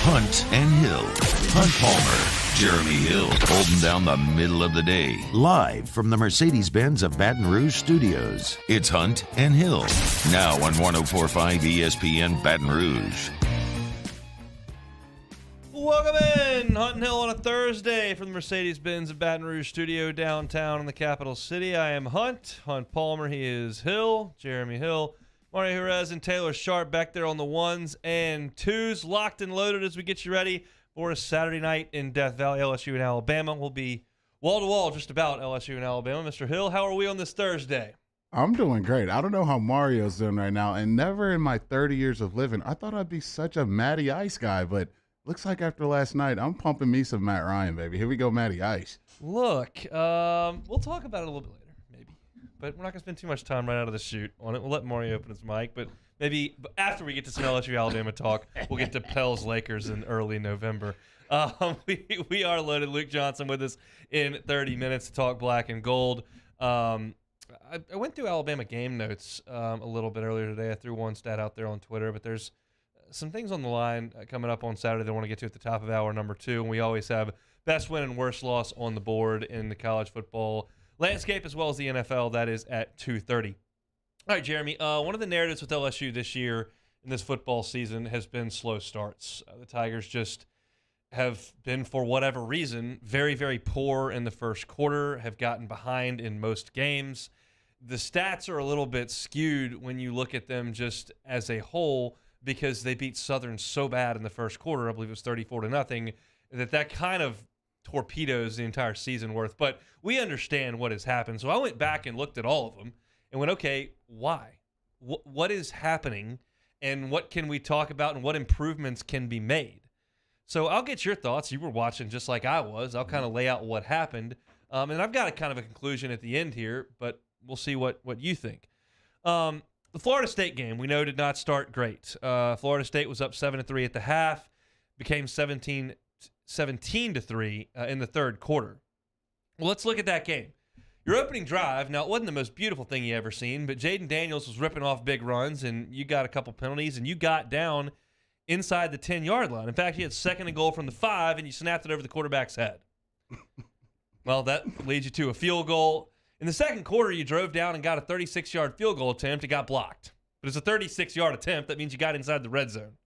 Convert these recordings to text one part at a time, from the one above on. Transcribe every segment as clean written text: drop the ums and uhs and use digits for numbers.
Hunt and Hill. Hunt Palmer, Jeremy Hill, holding down the middle of the day. Live from the Mercedes-Benz of Baton Rouge studios. It's Hunt and Hill. Now on 104.5 ESPN Baton Rouge. Welcome in, Hunt and Hill on a Thursday from the Mercedes-Benz of Baton Rouge studio downtown in the capital city. I am Hunt Palmer. He is Hill, Jeremy Hill, Mario Jerez, and Taylor Sharp back there on the ones and twos, locked and loaded as we get you ready for a Saturday night in Death Valley. LSU and Alabama will be wall-to-wall just about LSU and Alabama. Mr. Hill, how are we on this Thursday? I'm doing great. I don't know how Mario's doing right now, and never in my 30 years of living, I thought I'd be such a Matty Ice guy, but looks like after last night, I'm pumping me some Matt Ryan, baby. Here we go, Matty Ice. Look, we'll talk about it a little bit later, maybe. But we're not going to spend too much time right out of the chute on it. We'll let Mario open his mic, but maybe after we get to some LSU Alabama talk, we'll get to Pels Lakers in early November. We are loaded. Luke Johnson with us in 30 minutes to talk black and gold. I went through Alabama game notes a little bit earlier today. I threw one stat out there on Twitter, but there's some things on the line coming up on Saturday that I want to get to at the top of hour number 2, and we always have best win and worst loss on the board in the college football landscape as well as the NFL. That is at 2:30. All right, Jeremy, one of the narratives with LSU this year in this football season has been slow starts. The Tigers just have been, for whatever reason, very, very poor in the first quarter, have gotten behind in most games. The stats are a little bit skewed when you look at them just as a whole because they beat Southern so bad in the first quarter, I believe it was 34-0, that kind of torpedoes the entire season worth. But we understand what has happened. So I went back and looked at all of them and went, okay, why? What is happening, and what can we talk about, and what improvements can be made? So I'll get your thoughts. You were watching just like I was. I'll kind of lay out what happened. And I've got a kind of a conclusion at the end here, but we'll see what you think. The Florida State game, we know, did not start great. Florida State was up 7-3 at the half, became 17-3 in the third quarter. Well, let's look at that game. Your opening drive, now it wasn't the most beautiful thing you ever seen, but Jaden Daniels was ripping off big runs, and you got a couple penalties, and you got down inside the 10-yard line. In fact, you had second and goal from the 5, and you snapped it over the quarterback's head. Well, that leads you to a field goal. In the second quarter, you drove down and got a 36-yard field goal attempt. It got blocked. But it's a 36-yard attempt. That means you got inside the red zone.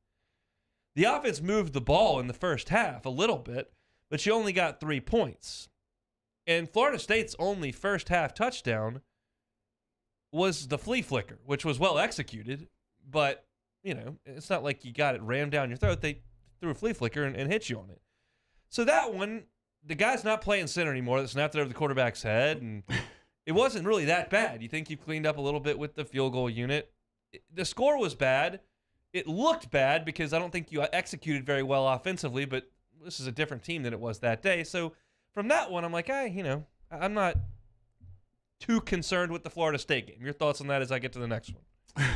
The offense moved the ball in the first half a little bit, but you only got 3 points. And Florida State's only first-half touchdown was the flea flicker, which was well executed. But, you know, it's not like you got it rammed down your throat. They threw a flea flicker and hit you on it. So that one, the guy's not playing center anymore. That snapped it over the quarterback's head, and it wasn't really that bad. You think you've cleaned up a little bit with the field goal unit. The score was bad. It looked bad because I don't think you executed very well offensively, but this is a different team than it was that day. So from that one, I'm like, I'm not too concerned with the Florida State game. Your thoughts on that as I get to the next one?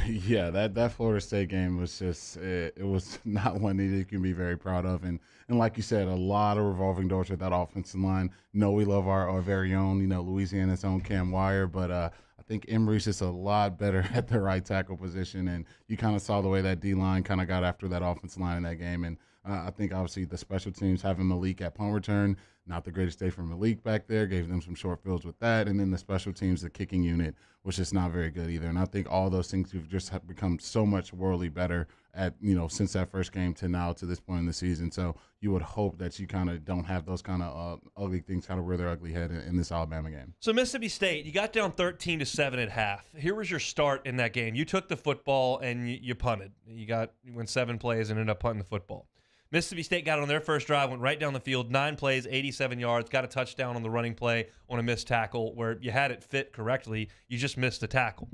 Yeah, that Florida State game was just it was not one that you can be very proud of, and like you said, a lot of revolving doors with that offensive line. We love our very own, Louisiana's own Cam Wire, but I think Emory's just a lot better at the right tackle position, and you kind of saw the way that D-line kind of got after that offensive line in that game, and I think obviously the special teams having Malik at punt return, not the greatest day for Malik back there, gave them some short fields with that, and then the special teams, the kicking unit, was just not very good either. And I think all those things have just become so much worldly better at, since that first game to now to this point in the season. So you would hope that you kind of don't have those kind of ugly things kind of rear their ugly head in this Alabama game. So Mississippi State, you got down 13-7 at half. Here was your start in that game. You took the football and you punted. You went 7 plays and ended up punting the football. Mississippi State got on their first drive, went right down the field, 9 plays, 87 yards, got a touchdown on the running play on a missed tackle where you had it fit correctly. You just missed the tackle.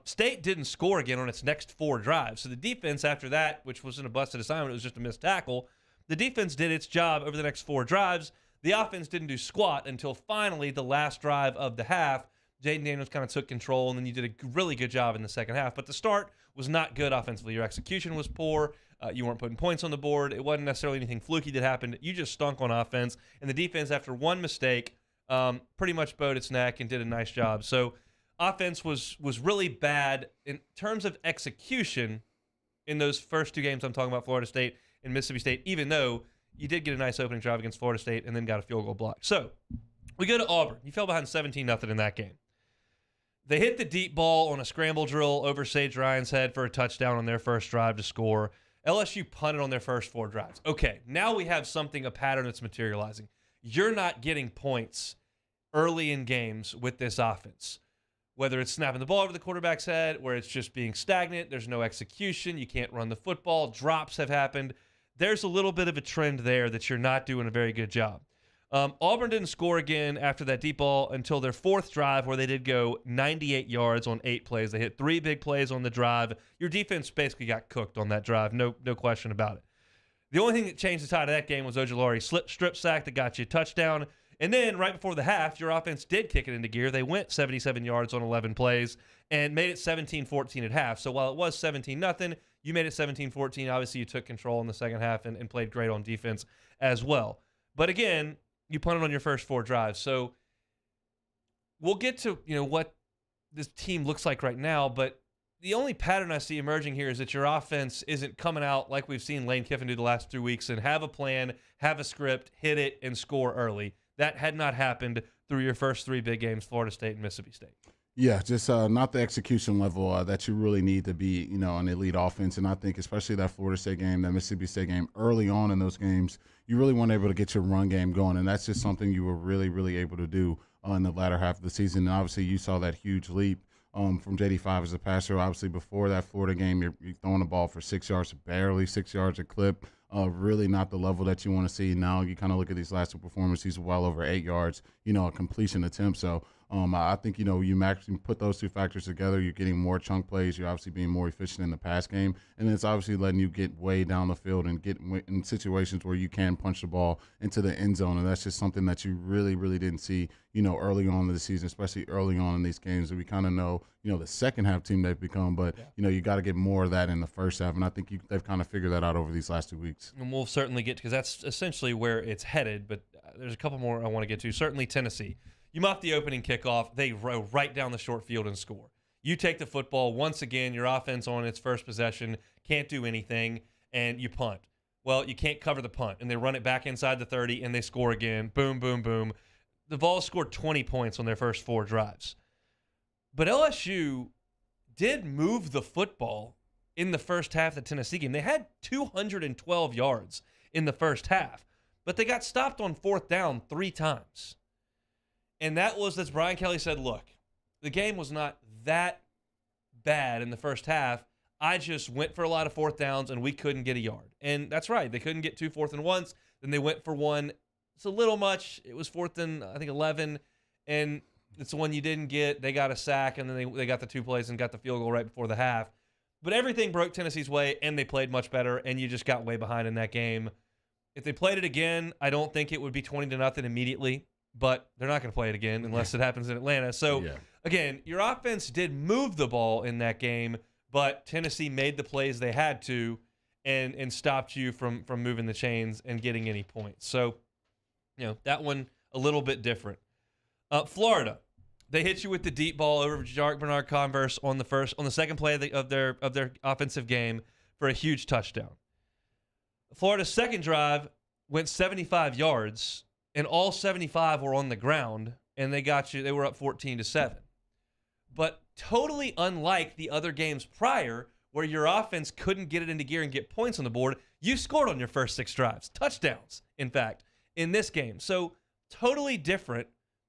State didn't score again on its next 4 drives. So the defense after that, which wasn't a busted assignment, it was just a missed tackle, the defense did its job over the next 4 drives. The offense didn't do squat until finally the last drive of the half. Jaden Daniels kind of took control, and then you did a really good job in the second half. But the start was not good offensively. Your execution was poor. You weren't putting points on the board. It wasn't necessarily anything fluky that happened. You just stunk on offense. And the defense, after one mistake, pretty much bowed its neck and did a nice job. So offense was really bad in terms of execution in those first 2 games I'm talking about, Florida State in Mississippi State, even though you did get a nice opening drive against Florida State and then got a field goal block. So we go to Auburn. You fell behind 17-0 in that game. They hit the deep ball on a scramble drill over Sage Ryan's head for a touchdown on their first drive to score. LSU punted on their first 4 drives. Okay, now we have a pattern that's materializing. You're not getting points early in games with this offense. Whether it's snapping the ball over the quarterback's head, where it's just being stagnant, there's no execution, you can't run the football, drops have happened. There's a little bit of a trend there that you're not doing a very good job. Auburn didn't score again after that deep ball until their 4th drive, where they did go 98 yards on 8 plays. They hit 3 big plays on the drive. Your defense basically got cooked on that drive, no question about it. The only thing that changed the tide of that game was Ojulari strip sack that got you a touchdown. And then right before the half, your offense did kick it into gear. They went 77 yards on 11 plays and made it 17-14 at half. So while it was 17-0, you made it 17-14. Obviously, you took control in the second half and played great on defense as well. But again, you punted on your first 4 drives. So we'll get to what this team looks like right now, but the only pattern I see emerging here is that your offense isn't coming out like we've seen Lane Kiffin do the last 3 weeks and have a plan, have a script, hit it, and score early. That had not happened through your first 3 big games, Florida State and Mississippi State. Yeah, just not the execution level that you really need to be, an elite offense. And I think especially that Florida State game, that Mississippi State game, early on in those games, you really weren't able to get your run game going. And that's just something you were really, really able to do in the latter half of the season. And obviously you saw that huge leap from JD5 as a passer. Obviously before that Florida game, you're throwing the ball for 6 yards, barely 6 yards a clip. Really not the level that you want to see. Now you kind of look at these last 2 performances, he's well over 8 yards, a completion attempt. So I think, you maximum put those 2 factors together, you're getting more chunk plays, you're obviously being more efficient in the pass game, and it's obviously letting you get way down the field and get in situations where you can punch the ball into the end zone. And that's just something that you really, really didn't see, early on in the season, especially early on in these games that we kind of know, the second half team they've become, but, you got to get more of that in the first half. And I think they've kind of figured that out over these last 2 weeks. And we'll certainly get, because that's essentially where it's headed, but there's a couple more I want to get to. Certainly Tennessee. You muff the opening kickoff, they row right down the short field and score. You take the football, once again, your offense on its first possession, can't do anything, and you punt. Well, you can't cover the punt, and they run it back inside the 30, and they score again. Boom, boom, boom. The Vols scored 20 points on their first 4 drives. But LSU did move the football in the first half of the Tennessee game. They had 212 yards in the first half, but they got stopped on 4th down 3 times. And that was, as Brian Kelly said, look, the game was not that bad in the first half. I just went for a lot of 4th downs, and we couldn't get a yard. And that's right. They couldn't get 2 4th and 1s. Then they went for 1. It's a little much. It was 4th and, I think, 11. And it's the one you didn't get. They got a sack, and then they got the 2 plays and got the field goal right before the half. But everything broke Tennessee's way, and they played much better, and you just got way behind in that game. If they played it again, I don't think it would be 20-0 immediately. But they're not going to play it again unless it happens in Atlanta. So, again, your offense did move the ball in that game, but Tennessee made the plays they had to and stopped you from moving the chains and getting any points. So, that one a little bit different. Florida, they hit you with the deep ball over Jarek Bernard-Converse on the second play of their offensive game for a huge touchdown. Florida's second drive went 75 yards. And all 75 were on the ground, and they were up 14-7. But totally unlike the other games prior, where your offense couldn't get it into gear and get points on the board, you scored on your first 6 drives. Touchdowns, in fact, in this game. So totally different,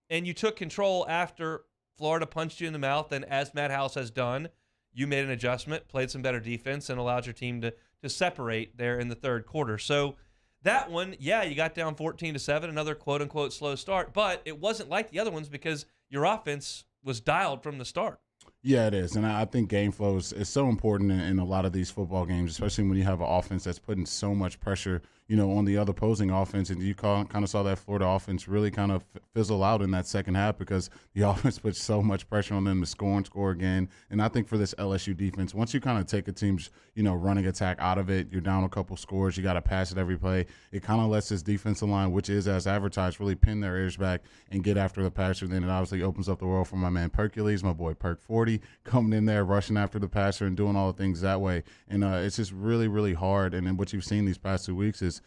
and you took control after Florida punched you in the mouth, and as Matt House has done, you made an adjustment, played some better defense, and allowed your team to separate there in the third quarter. So that one, you got down 14-7, another quote-unquote slow start, but it wasn't like the other ones because your offense was dialed from the start. Yeah, it is, and I think game flow is so important in a lot of these football games, especially when you have an offense that's putting so much pressure, on the other opposing offense, and you kind of saw that Florida offense really kind of fizzle out in that second half because the offense put so much pressure on them to score again. And I think for this LSU defense, once you kind of take a team's, running attack out of it, you're down a couple scores, you got to pass it every play. It kind of lets this defensive line, which is as advertised, really pin their ears back and get after the passer. Then it obviously opens up the world for my man Percules, my boy Perk 40, coming in there, rushing after the passer and doing all the things that way. And it's just really, really hard. And then what you've seen these past 2 weeks is,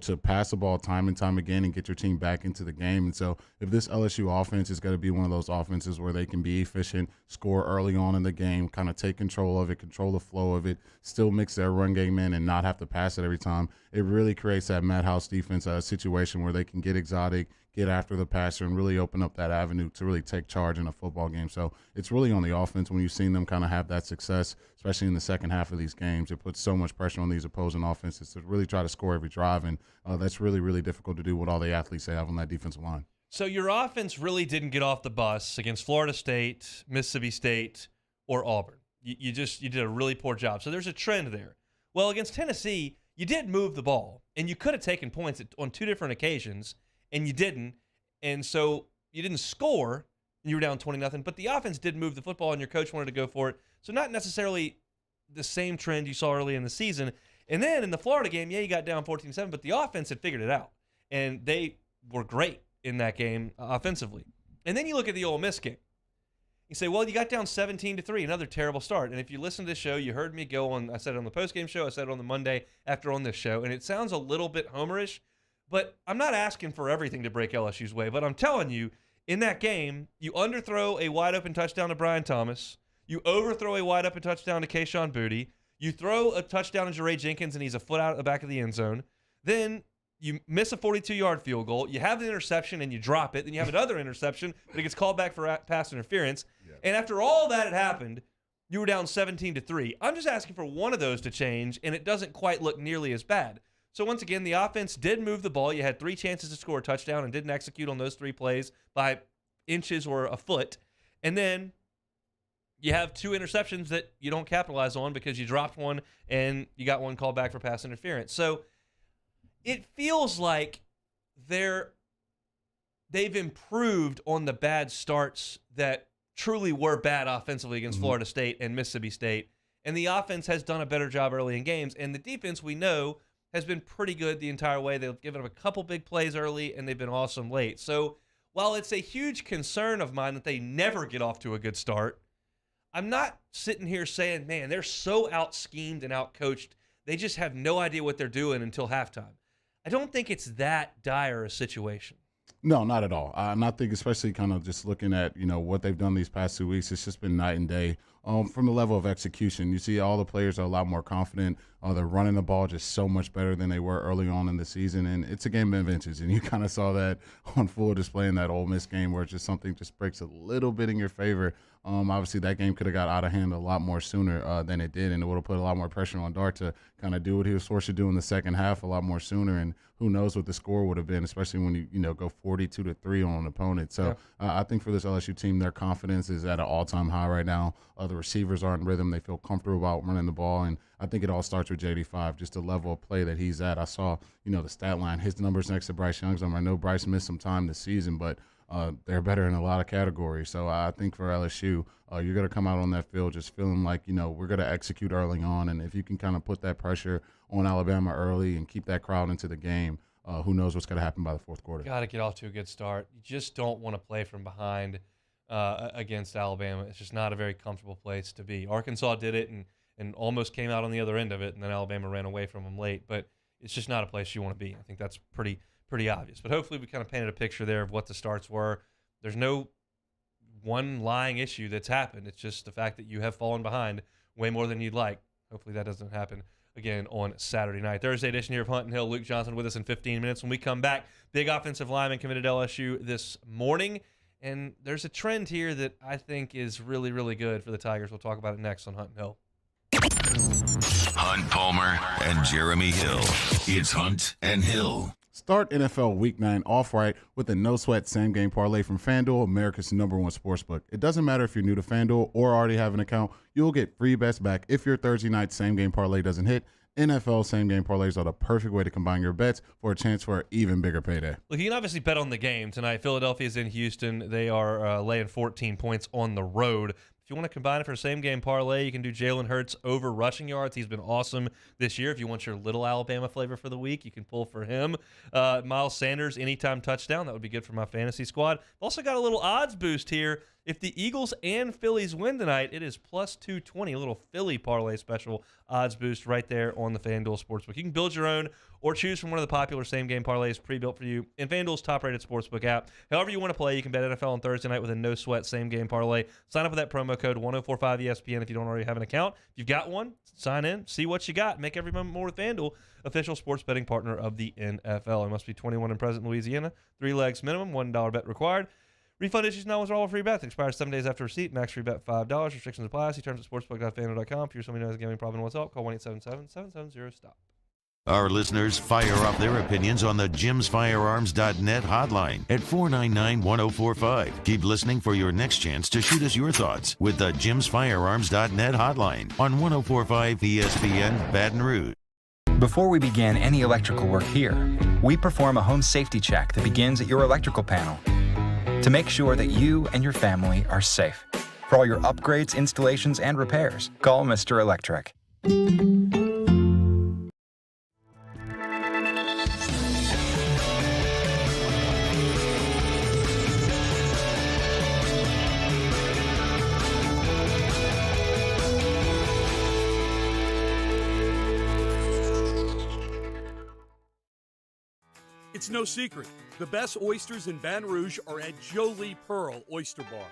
to pass the ball time and time again and get your team back into the game. And so if this LSU offense is going to be one of those offenses where they can be efficient, score early on in the game, kind of take control of it, control the flow of it, still mix their run game in and not have to pass it every time, it really creates that madhouse defense situation where they can get exotic, get after the passer, and really open up that avenue to really take charge in a football game. So it's really on the offense when you've seen them kind of have that success, especially in the second half of these games. It puts so much pressure on these opposing offenses to really try to score every drive, and that's really, really difficult to do with all the athletes they have on that defensive line. So your offense really didn't get off the bus against Florida State, Mississippi State, or Auburn. You did a really poor job. So there's a trend there. Well, against Tennessee, you did move the ball, and you could have taken points on 2 different occasions, and you didn't. And so you didn't score, and you were down 20-0. But the offense did move the football, and your coach wanted to go for it. So not necessarily the same trend you saw early in the season. And then in the Florida game, you got down 14-7, but the offense had figured it out. And they were great in that game offensively. And then you look at the Ole Miss game. You say, well, you got down 17-3, another terrible start. And if you listen to this show, you heard me go on, I said it on the postgame show, I said it on the Monday after on this show, and it sounds a little bit homerish, but I'm not asking for everything to break LSU's way. But I'm telling you, in that game, you underthrow a wide-open touchdown to Brian Thomas. You overthrow a wide-open touchdown to Kayshon Boutte. You throw a touchdown to Jeray Jenkins, and he's a foot out at the back of the end zone. Then you miss a 42-yard field goal. You have the interception, and you drop it. Then you have another interception, but it gets called back for pass interference. Yeah. And after all that had happened, you were down 17-3. I'm just asking for one of those to change, and it doesn't quite look nearly as bad. So once again, the offense did move the ball. You had 3 chances to score a touchdown and didn't execute on those 3 plays by inches or a foot. And then you have 2 interceptions that you don't capitalize on because you dropped one and you got one called back for pass interference. So it feels like they've improved on the bad starts that truly were bad offensively against Florida State and Mississippi State. And the offense has done a better job early in games. And the defense, we know, has been pretty good the entire way. They've given up a couple big plays early, and they've been awesome late. So while it's a huge concern of mine that they never get off to a good start, I'm not sitting here saying, man, they're so out-schemed and out-coached, they just have no idea what they're doing until halftime. I don't think it's that dire a situation. No, not at all. And I think especially kind of just looking at, what they've done these past 2 weeks, it's just been night and day. From the level of execution, you see all the players are a lot more confident. They're running the ball just so much better than they were early on in the season. And it's a game of vintage. And you kind of saw that on full display in that Ole Miss game where it's just something just breaks a little bit in your favor. Obviously, that game could have got out of hand a lot more sooner than it did, and it would have put a lot more pressure on Dart to kind of do what he was forced to do in the second half a lot more sooner. And who knows what the score would have been, especially when you go 42-3 on an opponent. So I think for this LSU team, their confidence is at an all-time high right now. The receivers are in rhythm; they feel comfortable about running the ball, and I think it all starts with JD5, just the level of play that he's at. I saw the stat line, his numbers next to Bryce Young's number. I know Bryce missed some time this season, but they're better in a lot of categories. So I think for LSU, you're going to come out on that field just feeling like, we're going to execute early on. And if you can kind of put that pressure on Alabama early and keep that crowd into the game, who knows what's going to happen by the fourth quarter. Got to get off to a good start. You just don't want to play from behind against Alabama. It's just not a very comfortable place to be. Arkansas did it and almost came out on the other end of it, and then Alabama ran away from them late. But it's just not a place you want to be. I think that's pretty obvious. But hopefully we kind of painted a picture there of what the starts were. There's no one lying issue that's happened. It's just the fact that you have fallen behind way more than you'd like. Hopefully that doesn't happen again on Saturday night. Thursday edition here of Hunt and Hill. Luke Johnson with us in 15 minutes. When we come back, big offensive lineman committed to LSU this morning. And there's a trend here that I think is really, really good for the Tigers. We'll talk about it next on Hunt and Hill. Hunt Palmer and Jeremy Hill. It's Hunt and Hill. Start NFL Week 9 off right with a no-sweat same-game parlay from FanDuel, America's #1 sportsbook. It doesn't matter if you're new to FanDuel or already have an account. You'll get free bets back if your Thursday night same-game parlay doesn't hit. NFL same-game parlays are the perfect way to combine your bets for a chance for an even bigger payday. Look, you can obviously bet on the game tonight. Philadelphia's in Houston. They are laying 14 points on the road. If you want to combine it for a same-game parlay, you can do Jalen Hurts over rushing yards. He's been awesome this year. If you want your little Alabama flavor for the week, you can pull for him. Miles Sanders, anytime touchdown. That would be good for my fantasy squad. Also got a little odds boost here. If the Eagles and Phillies win tonight, it is plus 220, a little Philly parlay special odds boost right there on the FanDuel Sportsbook. You can build your own or choose from one of the popular same-game parlays pre-built for you in FanDuel's top-rated sportsbook app. However you want to play, you can bet NFL on Thursday night with a no-sweat same-game parlay. Sign up with that promo code 1045ESPN if you don't already have an account. If you've got one, sign in, see what you got. Make every moment more with FanDuel, official sports betting partner of the NFL. It must be 21 and present in Louisiana. 3 legs minimum, $1 bet required. Refund issues now are all free bets. Expires 7 days after receipt. Max free bet $5. Restrictions apply. See terms at sportsbook.fanduel.com. If you're somebody who knows gambling problem, what's up? Call 1-877-770-STOP. Our listeners fire off their opinions on the jimsfirearms.net hotline at 499-1045. Keep listening for your next chance to shoot us your thoughts with the jimsfirearms.net hotline on 1045 ESPN Baton Rouge. Before we begin any electrical work here, we perform a home safety check that begins at your electrical panel to make sure that you and your family are safe. For all your upgrades, installations, and repairs, call Mr. Electric. It's no secret. The best oysters in Baton Rouge are at Jolie Pearl Oyster Bar.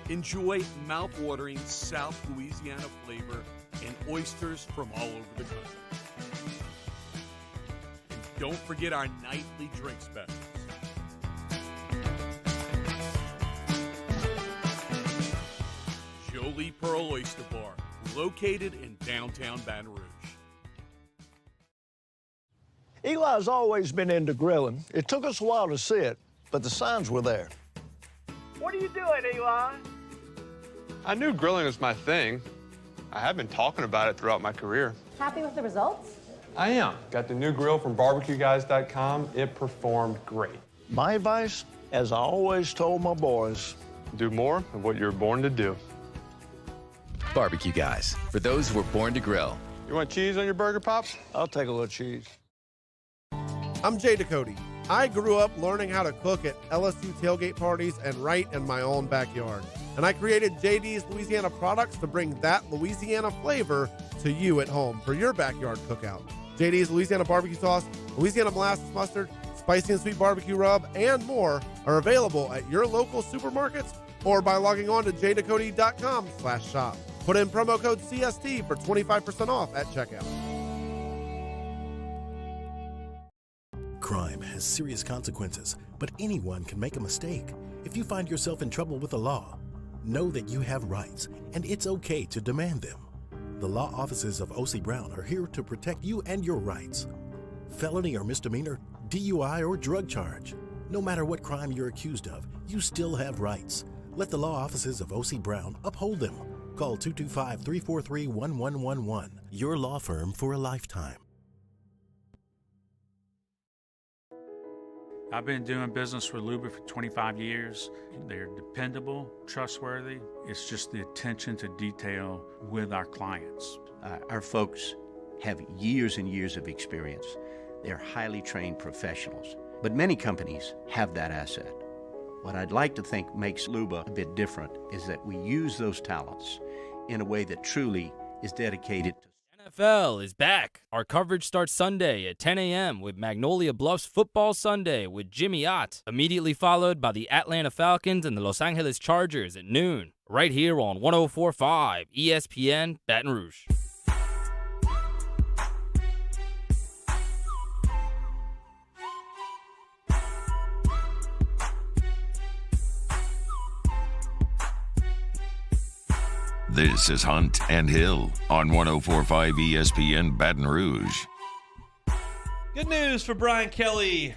Enjoy mouth-watering South Louisiana flavor and oysters from all over the country. And don't forget our nightly drink specials. Jolie Pearl Oyster Bar, located in downtown Baton Rouge. Eli's always been into grilling. It took us a while to see it, but the signs were there. What are you doing, Eli? I knew grilling was my thing. I have been talking about it throughout my career. Happy with the results? I am. Got the new grill from barbecueguys.com. It performed great. My advice, as I always told my boys, Do more of what you were born to do. Barbecue Guys, for those who were born to grill. You want cheese on your burger, Pops? I'll take a little cheese. I'm Jay Ducote. I grew up learning how to cook at LSU tailgate parties and right in my own backyard. And I created JD's Louisiana products to bring that Louisiana flavor to you at home for your backyard cookout. JD's Louisiana barbecue sauce, Louisiana molasses mustard, spicy and sweet barbecue rub, and more are available at your local supermarkets or by logging on to jducote.com/shop. Put in promo code CST for 25% off at checkout. Crime has serious consequences, but anyone can make a mistake. If you find yourself in trouble with the law, know that you have rights, and it's okay to demand them. The law offices of O.C. Brown are here to protect you and your rights. Felony or misdemeanor, DUI or drug charge. No matter what crime you're accused of, you still have rights. Let the law offices of O.C. Brown uphold them. Call 225-343-1111. Your law firm for a lifetime. I've been doing business with Luba for 25 years. They're dependable, trustworthy. It's just the attention to detail with our clients. Our folks have years and years of experience. They're highly trained professionals, but many companies have that asset. What I'd like to think makes Luba a bit different is that we use those talents in a way that truly is dedicated to NFL is back. Our coverage starts Sunday at 10 a.m. with Magnolia Bluffs Football Sunday with Jimmy Ott, immediately followed by the Atlanta Falcons and the Los Angeles Chargers at noon, right here on 104.5 ESPN Baton Rouge. This is Hunt and Hill on 104.5 ESPN Baton Rouge. Good news for Brian Kelly.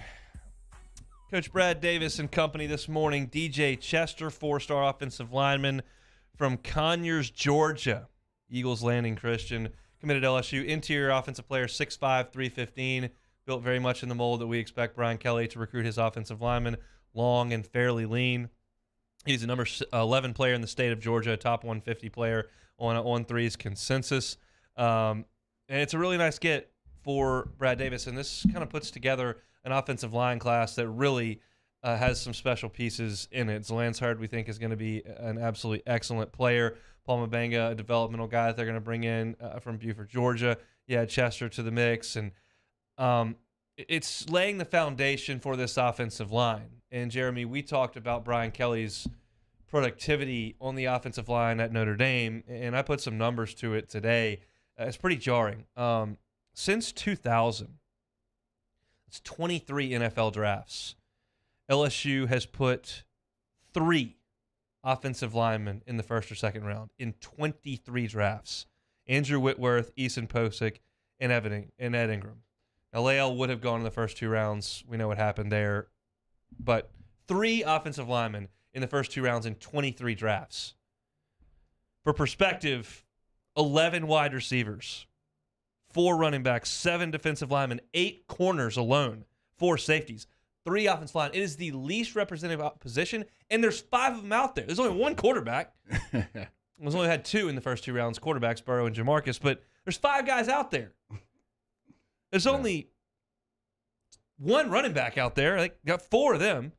Coach Brad Davis and company this morning. DJ Chester, 4-star offensive lineman from Conyers, Georgia. Eagles Landing Christian, committed to LSU. Interior offensive player, 6'5", 315, built very much in the mold that we expect Brian Kelly to recruit his offensive lineman, long and fairly lean. He's a number 11 player in the state of Georgia, a top 150 player on threes consensus. And it's a really nice get for Brad Davis, and this kind of puts together an offensive line class that really has some special pieces in it. Zalansard, we think, is going to be an absolutely excellent player. Paul Mabanga, a developmental guy that they're going to bring in from Beaufort, Georgia. Yeah, Chester to the mix, and it's laying the foundation for this offensive line. And Jeremy, we talked about Brian Kelly's productivity on the offensive line at Notre Dame, and I put some numbers to it today. It's pretty jarring. Since 2000, it's 23 NFL drafts. LSU has put 3 offensive linemen in the first or second round in 23 drafts. Andrew Whitworth, Eason Posick, and Ed Ingram. Now, Lael would have gone in the first 2 rounds. We know what happened there. But 3 offensive linemen in the first 2 rounds in 23 drafts. For perspective, 11 wide receivers, 4 running backs, 7 defensive linemen, 8 corners alone, 4 safeties, 3 offensive line. It is the least representative position, and there's 5 of them out there. There's only 1 quarterback. We've only had 2 in the first 2 rounds, quarterbacks, Burrow and Jamarcus, but there's 5 guys out there. There's only 1 running back out there. Like, got 4 of them.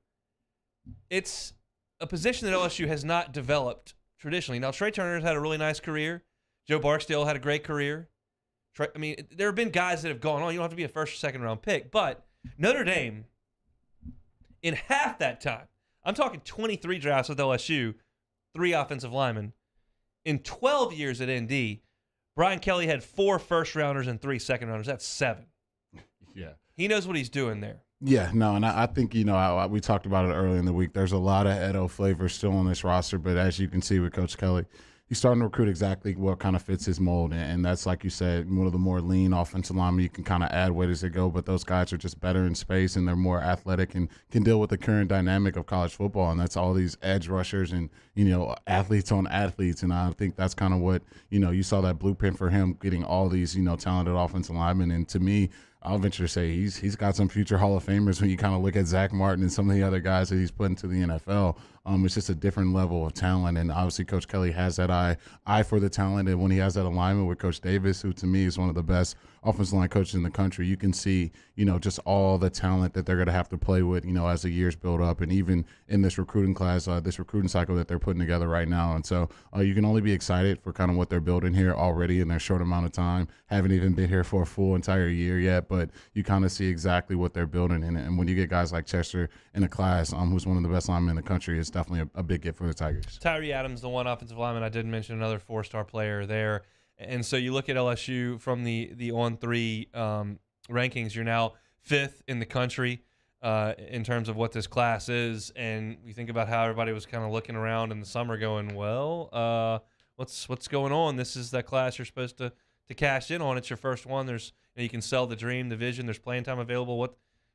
It's a position that LSU has not developed traditionally. Now, Trey Turner's had a really nice career. Joe Barksdale had a great career. I mean, there have been guys that have gone on. You don't have to be a first or second round pick. But Notre Dame, in half that time, I'm talking 23 drafts with LSU, 3 offensive linemen. In 12 years at ND, Brian Kelly had 4 first-rounders and 3 second-rounders. That's 7. Yeah. He knows what he's doing there. Yeah, no, and I think, we talked about it earlier in the week. There's a lot of Edo flavor still on this roster, but as you can see with Coach Kelly, he's starting to recruit exactly what kind of fits his mold, and that's, like you said, one of the more lean offensive linemen. You can kind of add weight as they go, but those guys are just better in space, and they're more athletic and can deal with the current dynamic of college football, and that's all these edge rushers and, athletes on athletes, and I think that's kind of what, you saw that blueprint for him getting all these, talented offensive linemen, and to me, I'll venture to say he's got some future Hall of Famers when you kind of look at Zach Martin and some of the other guys that he's put into the NFL. It's just a different level of talent, and obviously Coach Kelly has that eye for the talent, and when he has that alignment with Coach Davis, who to me is one of the best offensive line coaches in the country, you can see, just all the talent that they're going to have to play with, as the years build up, and even in this recruiting class, this recruiting cycle that they're putting together right now. And so you can only be excited for kind of what they're building here already in their short amount of time. Haven't even been here for a full entire year yet, but you kind of see exactly what they're building. And when you get guys like Chester in a class, who's one of the best linemen in the country, it's definitely a big get for the Tigers. Tyree Adams, the one offensive lineman I didn't mention, another 4-star player there. And so you look at LSU from the on-3 rankings, you're now 5th in the country in terms of what this class is. And we think about how everybody was kind of looking around in the summer going, well, what's going on? This is that class you're supposed to cash in on. It's your first one. There's you can sell the dream, the vision. There's playing time available.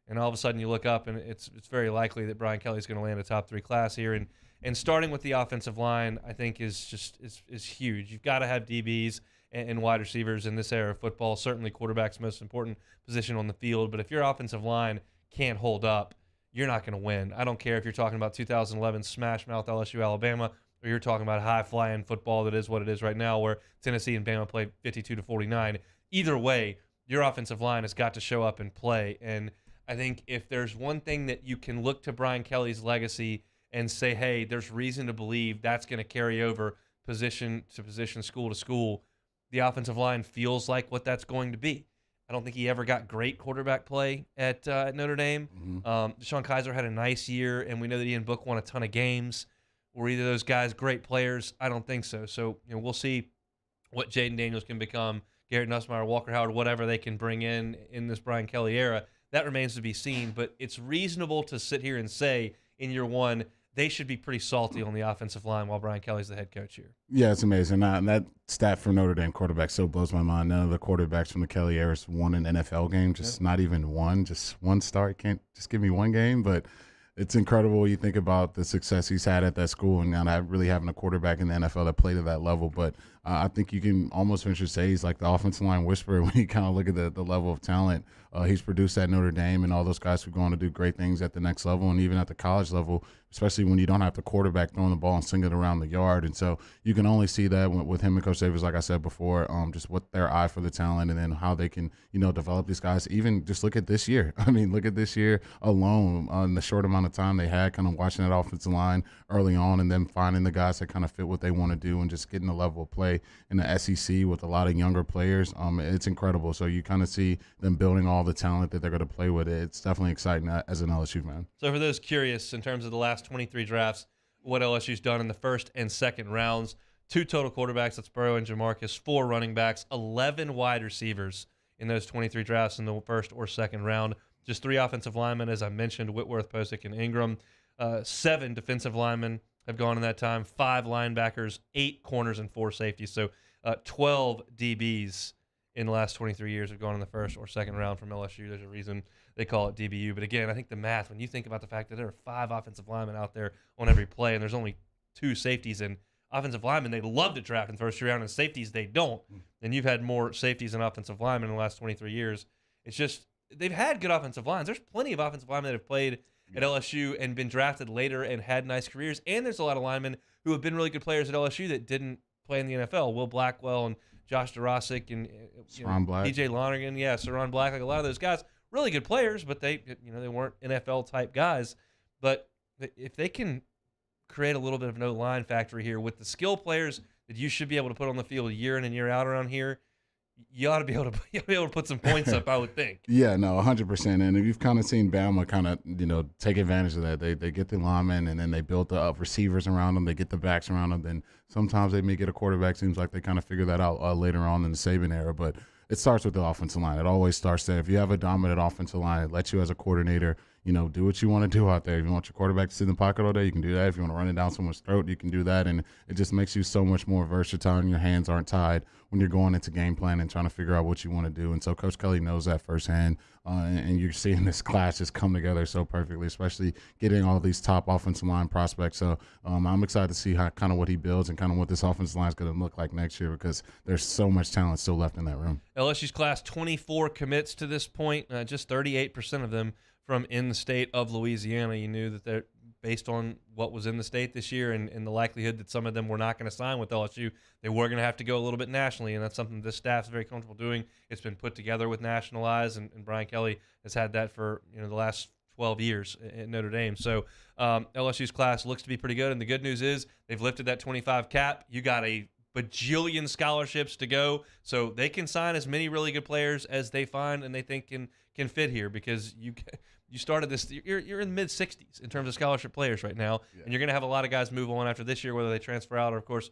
And all of a sudden you look up and it's very likely that Brian Kelly's going to land a top 3 class here. And starting with the offensive line, I think is huge. You've got to have DBs and wide receivers in this era of football. Certainly quarterback's most important position on the field. But if your offensive line can't hold up, you're not going to win. I don't care if you're talking about 2011 smash mouth LSU Alabama, or you're talking about high flying football that is what it is right now, where Tennessee and Bama played 52-49. Either way, your offensive line has got to show up and play. And I think if there's one thing that you can look to Brian Kelly's legacy and say, hey, there's reason to believe that's going to carry over position to position, school to school, the offensive line feels like what that's going to be. I don't think he ever got great quarterback play at Notre Dame. Mm-hmm. Deshaun Kaiser had a nice year, and we know that Ian Book won a ton of games. Were either of those guys great players? I don't think so. So we'll see what Jaden Daniels can become, Garrett Nussmeier, Walker Howard, whatever they can bring in this Brian Kelly era. That remains to be seen, but it's reasonable to sit here and say in year one, they should be pretty salty on the offensive line while Brian Kelly's the head coach here. Yeah, it's amazing. And that stat for Notre Dame quarterback still blows my mind. None of the quarterbacks from the Kelly era won an NFL game, just not even one, just one start. Can't just give me one game. But it's incredible. You think about the success he's had at that school, and not really having a quarterback in the NFL that played at that level. But I think you can almost venture to say he's like the offensive line whisperer when you kind of look at the level of talent he's produced at Notre Dame, and all those guys who go on to do great things at the next level and even at the college level, especially when you don't have the quarterback throwing the ball and slinging it around the yard. And so you can only see that with him and Coach Davis, like I said before, just what their eye for the talent and then how they can, develop these guys. Even just look at this year. I mean, look at this year alone in the short amount of time they had, kind of watching that offensive line early on and then finding the guys that kind of fit what they want to do and just getting the level of play in the SEC with a lot of younger players. It's incredible. So you kind of see them building all the talent that they're going to play with. It's definitely exciting as an LSU fan. So for those curious, in terms of the last 23 drafts, what LSU's done in the first and second rounds, 2 total quarterbacks, that's Burrow and Jamarcus, 4 running backs, 11 wide receivers in those 23 drafts in the first or second round. Just 3 offensive linemen, as I mentioned, Whitworth, Posick, and Ingram. 7 defensive linemen have gone in that time, 5 linebackers, 8 corners, and 4 safeties. So 12 DBs in the last 23 years have gone in the first or second round from LSU. There's a reason they call it DBU. But again, I think the math, when you think about the fact that there are 5 offensive linemen out there on every play and there's only 2 safeties, and offensive linemen they love to draft in the first round, and safeties they don't. And you've had more safeties than offensive linemen in the last 23 years. It's just they've had good offensive lines. There's plenty of offensive linemen that have played at LSU and been drafted later and had nice careers. And there's a lot of linemen who have been really good players at LSU that didn't play in the NFL. Will Blackwell and Josh Durasic and PJ Lonergan, Saron Black, like a lot of those guys, really good players, but they weren't NFL type guys. But if they can create a little bit of no line factory here with the skill players that you should be able to put on the field year in and year out around here, you ought to be able to put some points up, I would think. Yeah, no, 100%. And you've kind of seen Bama kind of, take advantage of that. They get the linemen and then they build the receivers around them. They get the backs around them. Then sometimes they may get a quarterback. Seems like they kind of figure that out later on in the Saban era. But it starts with the offensive line. It always starts there. If you have a dominant offensive line, it lets you as a coordinator, do what you want to do out there. If you want your quarterback to sit in the pocket all day, you can do that. If you want to run it down someone's throat, you can do that. And it just makes you so much more versatile, and your hands aren't tied when you're going into game plan and trying to figure out what you want to do. And so Coach Kelly knows that firsthand, and you're seeing this class just come together so perfectly, especially getting all these top offensive line prospects. So I'm excited to see how kind of what he builds and kind of what this offensive line is going to look like next year, because there's so much talent still left in that room. LSU's class 24 commits to this point, just 38% of them from in the state of Louisiana. You knew that they're based on what was in the state this year and the likelihood that some of them were not going to sign with LSU, they were going to have to go a little bit nationally, and that's something this staff is very comfortable doing. It's been put together with national eyes, and Brian Kelly has had that for the last 12 years at Notre Dame. So LSU's class looks to be pretty good, and the good news is they've lifted that 25 cap. You got a bajillion scholarships to go, so they can sign as many really good players as they find and they think can fit here, because you started this, you're in the mid-60s in terms of scholarship players right now, and you're going to have a lot of guys move on after this year, whether they transfer out or, of course,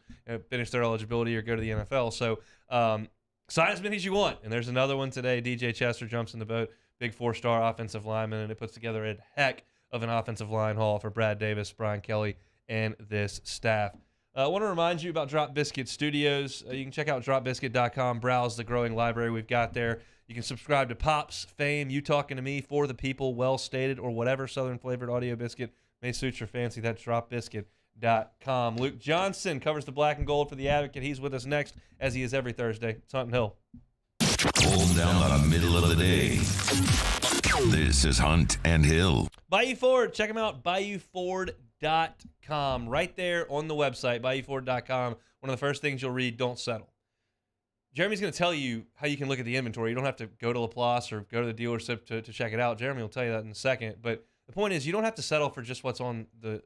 finish their eligibility or go to the NFL. So sign as many as you want. And there's another one today. DJ Chester jumps in the boat, big 4-star offensive lineman, and it puts together a heck of an offensive line haul for Brad Davis, Brian Kelly, and this staff. I want to remind you about Drop Biscuit Studios. You can check out dropbiscuit.com, browse the growing library we've got there. You can subscribe to Pops, Fame, You Talking to Me, For the People, Well Stated, or whatever Southern flavored audio biscuit may suit your fancy. That's dropbiscuit.com. Luke Johnson covers the black and gold for The Advocate. He's with us next, as he is every Thursday. It's Hunt and Hill. Holding down the middle of the day. This is Hunt and Hill. Bayou Ford. Check them out, BayouFord.com. Right there on the website, BayouFord.com. One of the first things you'll read, don't settle. Jeremy's going to tell you how you can look at the inventory. You don't have to go to Laplace or go to the dealership to check it out. Jeremy will tell you that in a second. But the point is, you don't have to settle for just what's on the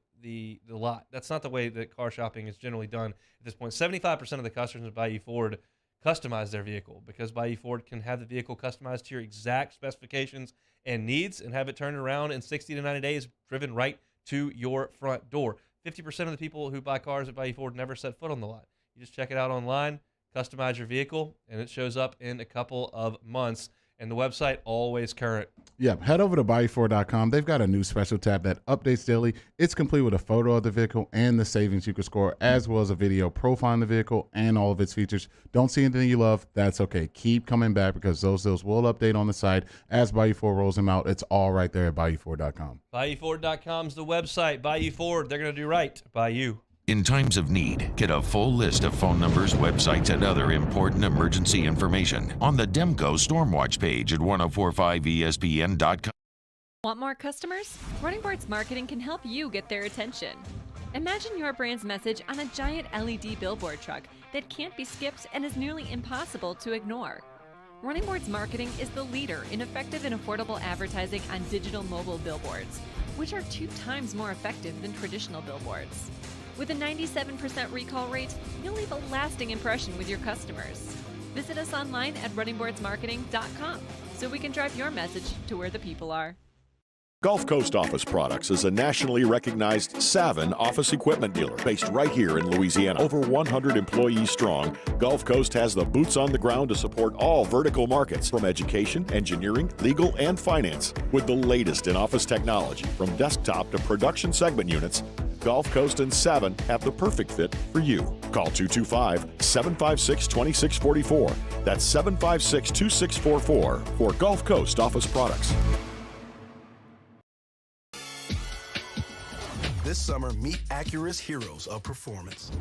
lot. That's not the way that car shopping is generally done at this point. 75% of the customers at Bayou Ford customize their vehicle, because Bayou Ford can have the vehicle customized to your exact specifications and needs and have it turned around in 60 to 90 days, driven right to your front door. 50% of the people who buy cars at Bayou Ford never set foot on the lot. You just check it out online, customize your vehicle, and it shows up in a couple of months. and the website always current. Yep, head over to Bayou4.com. They've got a new special tab that updates daily. It's complete with a photo of the vehicle and the savings you can score, as well as a video profiling the vehicle and all of its features. Don't see anything you love? That's okay. Keep coming back because those deals will update on the site as Bayou4 rolls them out. It's all right there at Bayou4.com. Bayou4.com is the website. Bayou4, they're going to do right by you. In times of need, get a full list of phone numbers, websites, and other important emergency information on the Demco Stormwatch page at 1045ESPN.com. Want more customers? Running Boards Marketing can help you get their attention. Imagine your brand's message on a giant LED billboard truck that can't be skipped and is nearly impossible to ignore. Running Boards Marketing is the leader in effective and affordable advertising on digital mobile billboards, which are 2 times more effective than traditional billboards. With a 97% recall rate, you'll leave a lasting impression with your customers. Visit us online at runningboardsmarketing.com so we can drive your message to where the people are. Gulf Coast Office Products is a nationally recognized Savin office equipment dealer based right here in Louisiana. Over 100 employees strong, Gulf Coast has the boots on the ground to support all vertical markets from education, engineering, legal, and finance. With the latest in office technology, from desktop to production segment units, Gulf Coast and Savin have the perfect fit for you. Call 225-756-2644. That's 756-2644 for Gulf Coast Office Products. This summer, meet Acura's heroes of performance.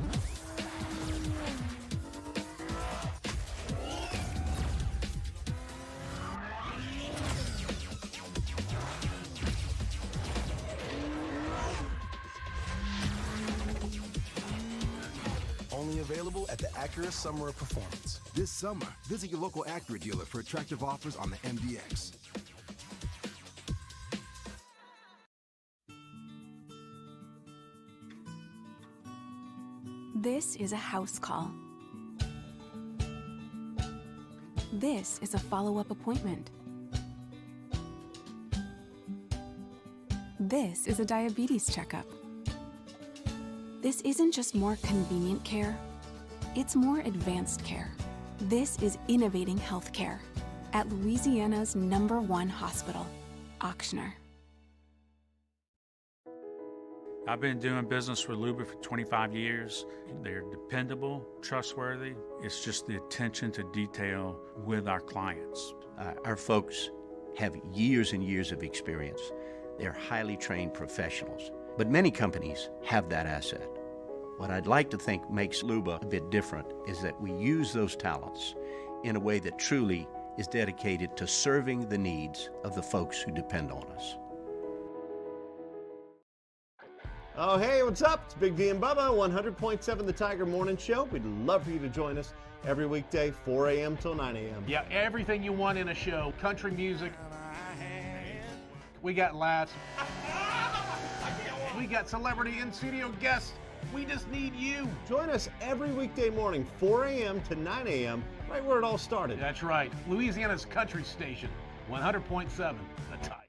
Only available at the Acura Summer of Performance. This summer, visit your local Acura dealer for attractive offers on the MDX. This is a house call. This is a follow-up appointment. This is a diabetes checkup. This isn't just more convenient care, it's more advanced care. This is innovating healthcare at Louisiana's #1 hospital, Ochsner. I've been doing business with Luba for 25 years. They're dependable, trustworthy. It's just the attention to detail with our clients. Our folks have years and years of experience. They're highly trained professionals, but many companies have that asset. What I'd like to think makes Luba a bit different is that we use those talents in a way that truly is dedicated to serving the needs of the folks who depend on us. Oh, hey, what's up? It's Big V and Bubba, 100.7 The Tiger Morning Show. We'd love for you to join us every weekday, 4 a.m. till 9 a.m. Yeah, everything you want in a show. Country music. We got laughs. We got celebrity in-studio guests. We just need you. Join us every weekday morning, 4 a.m. to 9 a.m., right where it all started. That's right. Louisiana's country station, 100.7 The Tiger.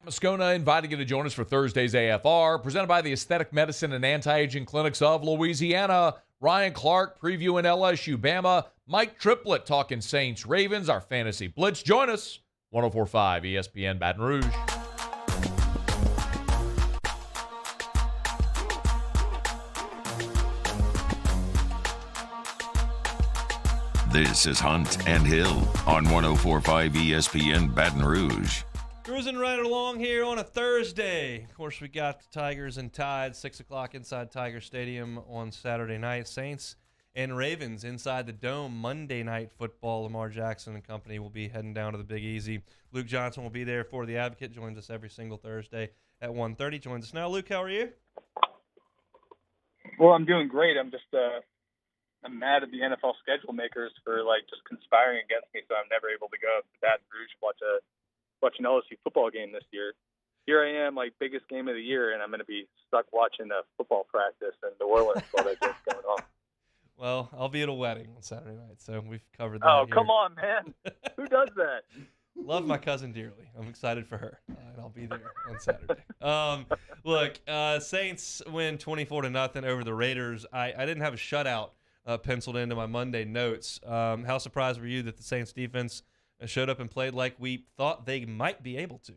Moscona inviting you to join us for Thursday's AFR, presented by the Aesthetic Medicine and Anti-Aging Clinics of Louisiana. Ryan Clark previewing LSU Bama. Mike Triplett talking Saints Ravens, our Fantasy Blitz. Join us, 104.5 ESPN Baton Rouge. This is Hunt and Hill on 104.5 ESPN Baton Rouge. Cruising right along here on a Thursday. Of course, we got the Tigers and Tides, 6 o'clock inside Tiger Stadium on Saturday night. Saints and Ravens inside the Dome Monday Night Football. Lamar Jackson and company will be heading down to the Big Easy. Luke Johnson will be there for the Advocate. Joins us every single Thursday at 1:30. Joins us now. Luke, how are you? Well, I'm doing great. I'm just I'm mad at the NFL schedule makers for just conspiring against me, so I'm never able to go to Baton Rouge and watch an LSU football game this year. Here I am, biggest game of the year, and I'm going to be stuck watching a football practice in New Orleans while that game's going on. Well, I'll be at a wedding on Saturday night, so we've covered that. Oh, come on, man. Who does that? Love my cousin dearly. I'm excited for her, and I'll be there on Saturday. Look, Saints win 24-0 over the Raiders. I didn't have a shutout penciled into my Monday notes. How surprised were you that the Saints defense showed up and played like we thought they might be able to.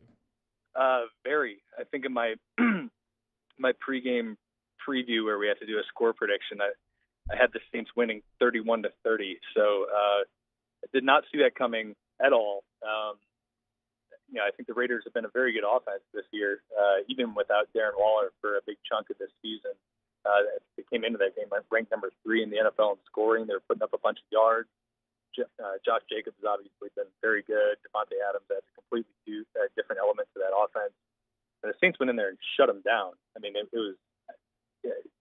Very. I think in my my pregame preview where we had to do a score prediction, I had the Saints winning 31-30. So I did not see that coming at all. I think the Raiders have been a very good offense this year, even without Darren Waller for a big chunk of this season. They came into that game ranked number 3 in the NFL in scoring. They were putting up a bunch of yards. Josh Jacobs has obviously been very good. Devontae Adams adds a completely different element to that offense. And the Saints went in there and shut them down. I mean, it was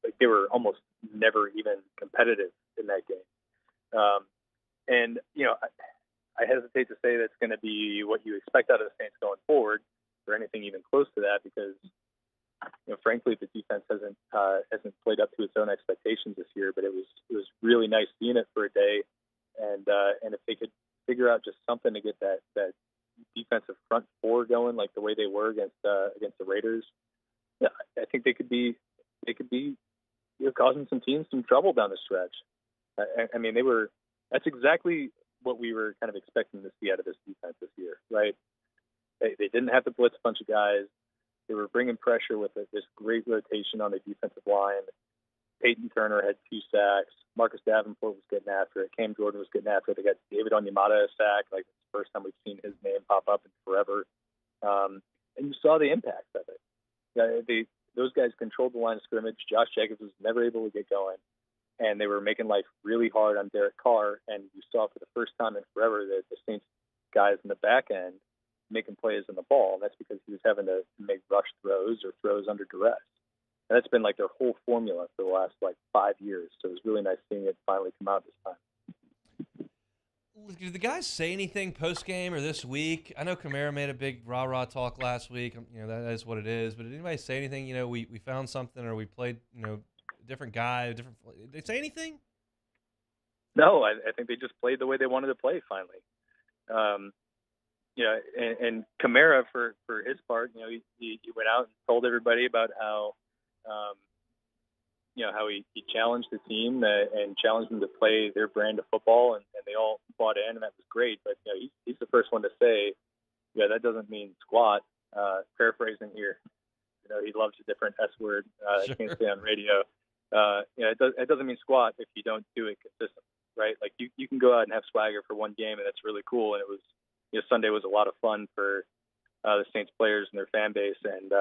like they were almost never even competitive in that game. I hesitate to say that's going to be what you expect out of the Saints going forward, or anything even close to that, because frankly, the defense hasn't played up to its own expectations this year. But it was really nice seeing it for a day, and if they could figure out just something to get that defensive front four going like the way they were against the Raiders, yeah, I think they could be causing some teams some trouble down the stretch. I mean, that's exactly what we were kind of expecting to see out of this defense this year, right? They didn't have to blitz a bunch of guys. They were bringing pressure with this great rotation on the defensive line. Peyton Turner had 2 sacks. Marcus Davenport was getting after it. Cam Jordan was getting after it. They got David Onyemata a sack. Like, it's the first time we've seen his name pop up in forever. And you saw the impact of it. Those guys controlled the line of scrimmage. Josh Jacobs was never able to get going. And they were making life really hard on Derek Carr. And you saw for the first time in forever that the Saints guys in the back end making plays on the ball. And that's because he was having to make rush throws or throws under duress. And that's been like their whole formula for the last 5 years. So it was really nice seeing it finally come out this time. Did the guys say anything post game or this week? I know Kamara made a big rah-rah talk last week. That is what it is. But did anybody say anything? We found something, or we played, different guy, different. Did they say anything? No, I think they just played the way they wanted to play finally. And Kamara for his part, he went out and told everybody about how he challenged the team and challenged them to play their brand of football, and they all bought in, and that was great. But he's the first one to say, that doesn't mean squat. Paraphrasing here, he loves a different S word. Sure. I can't say on radio. It doesn't mean squat if you don't do it consistently, right? Like you can go out and have swagger for one game, and that's really cool. And it was, Sunday was a lot of fun for the Saints players and their fan base, and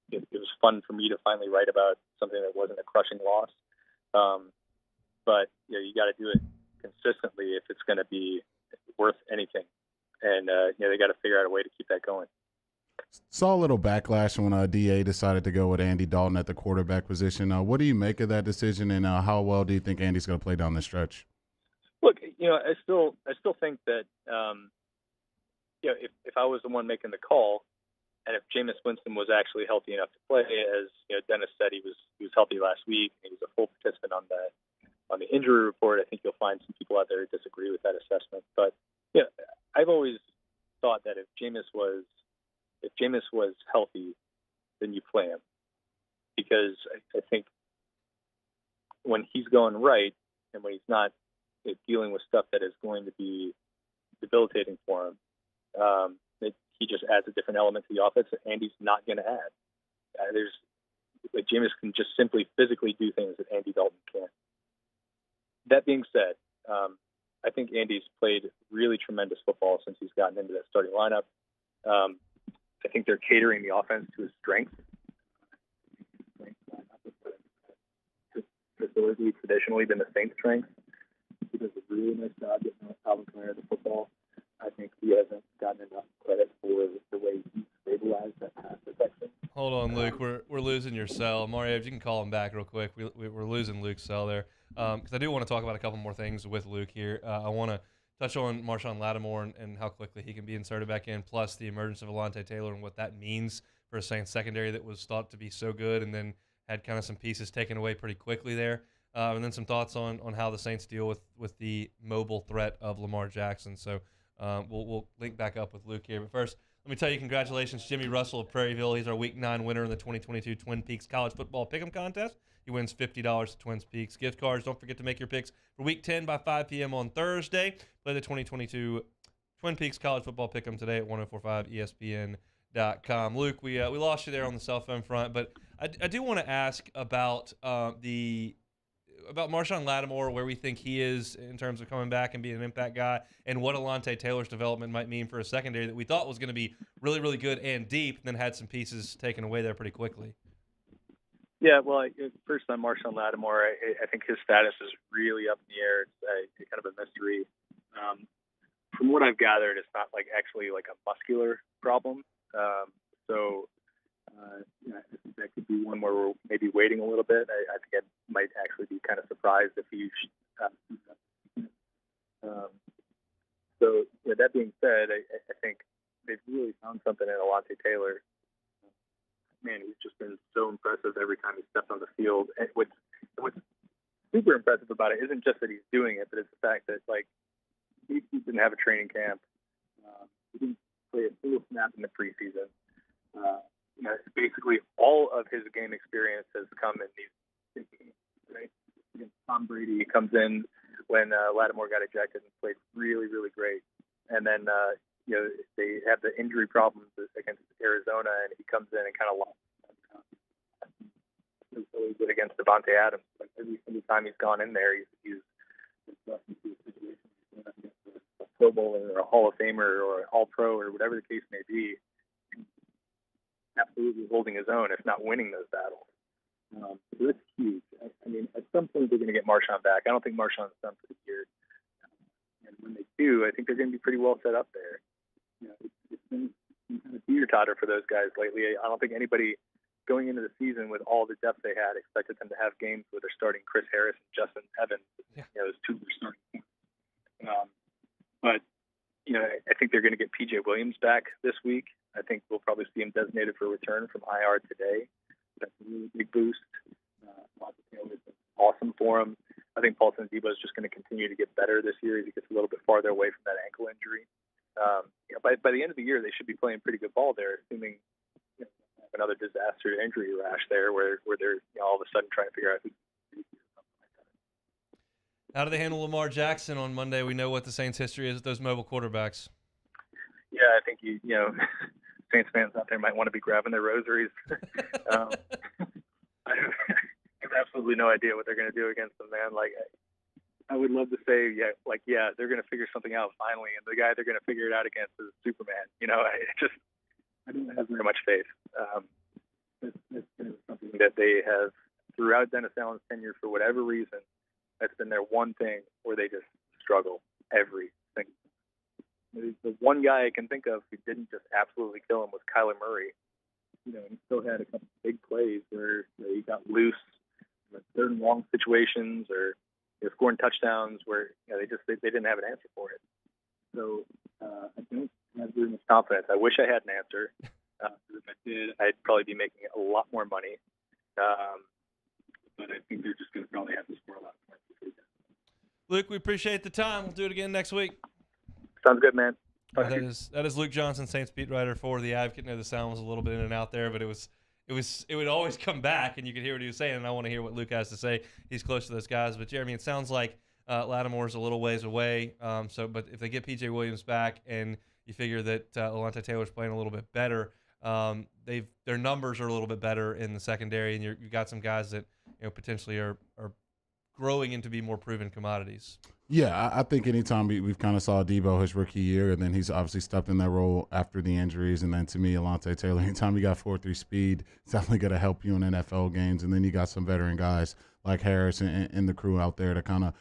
it was fun for me to finally write about something that wasn't a crushing loss. But you got to do it consistently if it's going to be worth anything, and they got to figure out a way to keep that going. Saw a little backlash when DA decided to go with Andy Dalton at the quarterback position. What do you make of that decision, and how well do you think Andy's going to play down the stretch? Look, I still think that if I was the one making the call, and if Jameis Winston was actually healthy enough to play, as Dennis said, he was healthy last week. He was a full participant on the injury report. I think you'll find some people out there who disagree with that assessment. But I've always thought that if Jameis was healthy, then you play him, because I think when he's going right and when he's not dealing with stuff that is going to be debilitating for him, he just adds a different element to the offense that Andy's not going to add. Jameis can just simply physically do things that Andy Dalton can't. That being said, I think Andy's played really tremendous football since he's gotten into that starting lineup. I think they're catering the offense to his strengths. Historically, traditionally been the Saints' strength. He does a really nice job getting Alvin Kamara the football. I think he hasn't gotten enough credit for the way he stabilized that pass protection. Hold on, Luke. We're losing your cell. Mario, if you can call him back real quick. We're losing Luke's cell there. Because I do want to talk about a couple more things with Luke here. I want to touch on Marshawn Lattimore and how quickly he can be inserted back in, plus the emergence of Alontae Taylor and what that means for a Saints secondary that was thought to be so good and then had kind of some pieces taken away pretty quickly there. And then some thoughts on how the Saints deal with the mobile threat of Lamar Jackson. So we'll link back up with Luke here. But first, let me tell you, congratulations, Jimmy Russell of Prairieville. He's our Week 9 winner in the 2022 Twin Peaks College Football Pick'em Contest. He wins $50 to Twin Peaks gift cards. Don't forget to make your picks for Week 10 by 5 p.m. on Thursday. Play the 2022 Twin Peaks College Football Pick'em today at 1045ESPN.com. Luke, we lost you there on the cell phone front, but I do want to ask about Marshawn Lattimore, where we think he is in terms of coming back and being an impact guy, and what Alontae Taylor's development might mean for a secondary that we thought was going to be really, really good and deep, and then had some pieces taken away there pretty quickly. Yeah, well, first on Marshawn Lattimore, I think his status is really up in the air. It's kind of a mystery. From what I've gathered, it's not actually a muscular problem. I think that could be one where we're maybe waiting a little bit. I think I might actually be kind of surprised if he. That being said, I think they've really found something in Alontae Taylor. Man, he's just been so impressive every time he steps on the field. And what's super impressive about it isn't just that he's doing it, but it's the fact that he didn't have a training camp. He didn't play a single snap in the preseason. Basically all of his game experience has come in these big games, right? Tom Brady comes in when Lattimore got ejected and played really, really great. And then, they have the injury problems against Arizona, and he comes in and kind of lost. He was really good against Devontae Adams. Every single time he's gone in there, he's thrust into a situation against a Pro Bowler or a Hall of Famer or an All-Pro or whatever the case may be. Absolutely holding his own, if not winning those battles. So that's huge. I mean, at some point they're going to get Marshawn back. I don't think Marshawn's done for the year. And when they do, I think they're going to be pretty well set up there. It's been kind of teeter-totter for those guys lately. I don't think anybody going into the season with all the depth they had expected them to have games where they're starting Chris Harris and Justin Evans. Those two were starting. But I think they're going to get P.J. Williams back this week. I think we'll probably see him designated for return from IR today. That's a really big boost. It's awesome for him. I think Paulson Adebo is just going to continue to get better this year as he gets a little bit farther away from that ankle injury. By the end of the year, they should be playing pretty good ball there, assuming another disaster injury rash there where they're all of a sudden trying to figure out who. How do they handle Lamar Jackson on Monday? We know what the Saints' history is with those mobile quarterbacks. Yeah, I think Saints fans out there might want to be grabbing their rosaries. I have absolutely no idea what they're going to do against them, man. I would love to say, they're going to figure something out finally, and the guy they're going to figure it out against is Superman. I don't have very much faith. It's something that they have throughout Dennis Allen's tenure for whatever reason. That's been their one thing where they just struggle every single time. The one guy I can think of who didn't just absolutely kill him was Kyler Murray. He still had a couple of big plays where he got loose in third and long situations or scoring touchdowns where they didn't have an answer for it. So I don't have very much confidence. I wish I had an answer. If I did, I'd probably be making a lot more money. But I think they're just going to probably have to score a lot of points this weekend. Luke, we appreciate the time. We'll do it again next week. Sounds good, man. That is Luke Johnson, Saints beat writer for The Advocate. I know the sound was a little bit in and out there, but it would always come back, and you could hear what he was saying, and I want to hear what Luke has to say. He's close to those guys. But, Jeremy, it sounds like Lattimore's a little ways away. But if they get P.J. Williams back and you figure that Alontae Taylor's playing a little bit better, their numbers are a little bit better in the secondary, and you've got some guys that potentially are growing into be more proven commodities. Yeah, I think anytime we've kind of saw Debo his rookie year, and then he's obviously stepped in that role after the injuries. And then to me, Alontae Taylor, anytime you got 4.3 speed, it's definitely going to help you in NFL games. And then you got some veteran guys like Harris and the crew out there to kind of,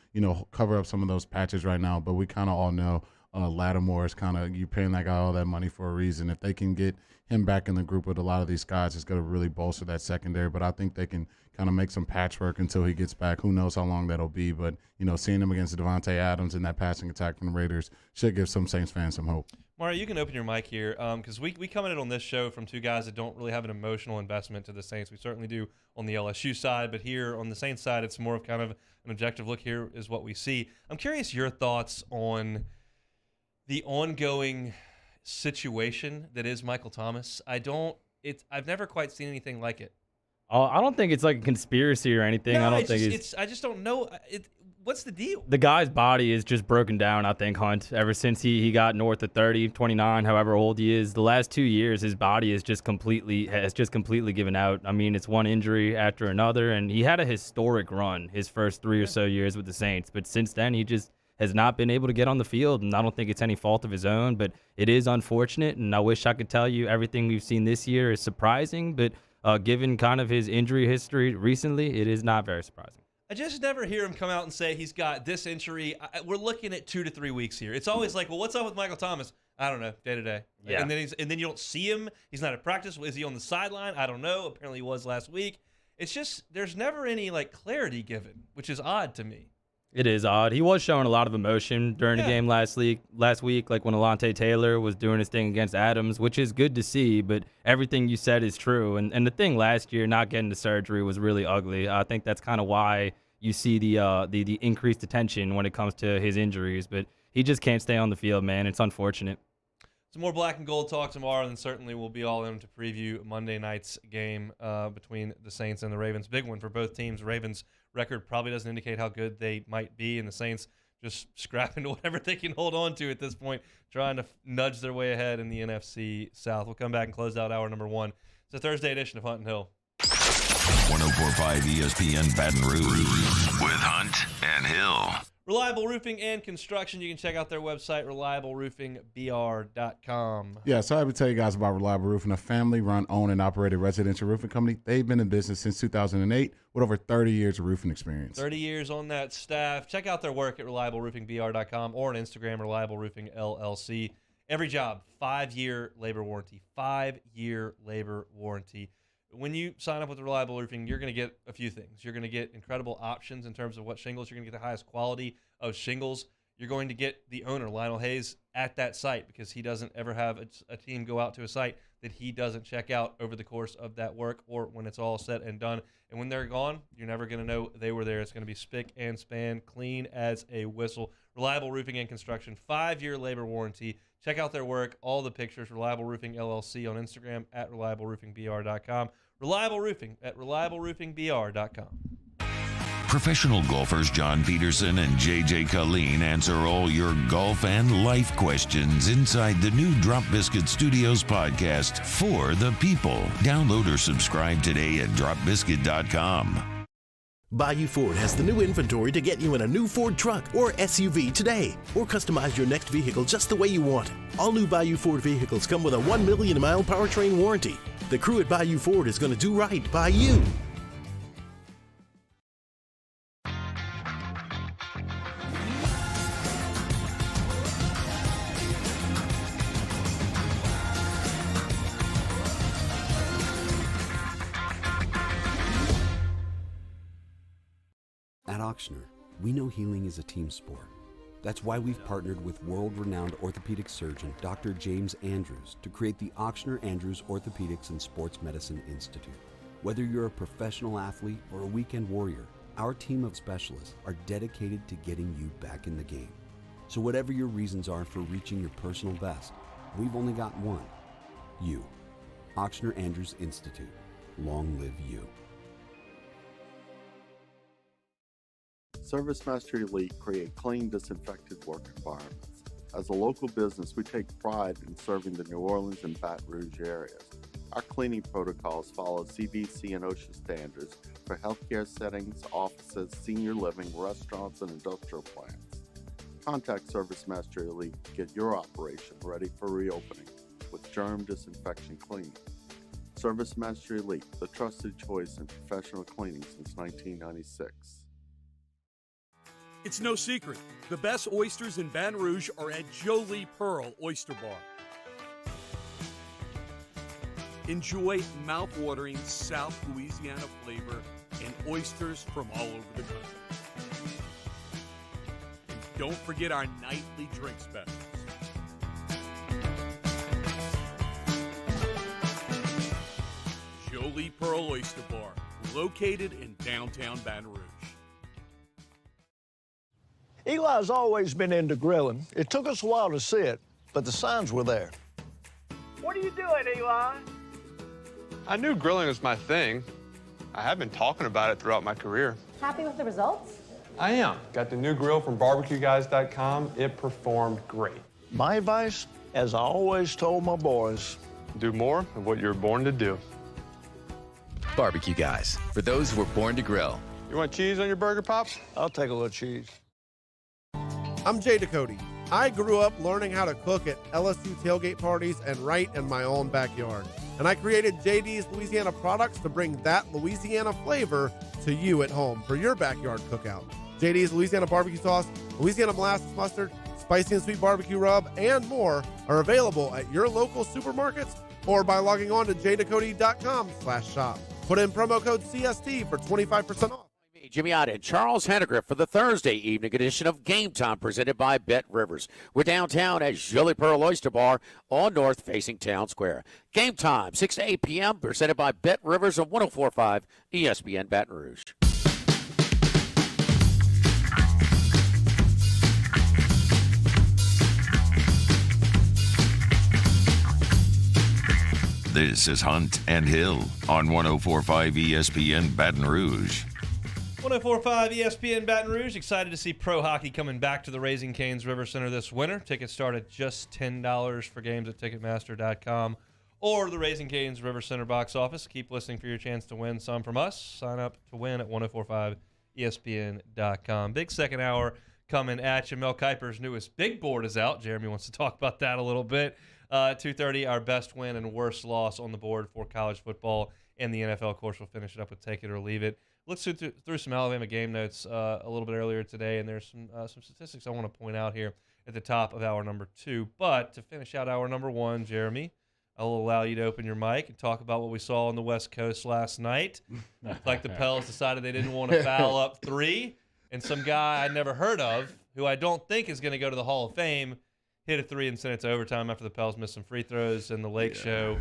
cover up some of those patches right now. But we kind of all know Lattimore is kind of, you're paying that guy all that money for a reason. If they can get him back in the group with a lot of these guys, it's going to really bolster that secondary. But I think they can kind of make some patchwork until he gets back. Who knows how long that'll be. But, seeing him against Devontae Adams and that passing attack from the Raiders should give some Saints fans some hope. Mario, you can open your mic here because we come in on this show from two guys that don't really have an emotional investment to the Saints. We certainly do on the LSU side, but here on the Saints side, it's more of kind of an objective look. Here is what we see. I'm curious your thoughts on the ongoing situation that is Michael Thomas. I've never quite seen anything like it. I don't think it's like a conspiracy or anything. No, I don't think I just don't know. what's the deal? The guy's body is just broken down, I think, Hunt. Ever since he got north of 30, 29, however old he is, the last 2 years, his body has just completely given out. I mean, it's one injury after another, and he had a historic run his first 3 or so years with the Saints. But since then, he just has not been able to get on the field, and I don't think it's any fault of his own, but it is unfortunate, and I wish I could tell you everything we've seen this year is surprising, but given kind of his injury history recently, it is not very surprising. I just never hear him come out and say he's got this injury. We're looking at 2 to 3 weeks here. It's always like, well, what's up with Michael Thomas? I don't know, day to day. Yeah. And then you don't see him. He's not at practice. Is he on the sideline? I don't know. Apparently he was last week. It's just there's never any like clarity given, which is odd to me. It is odd. He was showing a lot of emotion during the game last week, like when Alontae Taylor was doing his thing against Adams, which is good to see, but everything you said is true. And the thing last year, not getting the surgery, was really ugly. I think that's kind of why you see the increased attention when it comes to his injuries, but he just can't stay on the field, man. It's unfortunate. Some more black and gold talk tomorrow, and certainly we'll be all in to preview Monday night's game between the Saints and the Ravens. Big one for both teams. Ravens' record probably doesn't indicate how good they might be, and the Saints just scrapping to whatever they can hold on to at this point, trying to nudge their way ahead in the NFC South. We'll come back and close out hour number 1. It's a Thursday edition of Hunt and Hill. 104.5 ESPN Baton Rouge with Hunt and Hill. Reliable Roofing and Construction. You can check out their website, reliableroofing.br.com. Yeah, so I would tell you guys about Reliable Roofing, a family-run, owned, and operated residential roofing company. They've been in business since 2008 with over 30 years of roofing experience. 30 years on that staff. Check out their work at reliableroofing.br.com or on Instagram, Reliable Roofing LLC. Every job, 5-year labor warranty. 5-year labor warranty. When you sign up with Reliable Roofing, you're going to get a few things. You're going to get incredible options in terms of what shingles. You're going to get the highest quality of shingles. You're going to get the owner, Lionel Hayes, at that site because he doesn't ever have a team go out to a site that he doesn't check out over the course of that work or when it's all said and done. And when they're gone, you're never going to know they were there. It's going to be spick and span, clean as a whistle. Reliable Roofing and Construction, 5-year labor warranty. Check out their work, all the pictures, Reliable Roofing LLC on Instagram at reliableroofing.br.com. Reliable Roofing at reliableroofing.br.com. Professional golfers John Peterson and JJ Colleen answer all your golf and life questions inside the new Drop Biscuit Studios podcast for the people. Download or subscribe today at dropbiscuit.com. Bayou Ford has the new inventory to get you in a new Ford truck or SUV today, or customize your next vehicle just the way you want it. All new Bayou Ford vehicles come with a 1 million mile powertrain warranty. The crew at Bayou Ford is going to do right by you. At Ochsner, we know healing is a team sport. That's why we've partnered with world-renowned orthopedic surgeon Dr. James Andrews to create the Ochsner Andrews Orthopedics and Sports Medicine Institute. Whether you're a professional athlete or a weekend warrior, our team of specialists are dedicated to getting you back in the game. So whatever your reasons are for reaching your personal best, we've only got one: you. Ochsner Andrews Institute. Long live you. ServiceMaster Elite create clean, disinfected work environments. As a local business, we take pride in serving the New Orleans and Baton Rouge areas. Our cleaning protocols follow CDC and OSHA standards for healthcare settings, offices, senior living, restaurants, and industrial plants. Contact ServiceMaster Elite to get your operation ready for reopening with germ disinfection cleaning. ServiceMaster Elite, the trusted choice in professional cleaning since 1996. It's no secret, the best oysters in Baton Rouge are at Jolie Pearl Oyster Bar. Enjoy mouth-watering South Louisiana flavor and oysters from all over the country. And don't forget our nightly drink specials. Jolie Pearl Oyster Bar, located in downtown Baton Rouge. Eli's always been into grilling. It took us a while to see it, but the signs were there. What are you doing, Eli? I knew grilling was my thing. I have been talking about it throughout my career. Happy with the results? I am. Got the new grill from barbecueguys.com. It performed great. My advice, as I always told my boys, do more of what you're born to do. Barbecue Guys, for those who were born to grill. You want cheese on your burger, Pops? I'll take a little cheese. I'm Jay Ducote. I grew up learning how to cook at LSU tailgate parties and right in my own backyard. And I created JD's Louisiana products to bring that Louisiana flavor to you at home for your backyard cookout. JD's Louisiana barbecue sauce, Louisiana molasses mustard, spicy and sweet barbecue rub, and more are available at your local supermarkets or by logging on to jducote.com/shop. Put in promo code CST for 25% off. Jimmy Ott and Charles Henniger for the Thursday evening edition of Game Time presented by Bet Rivers. We're downtown at Jolly Pearl Oyster Bar on North facing Town Square. Game Time, 6 to 8 p.m. presented by Bet Rivers on 104.5 ESPN Baton Rouge. This is Hunt and Hill on 104.5 ESPN Baton Rouge. 104.5 ESPN Baton Rouge. Excited to see pro hockey coming back to the Raising Cane's River Center this winter. Tickets start at just $10 for games at Ticketmaster.com or the Raising Cane's River Center box office. Keep listening for your chance to win some from us. Sign up to win at 104.5 ESPN.com. Big second hour coming at you. Mel Kiper's newest big board is out. Jeremy wants to talk about that a little bit. 2:30, our best win and worst loss on the board for college football and the NFL. Of course, we'll finish it up with Take It or Leave It. Let's through some Alabama game notes a little bit earlier today, and there's some statistics I want to point out here at the top of hour number 2. But to finish out hour number 1, Jeremy, I will allow you to open your mic and talk about what we saw on the West Coast last night. Like the Pels decided they didn't want to foul up 3, and some guy I never heard of, who I don't think is going to go to the Hall of Fame, hit a 3 and sent it to overtime after the Pels missed some free throws, and the Lake Show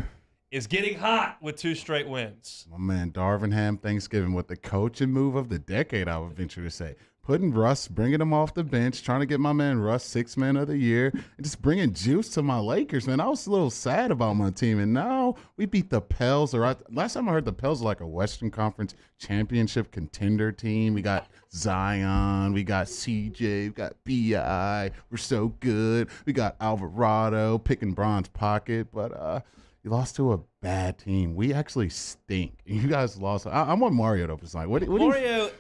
is getting hot with 2 straight wins. My man, Darvingham Thanksgiving with the coaching move of the decade, I would venture to say. Putting Russ, bringing him off the bench, trying to get my man Russ 6th man of the year, and just bringing juice to my Lakers, man. I was a little sad about my team, and now we beat the Pels. Last time I heard the Pels were like a Western Conference championship contender team. We got Zion, we got CJ, we got B.I. We're so good. We got Alvarado picking Bron's pocket, but you lost to a bad team. We actually stink. You guys lost. I want Mario to preside. Mario,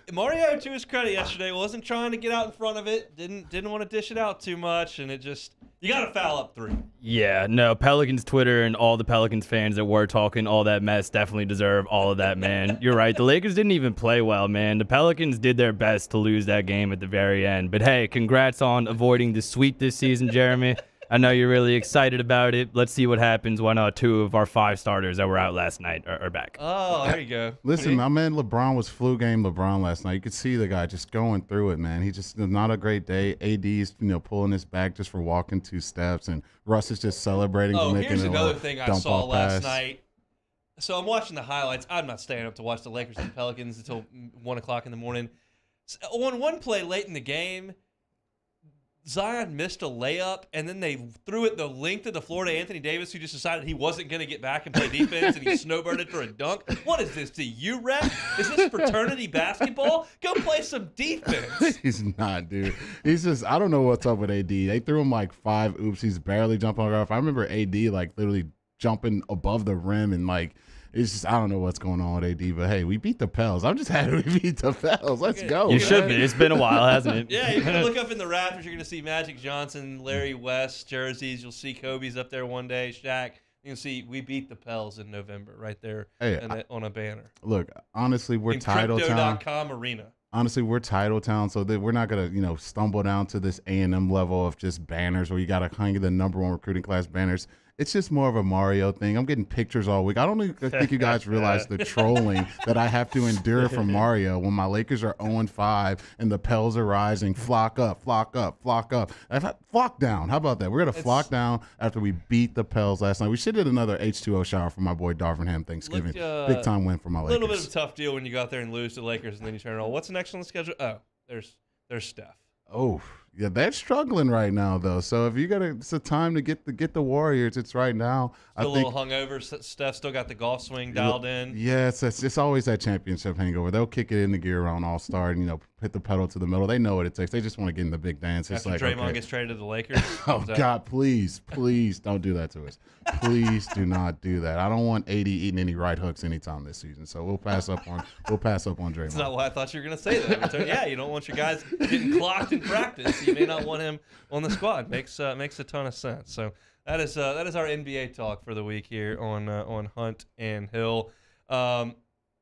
to his credit yesterday, wasn't trying to get out in front of it. Didn't want to dish it out too much, and you got to foul up 3. Yeah, no, Pelicans Twitter and all the Pelicans fans that were talking all that mess definitely deserve all of that, man. You're right. The Lakers didn't even play well, man. The Pelicans did their best to lose that game at the very end. But hey, congrats on avoiding the sweep this season, Jeremy. I know you're really excited about it. Let's see what happens when 2 of our 5 starters that were out last night are back. Oh, there you go. Listen, my man LeBron was flu game LeBron last night. You could see the guy just going through it, man. He just not a great day. AD's pulling his back just for walking 2 steps, and Russ is just celebrating for making here's a another thing I saw last night. So I'm watching the highlights. I'm not staying up to watch the Lakers and Pelicans until 1 o'clock in the morning. So on one play late in the game, Zion missed a layup, and then they threw it the length of the floor to Anthony Davis, who just decided he wasn't going to get back and play defense, and he snowbirded for a dunk. What is this, to you, ref? Is this fraternity basketball? Go play some defense. He's not, dude. He's just, I don't know what's up with AD. They threw him like 5 oops. He's barely jumping off. I remember AD like literally jumping above the rim and like, it's just, I don't know what's going on with AD, but hey, we beat the Pels. I'm just happy we beat the Pels. Let's go. You should be. It's been a while, hasn't it? Yeah, you're going to look up in the rafters. You're going to see Magic Johnson, Larry West jerseys. You'll see Kobe's up there one day, Shaq. You'll see we beat the Pels in November right there on a banner. Look, honestly, we're in title town. Crypto.com arena. Honestly, we're title town, so that we're not going to, stumble down to this A&M level of just banners where you got to hang the number 1 recruiting class banners. It's just more of a Mario thing. I'm getting pictures all week. I don't think you guys realize the trolling that I have to endure from Mario when my Lakers are 0-5 and the Pels are rising. Flock up, flock up, flock up. Flock down. How about that? We're going to flock down after we beat the Pels last night. We should have did another H2O shower for my boy Darvingham Thanksgiving. Big time win for my Lakers. A little bit of a tough deal when you go out there and lose to the Lakers and then you turn it on. What's next on the schedule? Oh, there's Steph. Oh, yeah, they're struggling right now, though. So if it's a time to get the Warriors, it's right now. Still a little hungover. Steph still got the golf swing dialed in. Yeah, it's always that championship hangover. They'll kick it into gear around All-Star and, hit the pedal to the metal. They know what it takes. They just want to get in the big dance. It's After like Draymond okay. gets traded to the Lakers. Oh God, please don't do that to us. Please do not do that. I don't want AD eating any right hooks anytime this season. So we'll pass up on Draymond. That's not why I thought you were going to say that. Yeah, you don't want your guys getting clocked in practice. You may not want him on the squad. Makes a ton of sense. So that is our NBA talk for the week here on Hunt and Hill.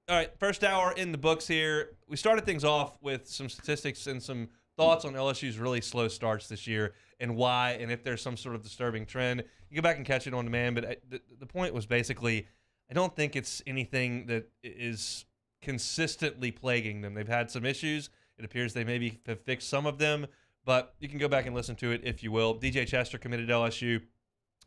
All right, first hour in the books here. We started things off with some statistics and some thoughts on LSU's really slow starts this year and why, and if there's some sort of disturbing trend. You go back and catch it on demand, but the point was basically I don't think it's anything that is consistently plaguing them. They've had some issues. It appears they maybe have fixed some of them, but you can go back and listen to it if you will. DJ Chester committed to LSU,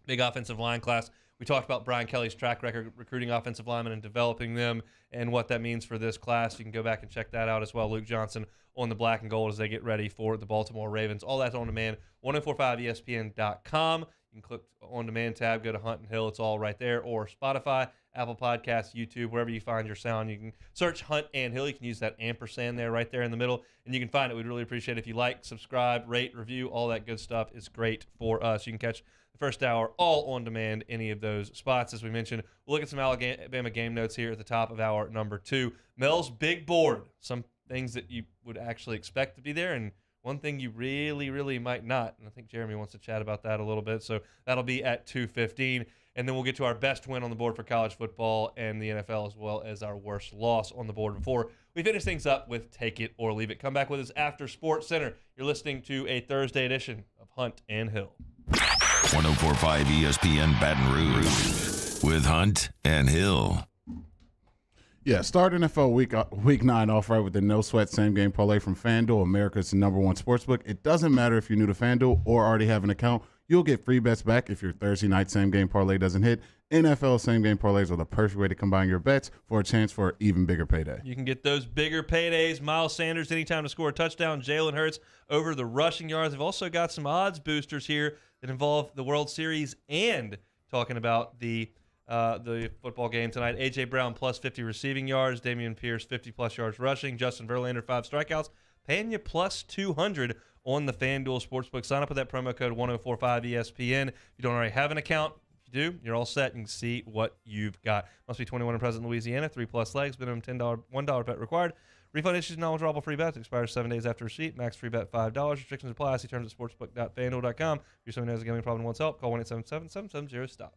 big offensive line class. We talked about Brian Kelly's track record recruiting offensive linemen and developing them and what that means for this class. You can go back and check that out as well. Luke Johnson on the black and gold as they get ready for the Baltimore Ravens. All that's on demand, 1045ESPN.com. You can click on demand tab, go to Hunt and Hill. It's all right there. Or Spotify, Apple Podcasts, YouTube, wherever you find your sound. You can search Hunt and Hill. You can use that ampersand there right there in the middle, and you can find it. We'd really appreciate it if you like, subscribe, rate, review. All that good stuff is great for us. You can catch the first hour all on demand, any of those spots. As we mentioned, we'll look at some Alabama game notes here at the top of hour number 2. Mel's big board, some things that you would actually expect to be there, and one thing you really, really might not. And I think Jeremy wants to chat about that a little bit. So that'll be at 2:15. And then we'll get to our best win on the board for college football and the NFL, as well as our worst loss on the board before we finish things up with Take It or Leave It. Come back with us after Sports Center. You're listening to a Thursday edition of Hunt and Hill. 1045 ESPN Baton Rouge with Hunt and Hill. Yeah, start NFL week 9 off right with the no sweat same game parlay from FanDuel, America's #1 sportsbook. It doesn't matter if you're new to FanDuel or already have an account. You'll get free bets back if your Thursday night same game parlay doesn't hit. NFL same game parlays are the perfect way to combine your bets for a chance for an even bigger payday. You can get those bigger paydays. Miles Sanders anytime to score a touchdown. Jalen Hurts over the rushing yards. They've also got some odds boosters here that involve the World Series and talking about the football game tonight. A.J. Brown plus 50 receiving yards. Damian Pierce 50-plus yards rushing. Justin Verlander 5 strikeouts. Paying you plus 200 on the FanDuel Sportsbook. Sign up with that promo code 1045ESPN. If you don't already have an account, if you do, you're all set. You can see what you've got. Must be 21 and present in Louisiana. 3+ legs. Minimum $1 bet required. Refund issues, non-withdrawable free bets. Expires 7 days after receipt. Max free bet $5. Restrictions apply. See terms at sportsbook.fanduel.com. If you're someone who has a gambling problem and wants help, call 1-877-770-STOP.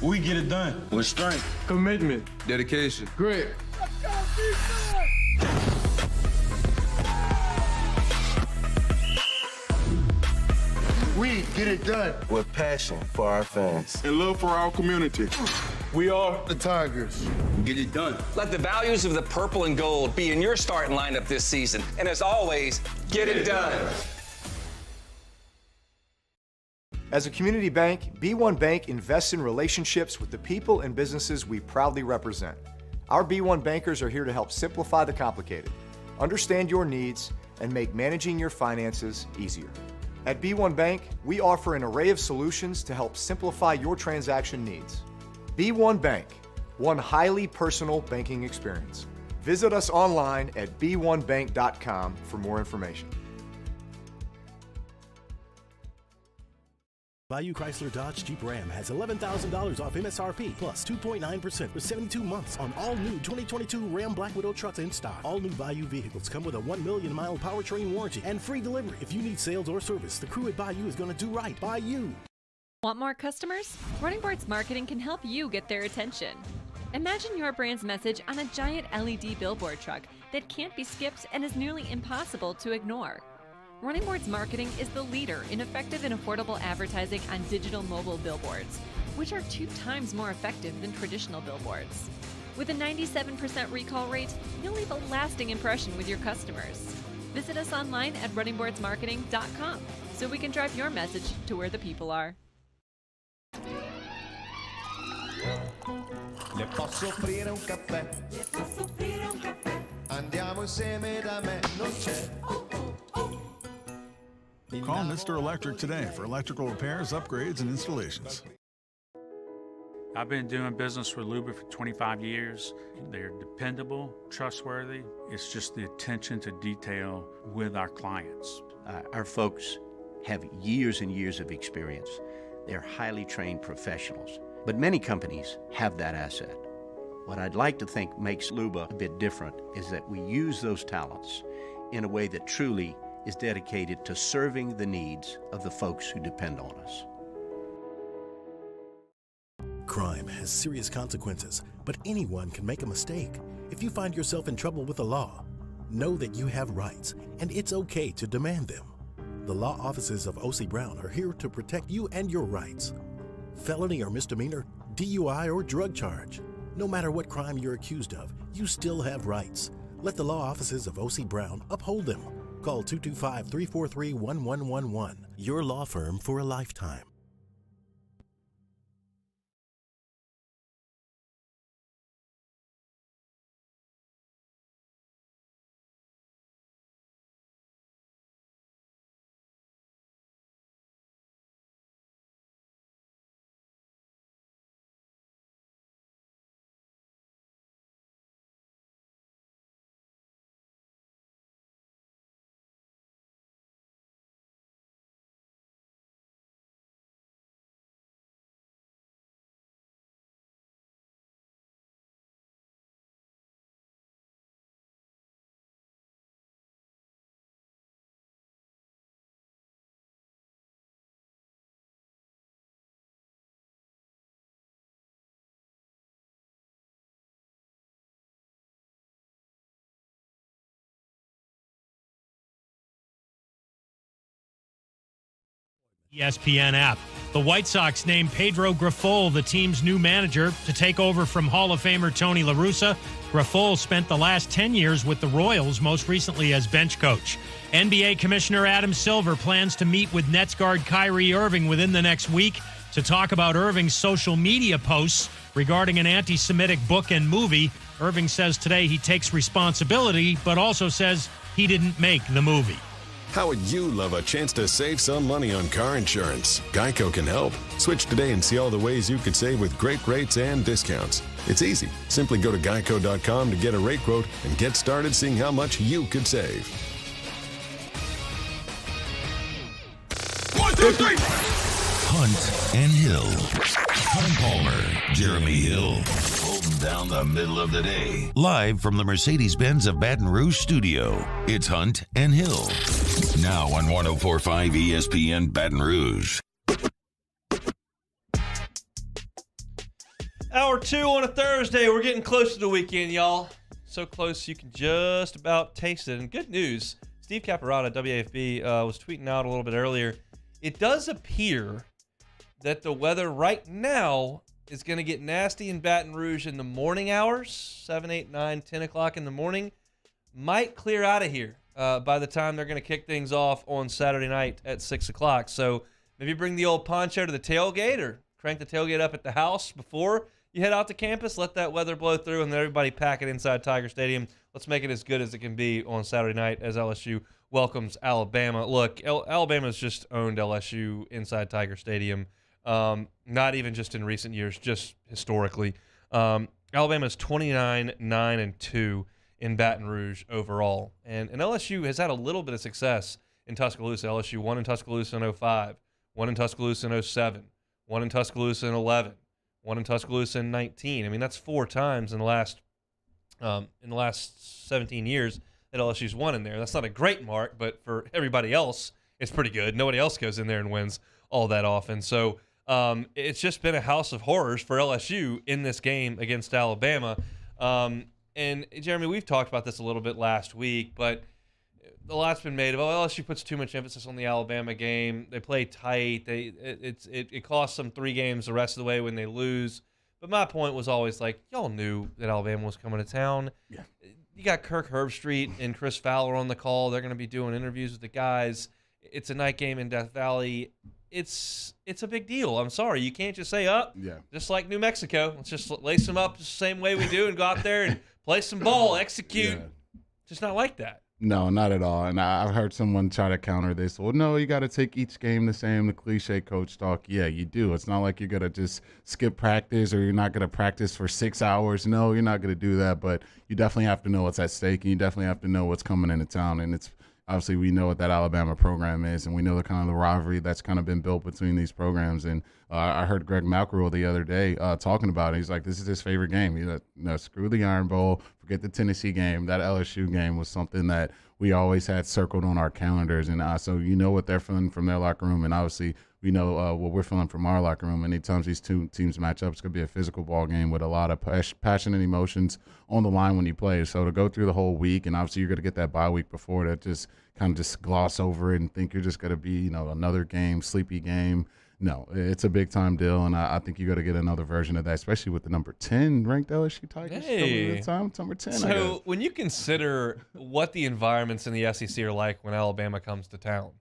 We get it done with strength, commitment, dedication, grit. We get it done with passion for our fans and love for our community. We are the Tigers. Get it done. Let the values of the purple and gold be in your starting lineup this season. And as always, get it done. As a community bank, B1 Bank invests in relationships with the people and businesses we proudly represent. Our B1 bankers are here to help simplify the complicated, understand your needs, and make managing your finances easier. At B1 Bank, we offer an array of solutions to help simplify your transaction needs. B1 Bank, one highly personal banking experience. Visit us online at b1bank.com for more information. Bayou Chrysler Dodge Jeep Ram has $11,000 off MSRP plus 2.9% with 72 months on all new 2022 Ram Black Widow trucks in stock. All new Bayou vehicles come with a 1 million mile powertrain warranty and free delivery. If you need sales or service, the crew at Bayou is going to do right by you. Want more customers? Running Boards Marketing can help you get their attention. Imagine your brand's message on a giant LED billboard truck that can't be skipped and is nearly impossible to ignore. Running Boards Marketing is the leader in effective and affordable advertising on digital mobile billboards, which are 2 times more effective than traditional billboards. With a 97% recall rate, you'll leave a lasting impression with your customers. Visit us online at runningboardsmarketing.com so we can drive your message to where the people are. Le posso offrire un caffè? Le posso offrire un caffè? Andiamo insieme da me, non c'è. Call Mr. Electric today for electrical repairs, upgrades, and installations. I've been doing business with Luba for 25 years. They're dependable, trustworthy. It's just the attention to detail with our clients. Our folks have years and years of experience. They're highly trained professionals. But many companies have that asset. What I'd like to think makes Luba a bit different is that we use those talents in a way that truly is dedicated to serving the needs of the folks who depend on us. Crime has serious consequences, but anyone can make a mistake. If you find yourself in trouble with the law, know that you have rights, and it's okay to demand them. The law offices of O.C. Brown are here to protect you and your rights. Felony or misdemeanor, DUI or drug charge. No matter what crime you're accused of, you still have rights. Let the law offices of O.C. Brown uphold them. Call 225-343-1111. Your law firm for a lifetime. ESPN app. The White Sox named Pedro Grifol the team's new manager to take over from Hall of Famer Tony La Russa. Grifol spent the last 10 years with the Royals, most recently as bench coach. NBA Commissioner Adam Silver plans to meet with Nets guard Kyrie Irving within the next week to talk about Irving's social media posts regarding an anti-Semitic book and movie. Irving says today he takes responsibility, but also says he didn't make the movie. How would you love a chance to save some money on car insurance? Geico can help. Switch today and see all the ways you could save with great rates and discounts. It's easy. Simply go to geico.com to get a rate quote and get started seeing how much you could save. 1, 2, 3. Hunt and Hill. Hunt Palmer, Jeremy Hill, holding down the middle of the day. Live from the Mercedes-Benz of Baton Rouge studio, it's Hunt and Hill. Now on 104.5 ESPN Baton Rouge. Hour 2 on a Thursday. We're getting close to the weekend, y'all. So close you can just about taste it. And good news, Steve Caparata, WAFB, was tweeting out a little bit earlier. It does appear that the weather right now is going to get nasty in Baton Rouge in the morning hours, 7, 8, 9, 10 o'clock in the morning. Might clear out of here by the time they're going to kick things off on Saturday night at 6 o'clock. So maybe bring the old poncho to the tailgate or crank the tailgate up at the house before you head out to campus. Let that weather blow through and then everybody pack it inside Tiger Stadium. Let's make it as good as it can be on Saturday night as LSU welcomes Alabama. Look, Alabama's just owned LSU inside Tiger Stadium. Not even just in recent years, just historically. Alabama's 29-9-2 in Baton Rouge overall. And LSU has had a little bit of success in Tuscaloosa. LSU won in Tuscaloosa in 05, won in Tuscaloosa in 07, won in Tuscaloosa in 11, won in Tuscaloosa in 19. I mean, that's 4 times in the last 17 years that LSU's won in there. That's not a great mark, but for everybody else, it's pretty good. Nobody else goes in there and wins all that often. So it's just been a house of horrors for LSU in this game against Alabama. And Jeremy, we've talked about this a little bit last week, but a lot's been made of, LSU puts too much emphasis on the Alabama game. They play tight. It costs them 3 games the rest of the way when they lose. But my point was always like, y'all knew that Alabama was coming to town. Yeah. You got Kirk Herbstreit and Chris Fowler on the call. They're going to be doing interviews with the guys. It's a night game in Death Valley. It's a big deal. I'm sorry. You can't just say, just like New Mexico. Let's just lace them up the same way we do and go out there and play some ball, execute. Yeah. Just not like that. No, not at all. And I've heard someone try to counter this. Well, no, you got to take each game the same, the cliche coach talk. Yeah, you do. It's not like you're going to just skip practice or you're not going to practice for 6 hours. No, you're not going to do that. But you definitely have to know what's at stake, and you definitely have to know what's coming into town. And it's obviously we know what that Alabama program is, and we know the kind of the rivalry that's kind of been built between these programs. And I heard Greg Malkiel the other day talking about it. He's like, this is his favorite game. He's like, no, screw the Iron Bowl, forget the Tennessee game. That LSU game was something that we always had circled on our calendars. And so you know what they're feeling from their locker room, and obviously we know what we're feeling from our locker room. Anytime these two teams match up, it's going to be a physical ball game with a lot of passion and emotions on the line when you play. So to go through the whole week, and obviously you're going to get that bye week before that, just kind of just gloss over it and think you're just going to be, another game, sleepy game. No, it's a big time deal, and I think you got to get another version of that, especially with the number 10 ranked LSU Tigers. Hey. Time, number 10. So when you consider what the environments in the SEC are like when Alabama comes to town,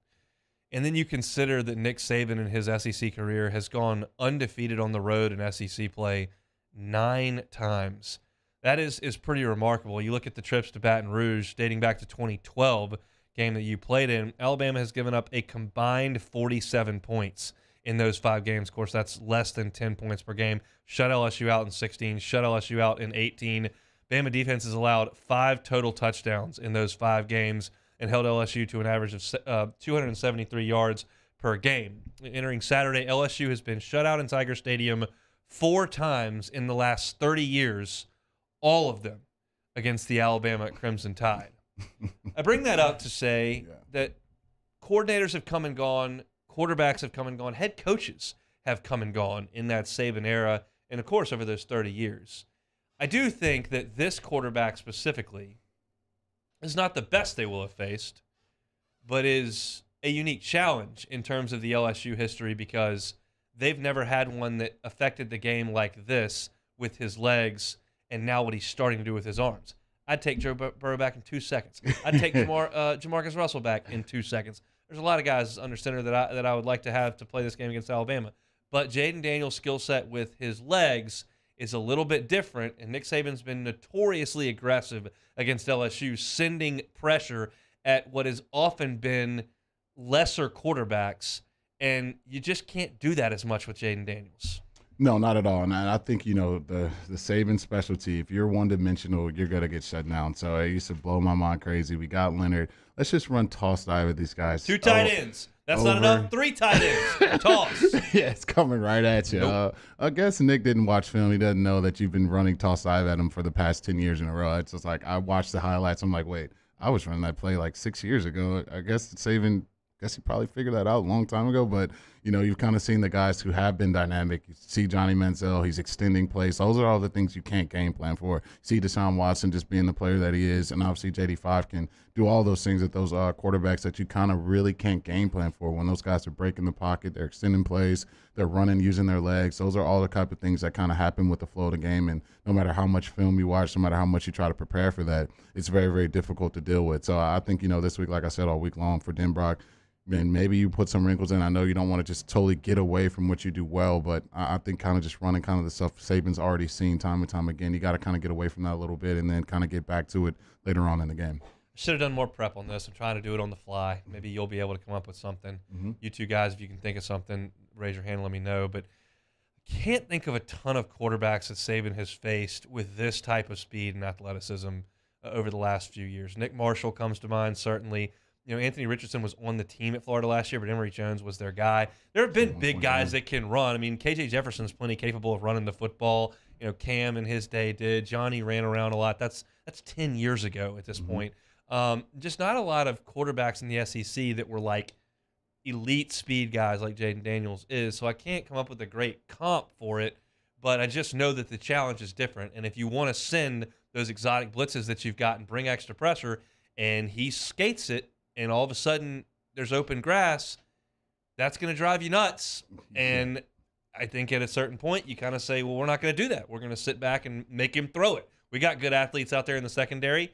and then you consider that Nick Saban in his SEC career has gone undefeated on the road in SEC play 9 times, that is pretty remarkable. You look at the trips to Baton Rouge dating back to 2012, game that you played in, Alabama has given up a combined 47 points in those 5 games. Of course, that's less than 10 points per game. Shut LSU out in 16, shut LSU out in 18. Bama defense has allowed 5 total touchdowns in those 5 games and held LSU to an average of 273 yards per game. Entering Saturday, LSU has been shut out in Tiger Stadium 4 times in the last 30 years, all of them against the Alabama Crimson Tide. I bring that up to say that coordinators have come and gone, quarterbacks have come and gone, head coaches have come and gone in that Saban era, and of course over those 30 years. I do think that this quarterback specifically is not the best they will have faced, but is a unique challenge in terms of the LSU history because they've never had one that affected the game like this with his legs and now what he's starting to do with his arms. I'd take Joe Burrow back in 2 seconds. I'd take Jamarcus Russell back in 2 seconds. There's a lot of guys under center that I would like to have to play this game against Alabama. But Jaden Daniels' skill set with his legs is a little bit different, and Nick Saban's been notoriously aggressive against LSU, sending pressure at what has often been lesser quarterbacks, and you just can't do that as much with Jaden Daniels. No, not at all. And I think, the Saban specialty, if you're one-dimensional, you're going to get shut down. So it used to blow my mind crazy. We got Leonard. Let's just run toss dive with these guys. 2 tight ends. That's not enough. 3 tight ends. Toss. Yeah, it's coming right at you. Nope. I guess Nick didn't watch film. He doesn't know that you've been running toss dive at him for the past 10 years in a row. It's just like I watched the highlights. I'm like, wait, I was running that play like 6 years ago. I guess Saban – guess he probably figured that out a long time ago, but you've kind of seen the guys who have been dynamic. You see Johnny Manziel, he's extending plays. Those are all the things you can't game plan for. You see Deshaun Watson just being the player that he is, and obviously JD5 can do all those things that those quarterbacks that you kind of really can't game plan for. When those guys are breaking the pocket, they're extending plays, they're running, using their legs. Those are all the type of things that kind of happen with the flow of the game, and no matter how much film you watch, no matter how much you try to prepare for that, it's very, very difficult to deal with. So I think, this week, like I said, all week long for Denbrock, and maybe you put some wrinkles in. I know you don't want to just totally get away from what you do well, but I think kind of just running kind of the stuff Saban's already seen time and time again, you got to kind of get away from that a little bit and then kind of get back to it later on in the game. Should have done more prep on this. I'm trying to do it on the fly. Maybe you'll be able to come up with something. Mm-hmm. You two guys, if you can think of something, raise your hand and let me know. But I can't think of a ton of quarterbacks that Saban has faced with this type of speed and athleticism over the last few years. Nick Marshall comes to mind, certainly. Anthony Richardson was on the team at Florida last year, but Emory Jones was their guy. There have been big guys that can run. I mean, KJ Jefferson's plenty capable of running the football. Cam in his day did. Johnny ran around a lot. That's 10 years ago at this point. Just not a lot of quarterbacks in the SEC that were like elite speed guys like Jaden Daniels is. So I can't come up with a great comp for it, but I just know that the challenge is different. And if you want to send those exotic blitzes that you've got and bring extra pressure, and he skates it, and all of a sudden there's open grass, that's going to drive you nuts. And I think at a certain point you kind of say, well, we're not going to do that. We're going to sit back and make him throw it. We got good athletes out there in the secondary.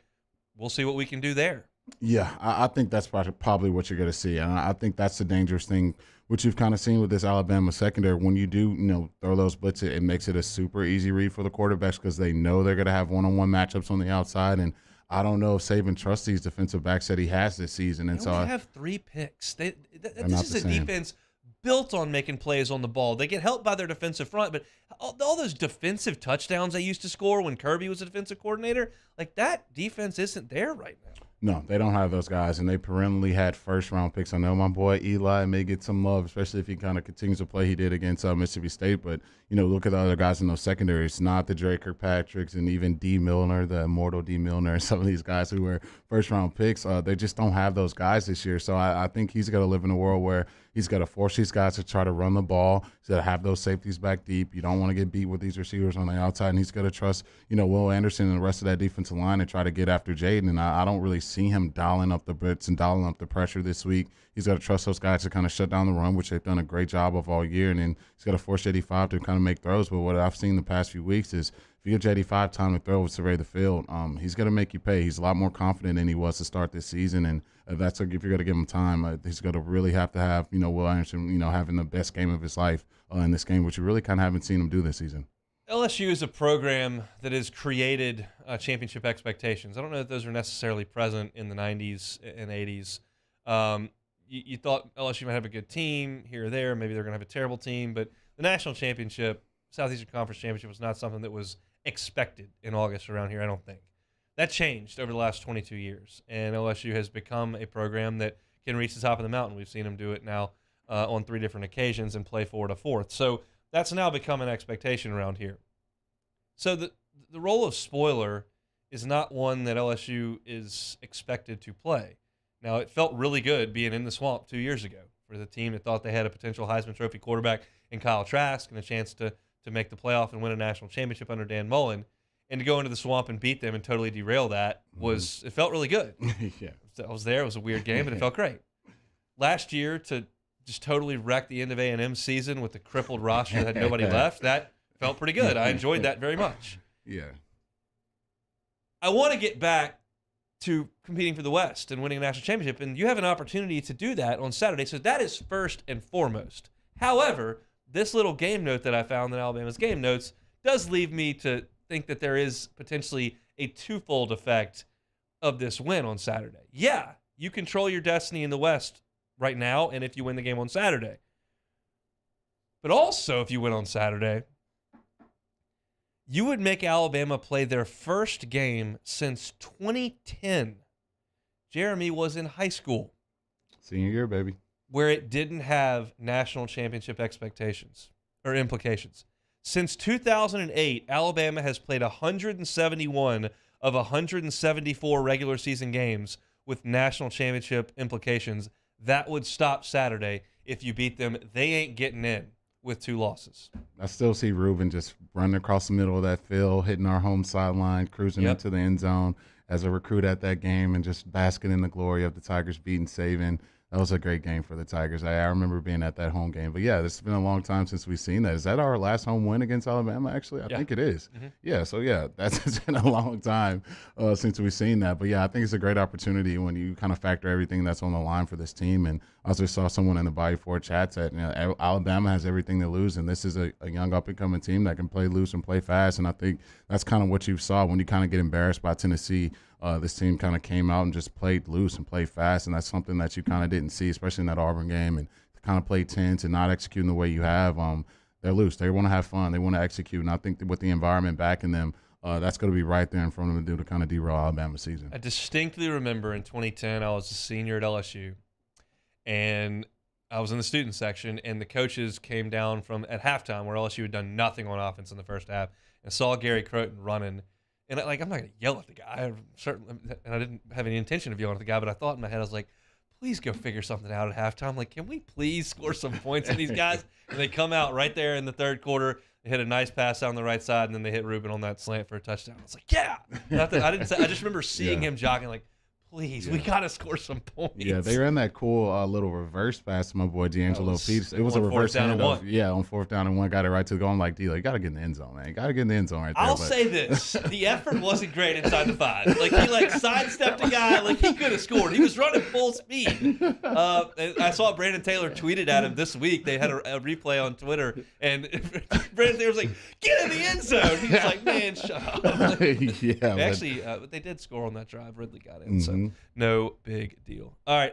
We'll see what we can do there. Yeah, I think that's probably what you're going to see. And I think that's the dangerous thing, which you've kind of seen with this Alabama secondary. When you do, throw those blitzes, it makes it a super easy read for the quarterbacks because they know they're going to have one-on-one matchups on the outside. And I don't know if Saban trusts these defensive backs that he has this season. And they so only have 3 picks. This is a same. defense built on making plays on the ball. They get helped by their defensive front, but all those defensive touchdowns they used to score when Kirby was a defensive coordinator, like that defense isn't there right now. No, they don't have those guys, and they perennially had first-round picks. I know my boy Eli may get some love, especially if he kind of continues to play he did against Mississippi State. But, look at the other guys in those secondaries, not the Dre Kirkpatricks and even D. Milner, the immortal D. Milner, some of these guys who were first-round picks. They just don't have those guys this year. So I think he's got to live in a world where he's got to force these guys to try to run the ball. He's got to have those safeties back deep. You don't want to get beat with these receivers on the outside. And he's got to trust, Will Anderson and the rest of that defensive line and try to get after Jaden. And I don't really see him dialing up the blitz and dialing up the pressure this week. He's got to trust those guys to kind of shut down the run, which they've done a great job of all year. And then he's got to force JD5 to kind of make throws. But what I've seen the past few weeks is if you give JD5 time to throw, survey the field, he's going to make you pay. He's a lot more confident than he was to start this season. And if you're going to give him time, he's going to really have to have, Will Anderson, having the best game of his life in this game, which you really kind of haven't seen him do this season. LSU is a program that has created championship expectations. I don't know if those are necessarily present in the 90s and 80s. You thought LSU might have a good team here or there. Maybe they're going to have a terrible team. But the national championship, Southeastern Conference championship, was not something that was expected in August around here, I don't think. That changed over the last 22 years. And LSU has become a program that can reach the top of the mountain. We've seen them do it now on 3 different occasions and play forward a 4th. So that's now become an expectation around here. So the role of spoiler is not one that LSU is expected to play. Now, it felt really good being in the swamp 2 years ago for the team that thought they had a potential Heisman Trophy quarterback in Kyle Trask and a chance to make the playoff and win a national championship under Dan Mullen. And to go into the swamp and beat them and totally derail that it felt really good. Yeah. I was there. It was a weird game, but it felt great. Last year, to just totally wreck the end of A&M's season with the crippled roster that had nobody left, that felt pretty good. I enjoyed that very much. Yeah. I want to get back to competing for the West and winning a national championship, and you have an opportunity to do that on Saturday, so that is first and foremost. However, this little game note that I found in Alabama's game notes does leave me to think that there is potentially a twofold effect of this win on Saturday. Yeah, you control your destiny in the West right now, and if you win the game on Saturday. But also, if you win on Saturday, you would make Alabama play their first game since 2010. Jeremy was in high school. Senior year, baby. Where it didn't have national championship expectations or implications. Since 2008, Alabama has played 171 of 174 regular season games with national championship implications. That would stop Saturday. If you beat them, they ain't getting in with 2 losses. I still see Ruben just running across the middle of that field, hitting our home sideline, cruising into the end zone as a recruit at that game and just basking in the glory of the Tigers beating Saban. That was a great game for the Tigers. I remember being at that home game. But, yeah, it's been a long time since we've seen that. Is that our last home win against Alabama, actually? I think it is. Mm-hmm. Yeah, so, yeah, it's been a long time since we've seen that. But, yeah, I think it's a great opportunity when you kind of factor everything that's on the line for this team. And I also saw someone in the Bayou 4 chat said, Alabama has everything to lose, and this is a young up-and-coming team that can play loose and play fast. And I think that's kind of what you saw when you kind of get embarrassed by Tennessee. This team kind of came out and just played loose and played fast, and that's something that you kind of didn't see, especially in that Auburn game, and kind of play tense and not executing the way you have. They're loose. They want to have fun. They want to execute, and I think that with the environment backing them, that's going to be right there in front of them to do to kind of derail Alabama's season. I distinctly remember in 2010, I was a senior at LSU, and I was in the student section, and the coaches came down at halftime where LSU had done nothing on offense in the first half and saw Gary Croton running. And I'm not going to yell at the guy, and I didn't have any intention of yelling at the guy, but I thought in my head, I was like, please go figure something out at halftime. Like, can we please score some points on these guys? And they come out right there in the third quarter. They hit a nice pass down the right side, and then they hit Ruben on that slant for a touchdown. I was like, yeah. I just remember seeing him jogging, like, please, we got to score some points. Yeah, they ran that cool little reverse pass to my boy D'Angelo Peters. It was a reverse handoff. Yeah, on 4th down and 1, got it right to the goal. I'm like, D-Lo, you got to get in the end zone, man. You got to get in the end zone right there. I'll say this. The effort wasn't great inside the 5. Like, he, sidestepped a guy. Like, he could have scored. He was running full speed. I saw Brandon Taylor tweeted at him this week. They had a replay on Twitter, and Brandon Taylor was like, get in the end zone. He was like, man, shut up. Actually, they did score on that drive. Ridley got in, so no big deal. All right.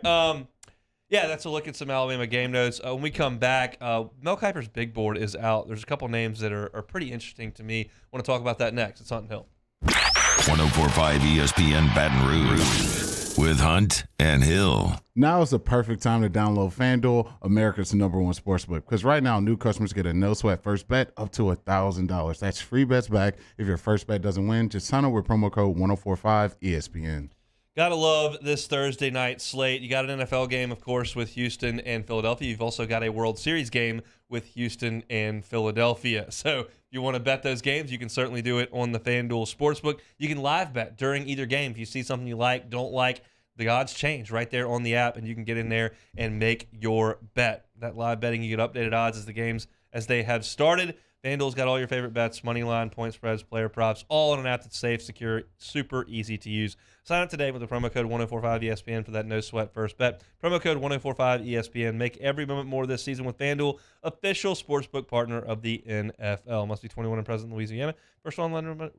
Yeah, that's a look at some Alabama game notes. When we come back, Mel Kiper's big board is out. There's a couple names that are pretty interesting to me. I want to talk about that next. It's Hunt and Hill. 104.5 ESPN Baton Rouge with Hunt and Hill. Now is the perfect time to download FanDuel, America's #1 sportsbook. Because right now, new customers get a no-sweat first bet up to $1,000. That's free bets back if your first bet doesn't win. Just sign up with promo code 1045 ESPN. Gotta love this Thursday night slate. You got an NFL game, of course, with Houston and Philadelphia. You've also got a World Series game with Houston and Philadelphia. So if you want to bet those games, you can certainly do it on the FanDuel Sportsbook. You can live bet during either game. If you see something you like, don't like, the odds change right there on the app, and you can get in there and make your bet. That live betting, you get updated odds as the games as they have started. FanDuel's got all your favorite bets, money line, point spreads, player props, all on an app that's safe, secure, super easy to use. Sign up today with the promo code 1045ESPN for that no-sweat first bet. Promo code 1045ESPN. Make every moment more this season with FanDuel, official sportsbook partner of the NFL. Must be 21 and present in Louisiana. First online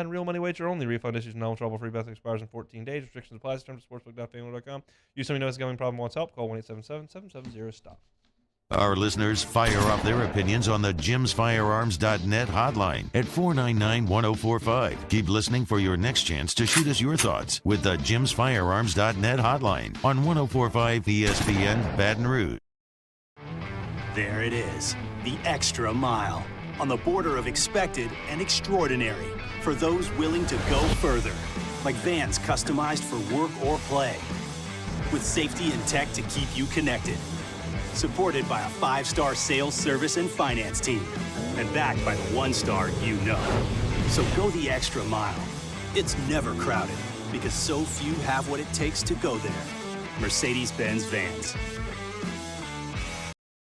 real money wager only. Refund issues, no trouble. Free bet expires in 14 days. Restrictions apply. Terms at sportsbook.fanduel.com. Use somebody knows a gambling problem wants help. Call 1-877-770-STOP. Our listeners fire off their opinions on the jimsfirearms.net hotline at 499-1045. Keep listening for your next chance to shoot us your thoughts with the jimsfirearms.net hotline on 1045 ESPN Baton Rouge. There it is, the extra mile, on the border of expected and extraordinary for those willing to go further, like vans customized for work or play, with safety and tech to keep you connected. Supported by a 5-star sales, service, and finance team. And backed by the 1-star you know. So go the extra mile. It's never crowded because so few have what it takes to go there. Mercedes-Benz Vans.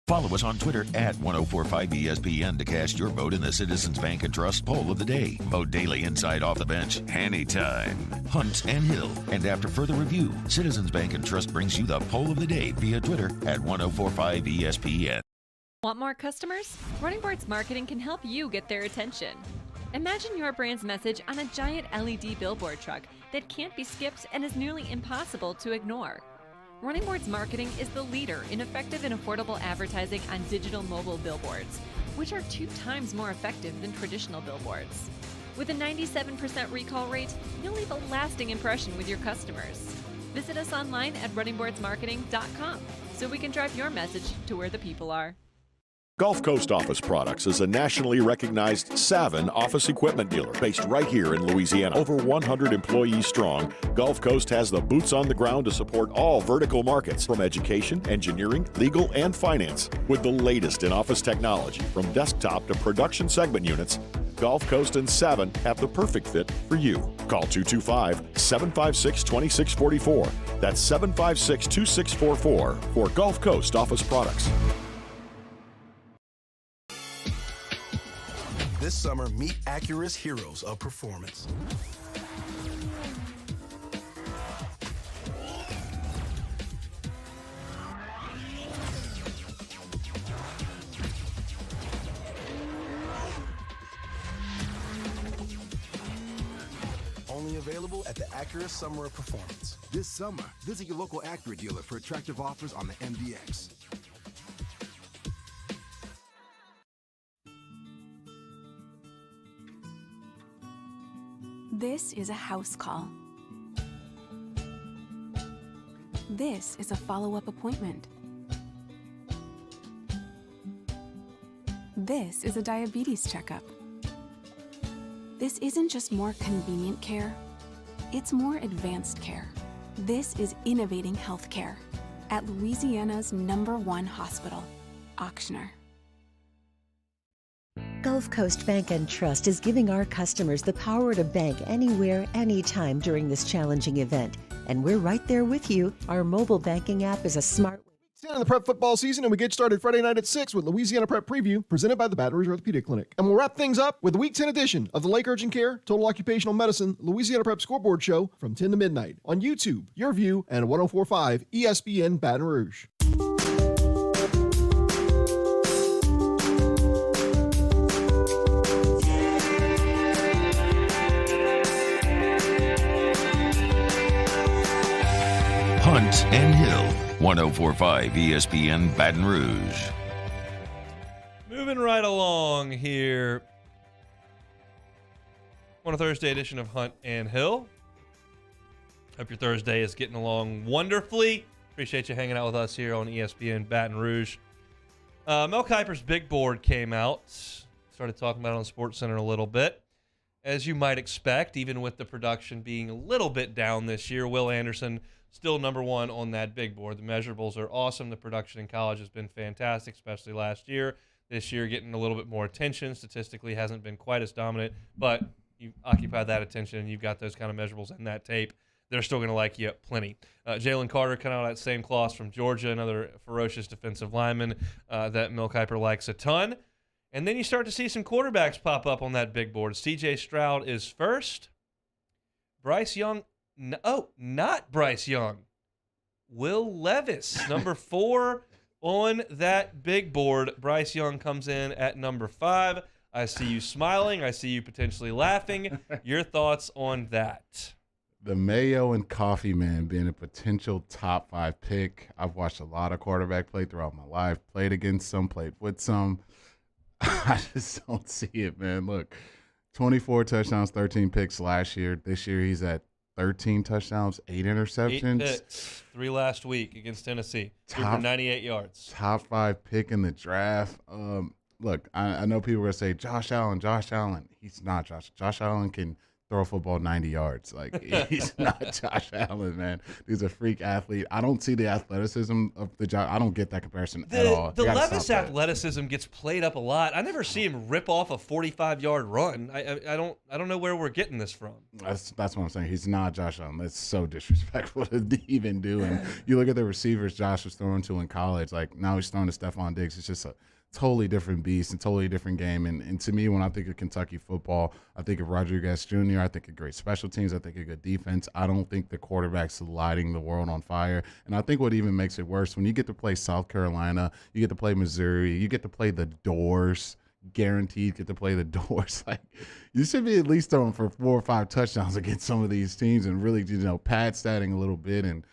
Follow us on Twitter at 1045ESPN to cast your vote in the Citizens Bank and Trust Poll of the Day. Vote daily inside Off the Bench, anytime. Hunt and Hill. And after further review, Citizens Bank and Trust brings you the Poll of the Day via Twitter at 1045ESPN. Want more customers? Running Boards Marketing can help you get their attention. Imagine your brand's message on a giant LED billboard truck that can't be skipped and is nearly impossible to ignore. Running Boards Marketing is the leader in effective and affordable advertising on digital mobile billboards, which are 2 times more effective than traditional billboards. With a 97% recall rate, you'll leave a lasting impression with your customers. Visit us online at runningboardsmarketing.com so we can drive your message to where the people are. Gulf Coast Office Products is a nationally recognized Savin office equipment dealer based right here in Louisiana. Over 100 employees strong, Gulf Coast has the boots on the ground to support all vertical markets, from education, engineering, legal, and finance. With the latest in office technology, from desktop to production segment units, Gulf Coast and Savin have the perfect fit for you. Call 225-756-2644. That's 756-2644 for Gulf Coast Office Products. This summer, meet Acura's heroes of performance. Only available at the Acura Summer of Performance. This summer, visit your local Acura dealer for attractive offers on the MDX. This is a house call. This is a follow-up appointment. This is a diabetes checkup. This isn't just more convenient care, it's more advanced care. This is innovating healthcare at Louisiana's #1 hospital, Auctioner. Gulf Coast Bank and Trust is giving our customers the power to bank anywhere, anytime during this challenging event. and we're right there with you. Our mobile banking app is a smart It's in the prep football season, and we get started Friday night at 6 with Louisiana Prep Preview, presented by the Baton Rouge Orthopedic Clinic. And we'll wrap things up with the Week 10 edition of the Lake Urgent Care Total Occupational Medicine Louisiana Prep Scoreboard Show from 10 to midnight on YouTube, Your View, and 104.5 ESPN Baton Rouge. Hunt and Hill, 104.5 ESPN Baton Rouge. Moving right along here on a Thursday edition of Hunt and Hill. Hope your Thursday is getting along wonderfully. Appreciate you hanging out with us here on ESPN Baton Rouge. Mel Kiper's big board came out. Started talking about it on SportsCenter a little bit. As you might expect, even with the production being a little bit down this year, Will Anderson still number one on that big board. The measurables are awesome. The production in college has been fantastic, especially last year. This year getting a little bit more attention. Statistically hasn't been quite as dominant, but you occupy that attention and you've got those kind of measurables in that tape. They're still going to like you plenty. Jalen Carter coming out of that same class from Georgia, another ferocious defensive lineman that Mel Kiper likes a ton. And then you start to see some quarterbacks pop up on that big board. C.J. Stroud is first. Bryce Young, not Bryce Young. Will Levis, number 4 on that big board. Bryce Young comes in at number 5. I see you smiling. I see you potentially laughing. Your thoughts on that? The Mayo and Coffee Man being a potential top 5 pick. I've watched a lot of quarterback play throughout my life. Played against some, played with some. I just don't see it, man. Look, 24 touchdowns, 13 picks last year. This year he's at 13 touchdowns, 8 interceptions. 8 picks, 3 last week against Tennessee. Threw for Top 98 yards. Top 5 pick in the draft. Look, I know people are going to say, Josh Allen. He's not Josh. Josh Allen can throw a football 90 yards. Like, he's not Josh Allen, man. He's a freak athlete. I don't see the athleticism of the Josh. I don't get that comparison at all. The Levis athleticism gets played up a lot. I never see him rip off a 45-yard run. I don't know where we're getting this from. That's what I'm saying. He's not Josh Allen. That's so disrespectful to even do. And you look at the receivers Josh was throwing to in college. Like, now he's throwing to Stephon Diggs. It's just a totally different beast and totally different game. And to me, when I think of Kentucky football, I think of Rodriguez Jr., I think of great special teams, I think of good defense. I don't think the quarterback's lighting the world on fire. And I think what even makes it worse, when you get to play South Carolina, you get to play Missouri, you get to play the Doors, guaranteed get to play the Doors. Like, you should be at least throwing for 4 or 5 touchdowns against some of these teams and really, pad statting a little bit. And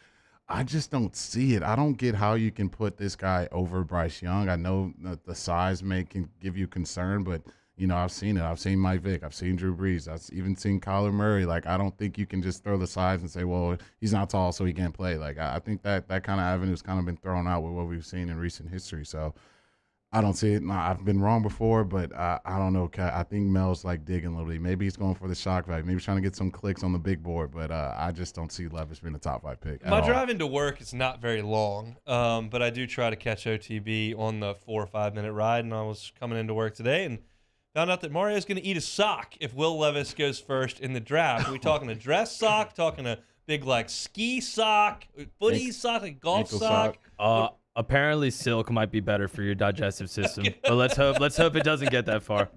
I just don't see it. I don't get how you can put this guy over Bryce Young. I know that the size can give you concern, but, I've seen it. I've seen Mike Vick. I've seen Drew Brees. I've even seen Kyler Murray. Like, I don't think you can just throw the size and say, well, he's not tall, so he can't play. Like, I think that kind of avenue's kind of been thrown out with what we've seen in recent history. So I don't see it. No, I've been wrong before, but I don't know. I think Mel's like digging a little bit. Maybe he's going for the shock value. Maybe he's trying to get some clicks on the big board, but I just don't see Levis being a top 5 pick. My drive into work is not very long, but I do try to catch OTB on the 4 or 5 minute ride, and I was coming into work today and found out that Mario's going to eat a sock if Will Levis goes first in the draft. Are we talking a dress sock, talking a big ski sock, footy sock, a golf sock? Apparently, silk might be better for your digestive system, but let's hope it doesn't get that far.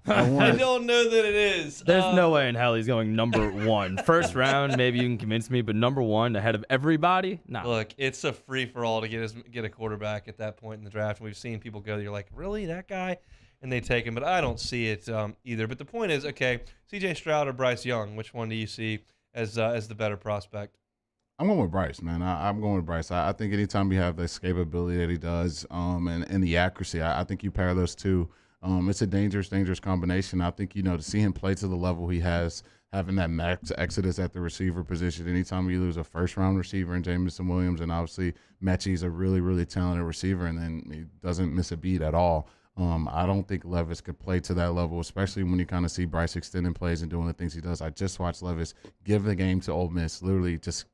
I don't know that it is. There's no way in hell he's going number 1. First round, maybe you can convince me, but number 1 ahead of everybody? Nah. Look, it's a free-for-all to get a quarterback at that point in the draft. And we've seen people go, you're like, really, that guy? And they take him, but I don't see it either. But the point is, okay, C.J. Stroud or Bryce Young, which one do you see as the better prospect? I'm going with Bryce, man. I'm going with Bryce. I think anytime you have the escapability that he does and the accuracy, I think you pair those two. It's a dangerous combination. I think, to see him play to the level he has, having that max exodus at the receiver position, anytime you lose a first-round receiver in Jamison Williams, and obviously Mechie's a really, really talented receiver, and then he doesn't miss a beat at all. I don't think Levis could play to that level, especially when you kind of see Bryce extending plays and doing the things he does. I just watched Levis give the game to Ole Miss, literally just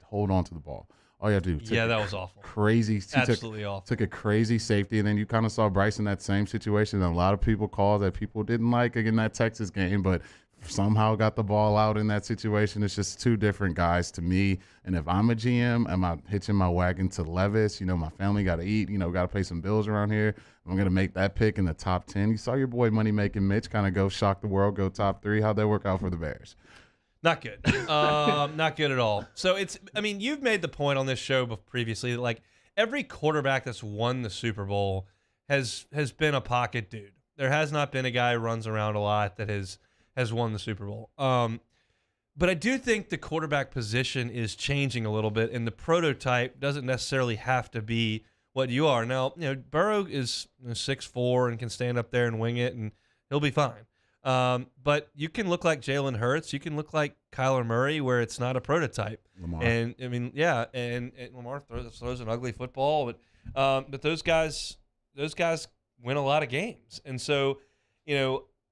hold on to the ball. All you have to do. That was awful. Crazy. Absolutely awful. Took a crazy safety, and then you kind of saw Bryce in that same situation. And a lot of people called that people didn't like in that Texas game, but somehow got the ball out in that situation. It's just two different guys to me. And if I'm a GM, am I hitching my wagon to Levis? You know, my family got to eat. You know, got to pay some bills around here. I'm going to make that pick in the top 10. You saw your boy Money Making Mitch kind of go shock the world, go top 3. How'd that work out for the Bears? Not good. Not good at all. So you've made the point on this show previously that like every quarterback that's won the Super Bowl has been a pocket dude. There has not been a guy who runs around a lot that has won the Super Bowl. But I do think the quarterback position is changing a little bit, and the prototype doesn't necessarily have to be what you are. Now, Burrow is 6'4" and can stand up there and wing it, and he'll be fine. But you can look like Jalen Hurts. You can look like Kyler Murray, where it's not a prototype. Lamar. And and Lamar throws an ugly football, but those guys win a lot of games. And so,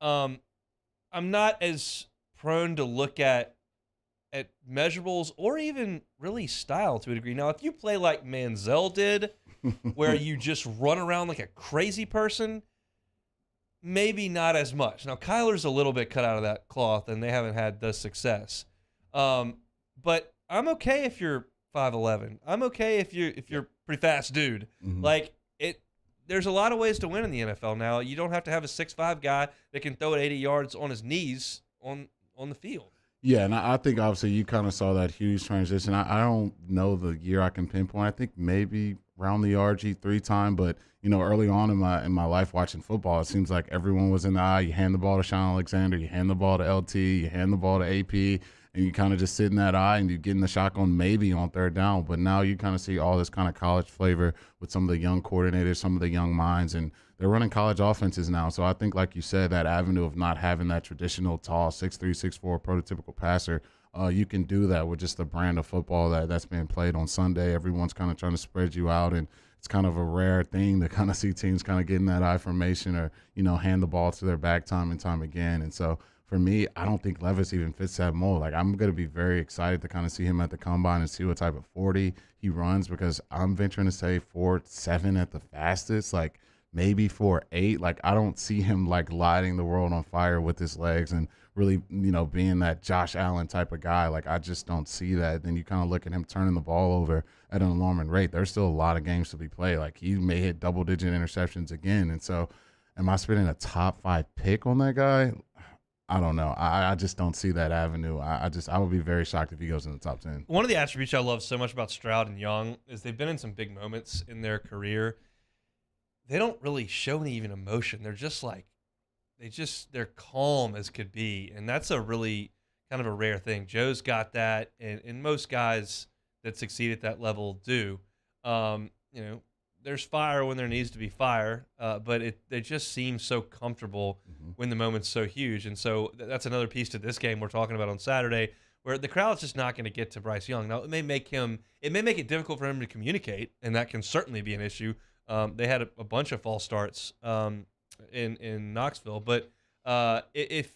I'm not as prone to look at measurables or even really style to a degree. Now, if you play like Manziel did, where you just run around like a crazy person, maybe not as much. Now, Kyler's a little bit cut out of that cloth, and they haven't had the success. But I'm okay if you're 5'11". I'm okay if you're a pretty fast dude. Mm-hmm. Like there's a lot of ways to win in the NFL now. You don't have to have a 6'5" guy that can throw it 80 yards on his knees on the field. Yeah, and I think obviously you kind of saw that huge transition. I don't know the year I can pinpoint. I think maybe around the RG3 time, but early on in my life watching football, it seems like everyone was in the eye. You hand the ball to Sean Alexander, you hand the ball to LT, you hand the ball to AP, and you kind of just sit in that eye and you get in the shotgun maybe on third down. But now you kind of see all this kind of college flavor with some of the young coordinators, some of the young minds, and they're running college offenses now. So I think, like you said, that avenue of not having that traditional tall 6'3", 6'4" prototypical passer, you can do that with just the brand of football that's being played on Sunday. Everyone's kind of trying to spread you out, and it's kind of a rare thing to kind of see teams kind of get in that I formation or, hand the ball to their back time and time again. And so for me, I don't think Levis even fits that mold. Like, I'm going to be very excited to kind of see him at the combine and see what type of 40 he runs, because I'm venturing to say 4.7 at the fastest, like maybe 4.8. Like, I don't see him like lighting the world on fire with his legs and really, being that Josh Allen type of guy. Like, I just don't see that. Then you kind of look at him turning the ball over at an alarming rate. There's still a lot of games to be played. Like, he may hit double-digit interceptions again. And so am I spending a top 5 pick on that guy? I don't know. I just don't see that avenue. I would be very shocked if he goes in the top 10. One of the attributes I love so much about Stroud and Young is they've been in some big moments in their career. They don't really show any even emotion. They're just like, they're calm as could be. And that's a really kind of a rare thing. Joe's got that, and most guys that succeed at that level do. There's fire when there needs to be fire, but they just seem so comfortable when the moment's so huge. And so that's another piece to this game we're talking about on Saturday, where the crowd's just not going to get to Bryce Young. Now, it may make it difficult for him to communicate, and that can certainly be an issue. They had a bunch of false starts in Knoxville, but if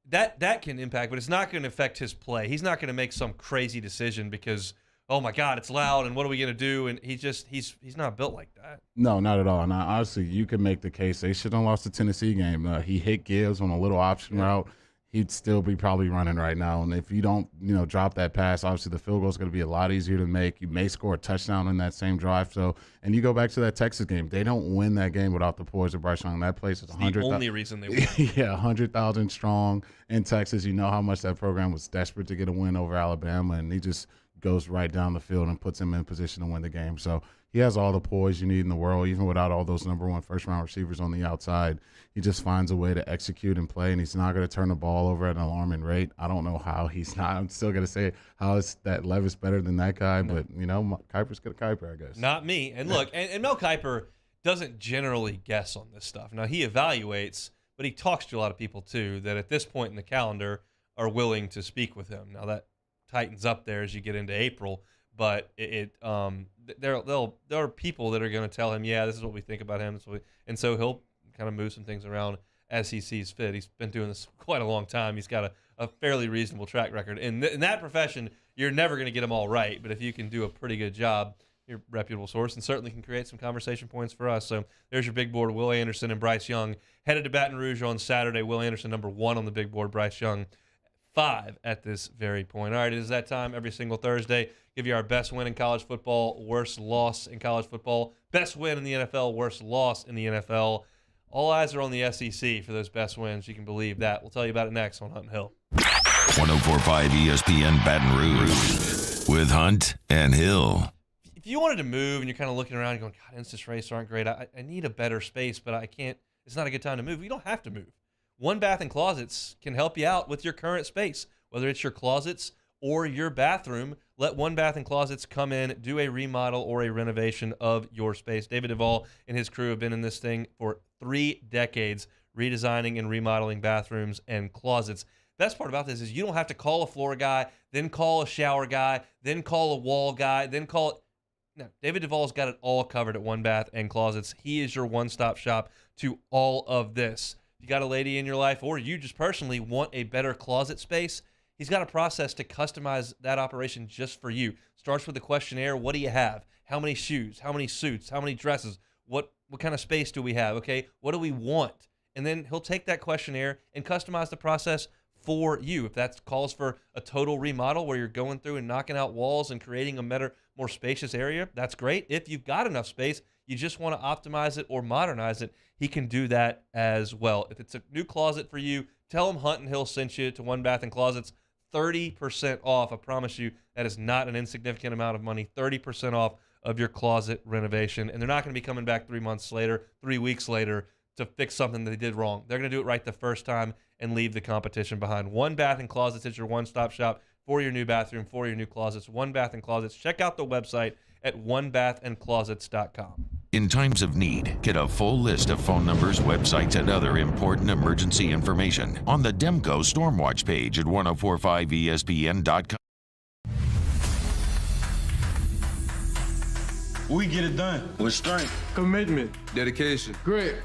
that can impact, but it's not going to affect his play. He's not going to make some crazy decision because, oh my God, it's loud, and what are we going to do? And he's not built like that. No, not at all. And honestly, you can make the case they should have lost the Tennessee game. He hit Gibbs on a little option route. He'd still be probably running right now. And if you don't, drop that pass, obviously the field goal is going to be a lot easier to make. You may score a touchdown in that same drive. So, and you go back to that Texas game. They don't win that game without the poise of Bryce Young. That place is 100,000. The only reason they win. Yeah, 100,000 strong in Texas. You know how much that program was desperate to get a win over Alabama, and he just goes right down the field and puts him in position to win the game. So he has all the poise you need in the world, even without all those number 1 first-round receivers on the outside. He just finds a way to execute and play, and he's not going to turn the ball over at an alarming rate. I don't know how he's not. I'm still going to say, how is that Levis better than that guy? But, Kiper's got a Kiper, I guess. Not me. And look, and Mel Kiper doesn't generally guess on this stuff. Now, he evaluates, but he talks to a lot of people, too, that at this point in the calendar are willing to speak with him. Now, that tightens up there as you get into April, but there are people that are going to tell him, yeah, this is what we think about him, and so he'll kind of move some things around as he sees fit. He's been doing this quite a long time. He's got a fairly reasonable track record. In that profession, you're never going to get them all right, but if you can do a pretty good job, your reputable source, and certainly can create some conversation points for us. So there's your big board, Will Anderson and Bryce Young. Headed to Baton Rouge on Saturday. Will Anderson, number 1 on the big board. Bryce Young, 5 at this very point. All right, it is that time every single Thursday. Give you our best win in college football, worst loss in college football, best win in the NFL, worst loss in the NFL. All eyes are on the SEC for those best wins. You can believe that. We'll tell you about it next on Hunt and Hill. 104.5 ESPN Baton Rouge with Hunt and Hill. If you wanted to move and you're kind of looking around and going, God, interest rates aren't great. I need a better space, but I can't. It's not a good time to move. You don't have to move. One Bath and Closets can help you out with your current space, whether it's your closets or your bathroom. Let One Bath and Closets come in, do a remodel or a renovation of your space. David Duvall and his crew have been in this thing for 3 decades, redesigning and remodeling bathrooms and closets. Best part about this is you don't have to call a floor guy, then call a shower guy, then call a wall guy, then call. No, David Duvall's got it all covered at One Bath and Closets. He is your one-stop shop to all of this. If you got a lady in your life, or you just personally want a better closet space, he's got a process to customize that operation just for you. Starts with a questionnaire. What do you have? How many shoes? How many suits? How many dresses? What kind of space do we have? Okay, what do we want? And then he'll take that questionnaire and customize the process for you. If that calls for a total remodel where you're going through and knocking out walls and creating a better, more spacious area, that's great. If you've got enough space, you just want to optimize it or modernize it, he can do that as well. If it's a new closet for you, tell him Hunt and Hill sent you to One Bath and Closets. 30% off. I promise you that is not an insignificant amount of money. 30% off of your closet renovation. And they're not going to be coming back 3 months later, 3 weeks later to fix something that they did wrong. They're going to do it right the first time and leave the competition behind. One Bath and Closets is your one-stop shop for your new bathroom, for your new closets. One Bath and Closets. Check out the website at onebathandclosets.com. In times of need, get a full list of phone numbers, websites, and other important emergency information on the Demco Stormwatch page at 1045ESPN.com. We get it done with strength, commitment, dedication, grit.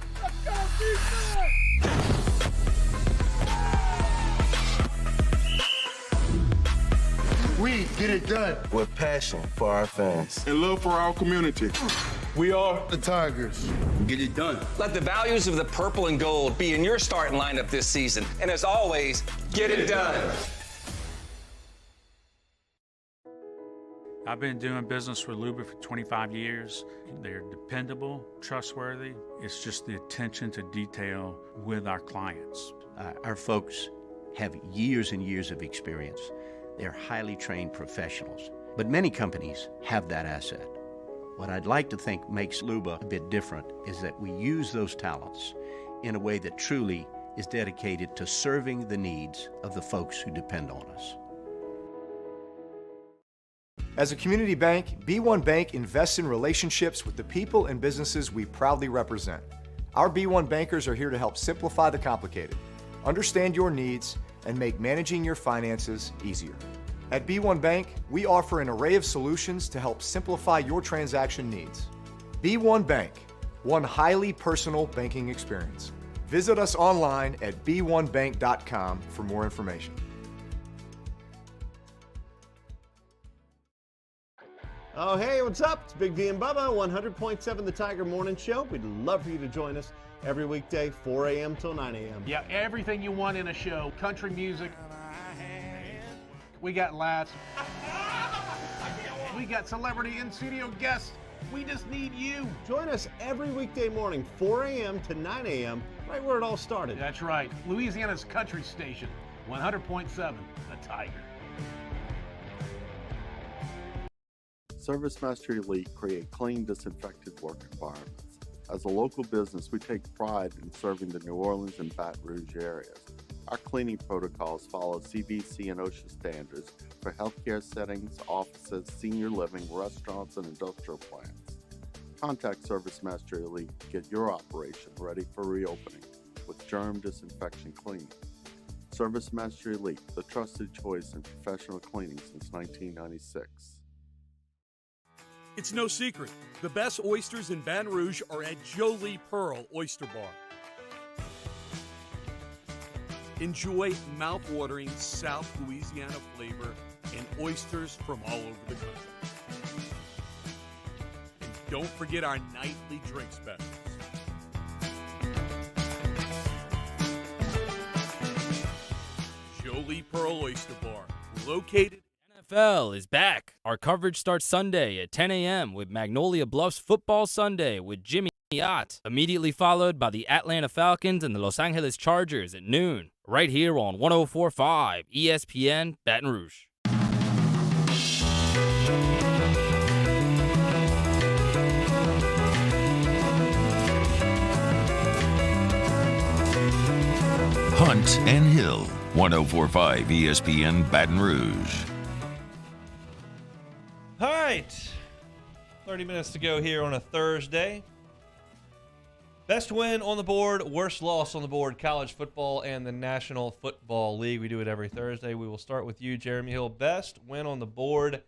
We get it done with passion for our fans and love for our community. We are the Tigers. Get it done. Let the values of the purple and gold be in your starting lineup this season. And as always, get it done. I've been doing business with Luba for 25 years. They're dependable, trustworthy. It's just the attention to detail with our clients. Our folks have years and years of experience. They're highly trained professionals, but many companies have that asset. What I'd like to think makes Luba a bit different is that we use those talents in a way that truly is dedicated to serving the needs of the folks who depend on us. As a community bank, B1 Bank invests in relationships with the people and businesses we proudly represent. Our B1 bankers are here to help simplify the complicated, understand your needs, and make managing your finances easier. At B1 Bank, we offer an array of solutions to help simplify your transaction needs. B1 Bank, one highly personal banking experience. Visit us online at b1bank.com for more information. Oh, hey, what's up? It's Big D and Bubba, 100.7 The Tiger Morning Show. We'd love for you to join us every weekday, 4 a.m. till 9 a.m. Yeah, everything you want in a show. Country music. We got laughs. We got celebrity in-studio guests. We just need you. Join us every weekday morning, 4 a.m. to 9 a.m., right where it all started. That's right. Louisiana's country station, 100.7 The Tiger. ServiceMaster Elite create clean, disinfected work environments. As a local business, we take pride in serving the New Orleans and Baton Rouge areas. Our cleaning protocols follow CDC and OSHA standards for healthcare settings, offices, senior living, restaurants, and industrial plants. Contact ServiceMaster Elite to get your operation ready for reopening with germ disinfection cleaning. ServiceMaster Elite, the trusted choice in professional cleaning since 1996. It's no secret. The best oysters in Baton Rouge are at Jolie Pearl Oyster Bar. Enjoy mouth-watering South Louisiana flavor and oysters from all over the country. don't forget our nightly drink specials. Jolie Pearl Oyster Bar, located. NFL is back. Our coverage starts Sunday at 10 a.m. with Magnolia Bluffs Football Sunday with Jimmy Ott, immediately followed by the Atlanta Falcons and the Los Angeles Chargers at noon, right here on 104.5 ESPN Baton Rouge. Hunt and Hill, 104.5 ESPN Baton Rouge. All right, 30 minutes to go here on a Thursday. Best win on the board, worst loss on the board, college football and the National Football League. We do it every Thursday. We will start with you, Jeremy Hill. Best win on the board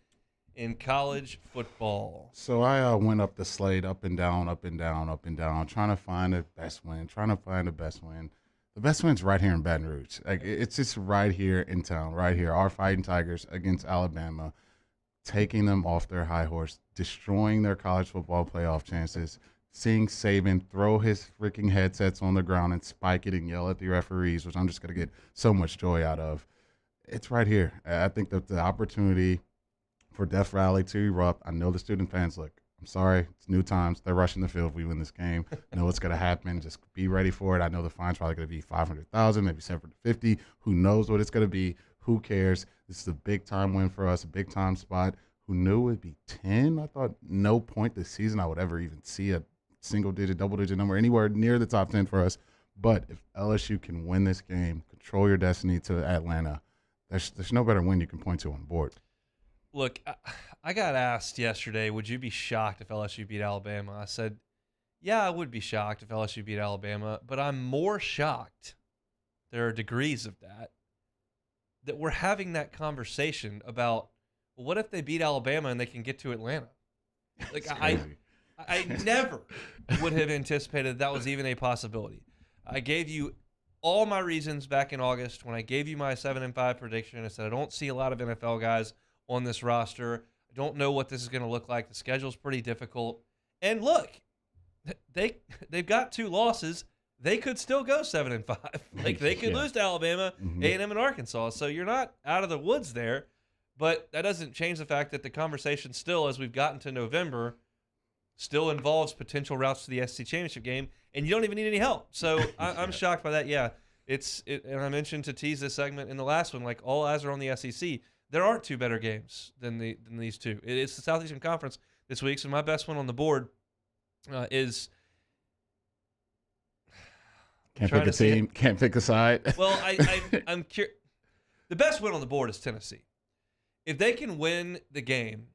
in college football. So I went up the slate, up and down, up and down, up and down, trying to find the best win, The best win's right here in Baton Rouge. Like, it's just right here in town, right here. Our Fighting Tigers against Alabama, taking them off their high horse, destroying their college football playoff chances, seeing Saban throw his freaking headsets on the ground and spike it and yell at the referees, which I'm just going to get so much joy out of. It's right here. I think that the opportunity for Death Rally to erupt, I know the student fans, look, I'm sorry, it's new times. They're rushing the field if we win this game. I know what's going to happen. Just be ready for it. I know the fine's probably going to be $500,000, maybe $750,000. Who knows what it's going to be? Who cares? This is a big-time win for us, a big-time spot. Who knew it would be 10? I thought no point this season I would ever even see a single-digit, double-digit number anywhere near the top 10 for us. But if LSU can win this game, control your destiny to Atlanta, there's no better win you can point to on the board. Look, I got asked yesterday, would you be shocked if LSU beat Alabama? I said, yeah, I would be shocked if LSU beat Alabama, but I'm more shocked, there are degrees of that we're having that conversation about, well, what if they beat Alabama and they can get to Atlanta? Like, I never would have anticipated that was even a possibility. I gave you all my reasons back in August when I gave you my 7-5 prediction. I said I don't see a lot of NFL guys on this roster. I don't know what this is going to look like. The schedule's pretty difficult. And look, they've got 2 losses. They could still go 7-5. Like, they could lose to Alabama, A&M, and Arkansas. So you're not out of the woods there. But that doesn't change the fact that the conversation still, as we've gotten to November, still involves potential routes to the SEC championship game, and you don't even need any help. So I'm shocked by that. Yeah, and I mentioned to tease this segment in the last one, like, all eyes are on the SEC. There aren't 2 better games than these 2. It's the Southeastern Conference this week, so my best one on the board is – Can't pick a team, can't pick a side. Well, I'm curious. The best win on the board is Tennessee. If they can win the game,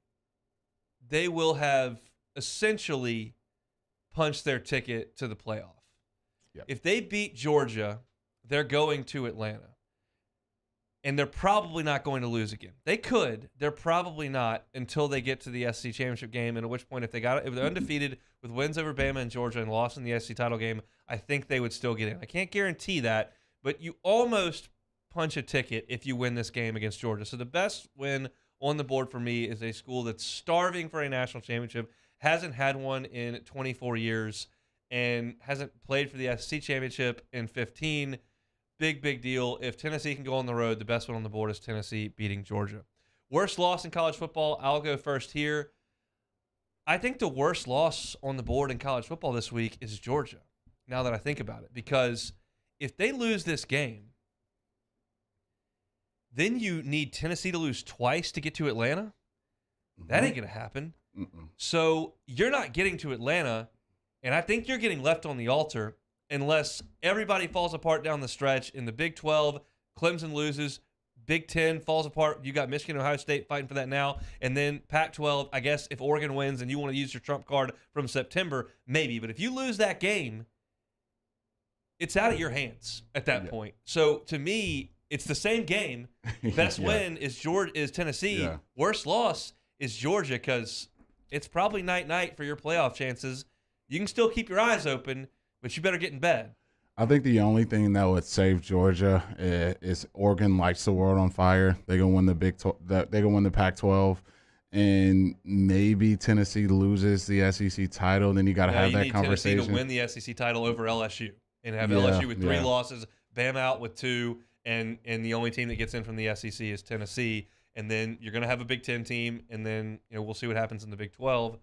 they will have essentially punched their ticket to the playoff. Yep. If they beat Georgia, they're going to Atlanta. And they're probably not going to lose again. They could. They're probably not until they get to the SEC championship game, and at which point, if they're undefeated with wins over Bama and Georgia and lost in the SEC title game, I think they would still get in. I can't guarantee that, but you almost punch a ticket if you win this game against Georgia. So the best win on the board for me is a school that's starving for a national championship, hasn't had one in 24 years, and hasn't played for the SEC championship in 15. Big deal. If Tennessee can go on the road, the best one on the board is Tennessee beating Georgia. Worst loss in college football, I'll go first here. I think the worst loss on the board in college football this week is Georgia, now that I think about it. Because if they lose this game, then you need Tennessee to lose twice to get to Atlanta. That ain't going to happen. So you're not getting to Atlanta, and I think you're getting left on the altar unless everybody falls apart down the stretch. In the Big 12, Clemson loses. Big 10 falls apart. You got Michigan, Ohio State fighting for that now. And then Pac-12, I guess if Oregon wins and you want to use your trump card from September, maybe. But if you lose that game, it's out of your hands at that point. So to me, it's the same game. Best win is Tennessee. Yeah. Worst loss is Georgia because it's probably night-night for your playoff chances. You can still keep your eyes open, but you better get in bed. I think the only thing that would save Georgia is Oregon lights the world on fire. They're gonna win the Pac-12, and maybe Tennessee loses the SEC title, then you got to have that conversation. You need Tennessee to win the SEC title over LSU and have Yeah, LSU with 3 yeah. losses, Bama out with 2, and the only team that gets in from the SEC is Tennessee. And then you're going to have a Big Ten team, and then we'll see what happens in the Big 12.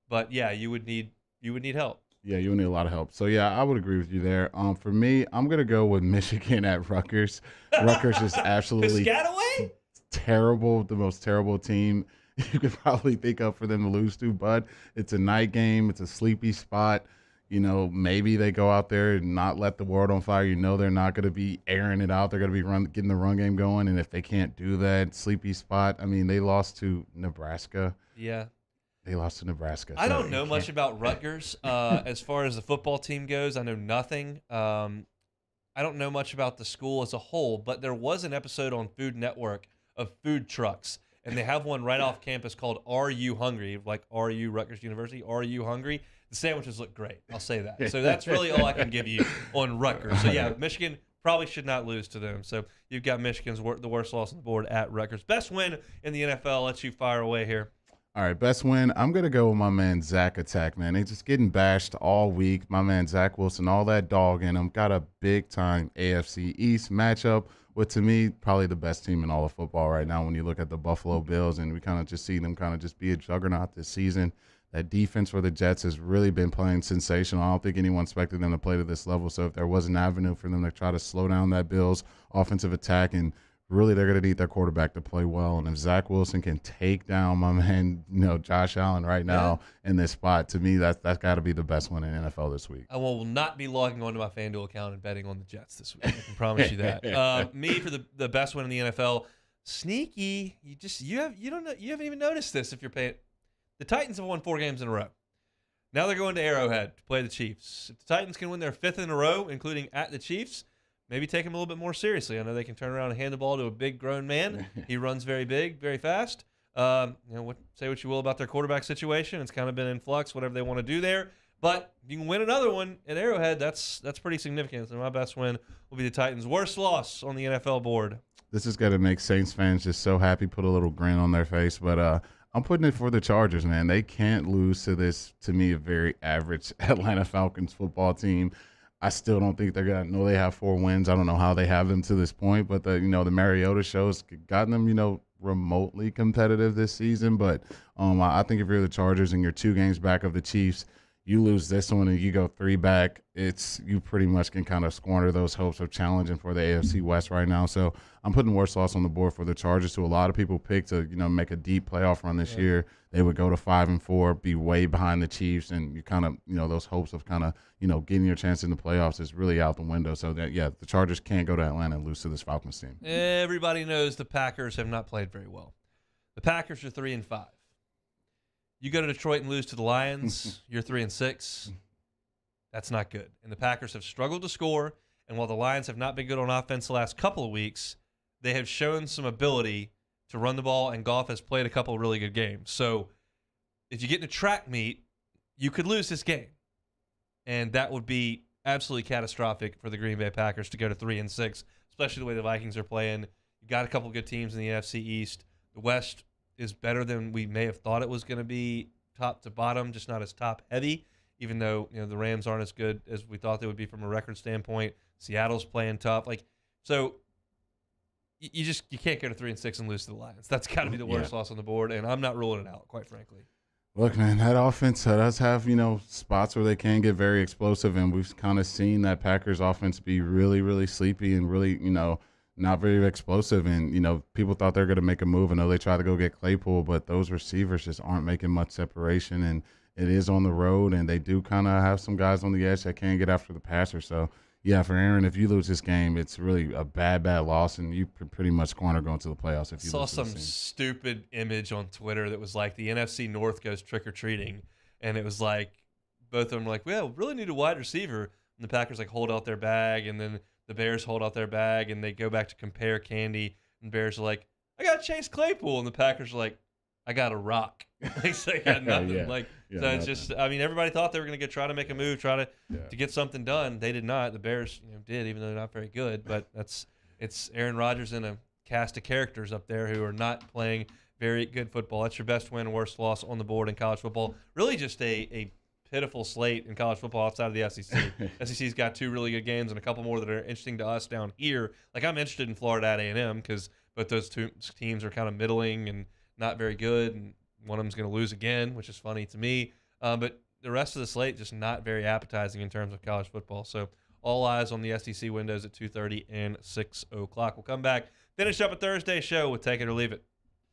But yeah, you would need help. Yeah, you would need a lot of help. So yeah, I would agree with you there. For me, I'm gonna go with Michigan at Rutgers. Rutgers is absolutely Piscataway? terrible, the most terrible team you could probably think of for them to lose to. But it's a night game. It's a sleepy spot. Maybe they go out there and not let the world on fire. They're not going to be airing it out. They're going to be getting the run game going. And if they can't do that, sleepy spot. I mean, they lost to Nebraska. Yeah. They lost to Nebraska. I don't know much about Rutgers as far as the football team goes. I know nothing. I don't know much about the school as a whole, but there was an episode on Food Network of food trucks, and they have one right off campus called Are You Hungry? Like, are you Rutgers University? Are you hungry? The sandwiches look great. I'll say that. So that's really all I can give you on Rutgers. So, yeah, Michigan probably should not lose to them. So you've got Michigan's the worst loss on the board at Rutgers. Best win in the NFL. Let you fire away here. All right, best win. I'm going to go with my man Zach Attack, man. They just getting bashed all week. My man Zach Wilson, all that dog in him. Got a big-time AFC East matchup with, to me, probably the best team in all of football right now when you look at the Buffalo Bills, and we kind of just see them kind of just be a juggernaut this season. That defense for the Jets has really been playing sensational. I don't think anyone expected them to play to this level, so if there was an avenue for them to try to slow down that Bills offensive attack, and really, they're going to need their quarterback to play well. And if Zach Wilson can take down my man, Josh Allen right now in this spot, to me, that's got to be the best one in NFL this week. I will not be logging onto my FanDuel account and betting on the Jets this week. I can promise you that. Me for the best one in the NFL, sneaky. You haven't even noticed this if you're paying. The Titans have won 4 games in a row. Now they're going to Arrowhead to play the Chiefs. If the Titans can win their 5th in a row, including at the Chiefs, maybe take him a little bit more seriously. I know they can turn around and hand the ball to a big grown man. He runs very big, very fast. Say what you will about their quarterback situation. It's kind of been in flux, whatever they want to do there. But if you can win another one at Arrowhead, that's pretty significant. So my best win will be the Titans' worst loss on the NFL board. This is going to make Saints fans just so happy, put a little grin on their face. But I'm putting it for the Chargers, man. They can't lose to this, to me, a very average Atlanta Falcons football team. I still don't think they're going to know they have 4 wins. I don't know how they have them to this point, but the Mariota show's gotten them, remotely competitive this season. But I think if you're the Chargers and you're 2 games back of the Chiefs, you lose this one and you go 3 back, you pretty much can kind of squander those hopes of challenging for the AFC West right now. So I'm putting worst loss on the board for the Chargers, who a lot of people picked to make a deep playoff run this year. They would go to 5-4, be way behind the Chiefs, and you kind of those hopes of kind of getting your chance in the playoffs is really out the window. So that the Chargers can't go to Atlanta and lose to this Falcons team. Everybody knows the Packers have not played very well. The Packers are 3-5. You go to Detroit and lose to the Lions, you're 3-6. That's not good. And the Packers have struggled to score, and while the Lions have not been good on offense the last couple of weeks, they have shown some ability to run the ball, and Goff has played a couple of really good games. So if you get in a track meet, you could lose this game. And that would be absolutely catastrophic for the Green Bay Packers to go to 3-6, especially the way the Vikings are playing. You got a couple of good teams in the NFC East. The West is better than we may have thought it was going to be top to bottom, just not as top heavy, even though the Rams aren't as good as we thought they would be from a record standpoint. Seattle's playing tough. So you can't go to 3-6 and lose to the Lions. That's got to be the worst loss on the board, and I'm not ruling it out, quite frankly. Look, man, that offense does have, spots where they can get very explosive, and we've kind of seen that Packers offense be really, really sleepy and really, not very explosive. And, people thought they were going to make a move. I know they tried to go get Claypool, but those receivers just aren't making much separation. And it is on the road, and they do kind of have some guys on the edge that can get after the passer. So, yeah, for Aaron, if you lose this game, it's really a bad loss, and you pretty much squander going to the playoffs if you saw lose some stupid image on Twitter that was like the NFC North goes trick-or-treating, and it was like both of them were like, well, really need a wide receiver. And the Packers hold out their bag, and then the Bears hold out their bag, and they go back to compare candy, and Bears are like, I got Chase Claypool, and the Packers are like, I got a rock. They got nothing. So it's just, everybody thought they were going to try to make a move, try to get something done. They did not. The Bears did, even though they're not very good. But it's Aaron Rodgers and a cast of characters up there who are not playing very good football. That's your best win, worst loss on the board in college football. Really just a pitiful slate in college football outside of the SEC. SEC's got 2 really good games and a couple more that are interesting to us down here. Like, I'm interested in Florida at A&M because both those 2 teams are kind of middling and not very good, and one of them's going to lose again, which is funny to me. But the rest of the slate just not very appetizing in terms of college football. So all eyes on the SEC windows at 2:30 and 6 o'clock. We'll come back, finish up a Thursday show with Take It or Leave It.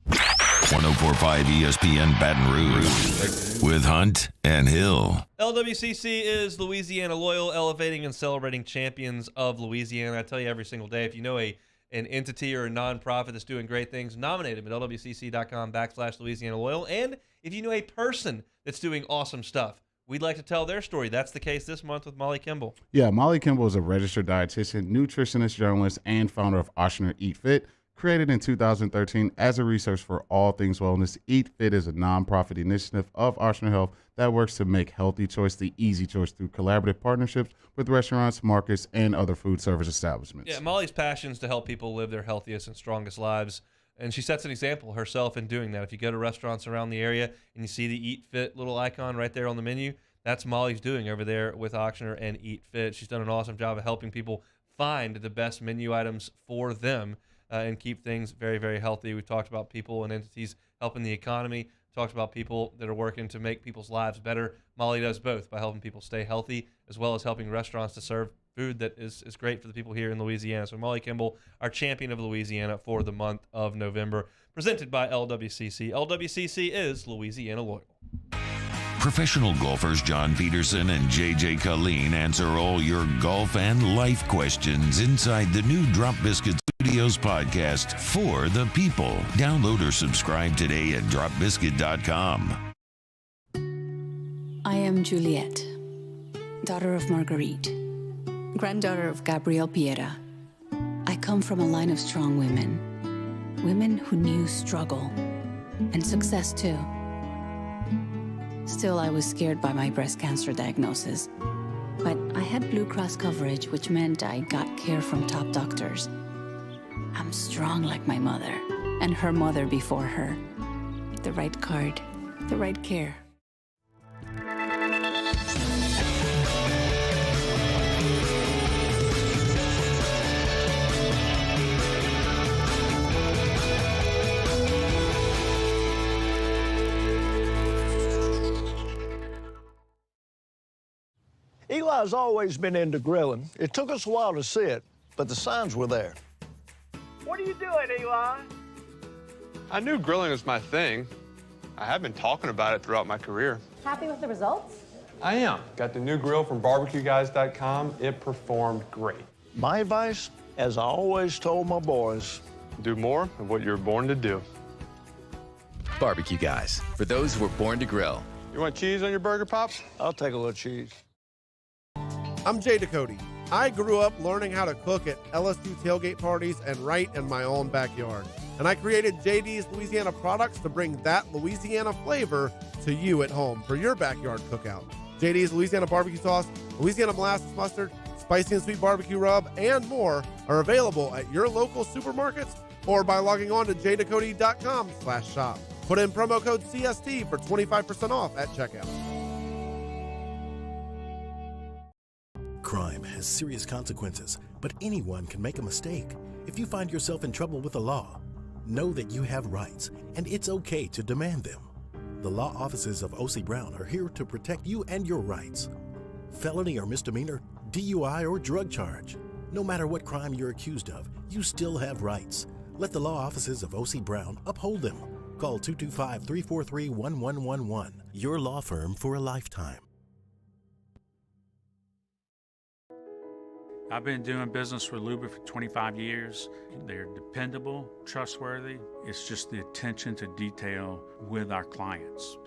104.5 ESPN Baton Rouge with Hunt and Hill. LWCC is Louisiana Loyal, elevating and celebrating champions of Louisiana. I tell you every single day, if you know an entity or a nonprofit that's doing great things, nominate them at lwcc.com/Louisiana Loyal. And if you know a person that's doing awesome stuff, we'd like to tell their story. That's the case this month with Molly Kimball. Yeah, Molly Kimball is a registered dietitian, nutritionist, journalist, and founder of Ochsner Eat Fit. Created in 2013 as a resource for all things wellness, Eat Fit is a nonprofit initiative of Ochsner Health that works to make healthy choice the easy choice through collaborative partnerships with restaurants, markets, and other food service establishments. Yeah, Molly's passion is to help people live their healthiest and strongest lives, and she sets an example herself in doing that. If you go to restaurants around the area and you see the Eat Fit little icon right there on the menu, that's Molly's doing over there with Ochsner and Eat Fit. She's done an awesome job of helping people find the best menu items for them. And keep things very, very healthy. We talked about people and entities helping the economy, talked about people that are working to make people's lives better. Molly does both by helping people stay healthy as well as helping restaurants to serve food that is great for the people here in Louisiana. So Molly Kimball, our champion of Louisiana for the month of November, presented by LWCC. LWCC is Louisiana Loyal. Professional golfers John Peterson and JJ Colleen answer all your golf and life questions inside the new Drop Biscuit Studios podcast for the people. Download or subscribe today at dropbiscuit.com. I am Juliet, daughter of Marguerite, granddaughter of Gabriel Piera. I come from a line of strong women, women who knew struggle and success too. Still, I was scared by my breast cancer diagnosis. But I had Blue Cross coverage, which meant I got care from top doctors. I'm strong like my mother, and her mother before her. The right card, the right care. Eli's always been into grilling. It took us a while to see it, but the signs were there. What are you doing, Eli? I knew grilling was my thing. I have been talking about it throughout my career. Happy with the results? I am. Got the new grill from barbecueguys.com. It performed great. My advice, as I always told my boys, do more of what you're born to do. Barbecue Guys, for those who were born to grill. You want cheese on your burger, Pops? I'll take a little cheese. I'm Jay Ducote. I grew up learning how to cook at LSU tailgate parties and right in my own backyard. And I created JD's Louisiana products to bring that Louisiana flavor to you at home for your backyard cookout. JD's Louisiana barbecue sauce, Louisiana molasses mustard, spicy and sweet barbecue rub, and more are available at your local supermarkets or by logging on to jducote.com/shop. Put in promo code CST for 25% off at checkout. Crime has serious consequences, but anyone can make a mistake. If you find yourself in trouble with the law, know that you have rights, and it's okay to demand them. The law offices of O.C. Brown are here to protect you and your rights. Felony or misdemeanor, DUI or drug charge. No matter what crime you're accused of, you still have rights. Let the law offices of O.C. Brown uphold them. Call 225-343-1111. Your law firm for a lifetime. I've been doing business with Luba for 25 years. They're dependable, trustworthy. It's just the attention to detail with our clients.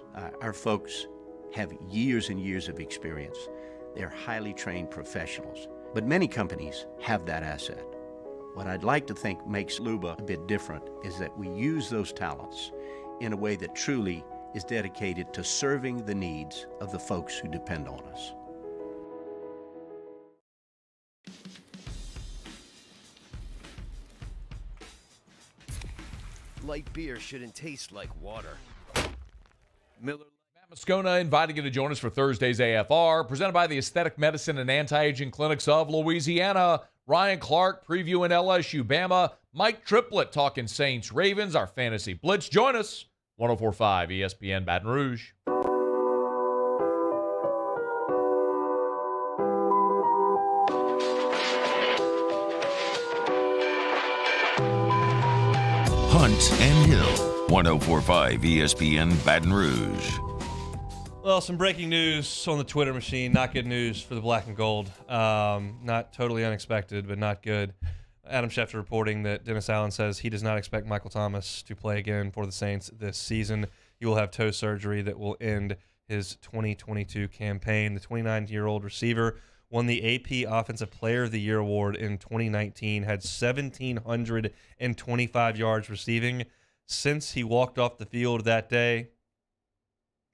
Our folks have years and years of experience. They're highly trained professionals, but many companies have that asset. What I'd like to think makes Luba a bit different is that we use those talents in a way that truly is dedicated to serving the needs of the folks who depend on us. light beer shouldn't taste like water. Miller. Moscona inviting you to join us for Thursday's AFR, presented by the Aesthetic Medicine and Anti-Aging Clinics of Louisiana. Ryan Clark previewing LSU Bama. Mike Triplett talking Saints Ravens, our Fantasy Blitz. Join us, 104.5 ESPN Baton Rouge. Hunt and Hill, 104.5 ESPN Baton Rouge. Well, some breaking news on the Twitter machine. Not good news for the black and gold. Not totally unexpected, but not good. Adam Schefter reporting that Dennis Allen says he does not expect Michael Thomas to play again for the Saints this season. He will have toe surgery that will end his 2022 campaign. The 29-year-old receiver won the AP Offensive Player of the Year award in 2019, had 1,725 yards receiving. Since he walked off the field that day,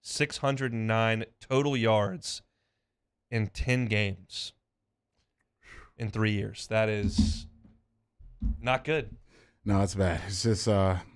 609 total yards in 10 games in 3 years. That is not good. No, it's bad. It's just,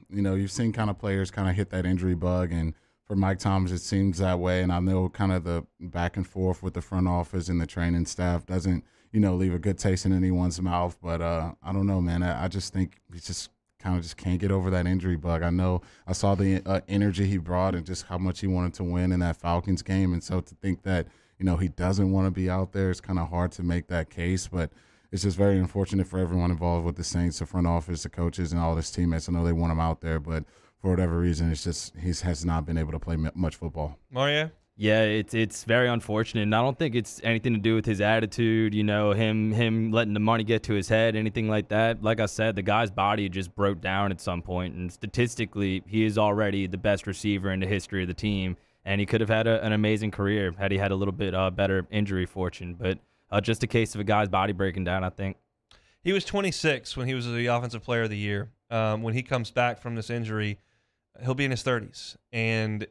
you've seen kind of players kind of hit that injury bug, and for Mike Thomas, it seems that way. And I know kind of the back and forth with the front office and the training staff doesn't, leave a good taste in anyone's mouth. But I don't know, man. I just think he's just kind of just can't get over that injury bug. I know I saw the energy he brought and just how much he wanted to win in that Falcons game. And so to think that, he doesn't want to be out there, it's kind of hard to make that case. But it's just very unfortunate for everyone involved with the Saints, the front office, the coaches, and all his teammates. I know they want him out there, but for whatever reason, it's just he has not been able to play much football. Mario? Yeah, it's very unfortunate, and I don't think it's anything to do with his attitude, him letting the money get to his head, anything like that. Like I said, the guy's body just broke down at some point, and statistically, he is already the best receiver in the history of the team, and he could have had an amazing career had he had a little bit better injury fortune. But just a case of a guy's body breaking down, I think. He was 26 when he was the Offensive Player of the Year. When he comes back from this injury, he'll be in his 30s, and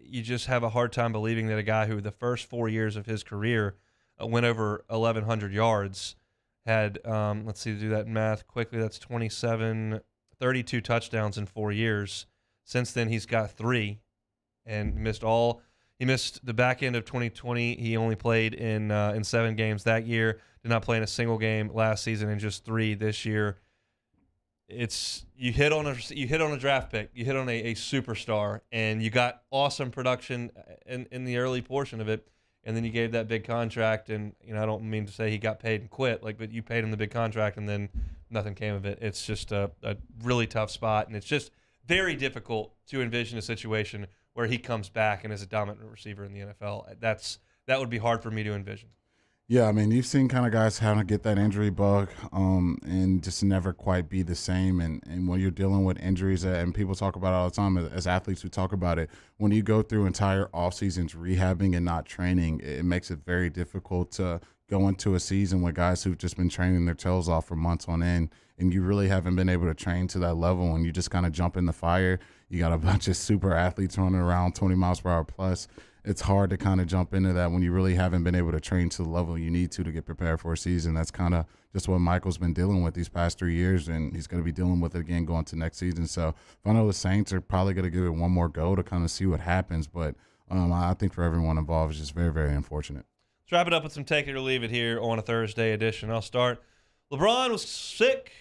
you just have a hard time believing that a guy who the first 4 years of his career went over 1,100 yards, had, let's see, to do that math quickly, that's 32 touchdowns in 4 years. Since then, he's got 3 and he missed the back end of 2020. He only played in 7 games that year, did not play in a single game last season, and just 3 this year. You hit on a draft pick, you hit on a superstar, and you got awesome production in the early portion of it, and then you gave that big contract, and I don't mean to say he got paid and quit, but you paid him the big contract, and then nothing came of it. It's just a really tough spot, and it's just very difficult to envision a situation where he comes back and is a dominant receiver in the NFL. That would be hard for me to envision. Yeah, I mean, you've seen kind of guys how to get that injury bug and just never quite be the same. And when you're dealing with injuries, and people talk about it all the time as athletes who talk about it, when you go through entire off seasons rehabbing and not training, it makes it very difficult to go into a season with guys who've just been training their tails off for months on end, and you really haven't been able to train to that level, and you just kind of jump in the fire. You got a bunch of super athletes running around 20 miles per hour plus. It's hard to kind of jump into that when you really haven't been able to train to the level you need to get prepared for a season. That's kind of just what Michael's been dealing with these past 3 years, and he's going to be dealing with it again going to next season. So if I know the Saints are probably going to give it one more go to kind of see what happens, but I think for everyone involved, it's just very, very unfortunate. Let's wrap it up with some take it or leave it here on a Thursday edition. I'll start. LeBron was sick,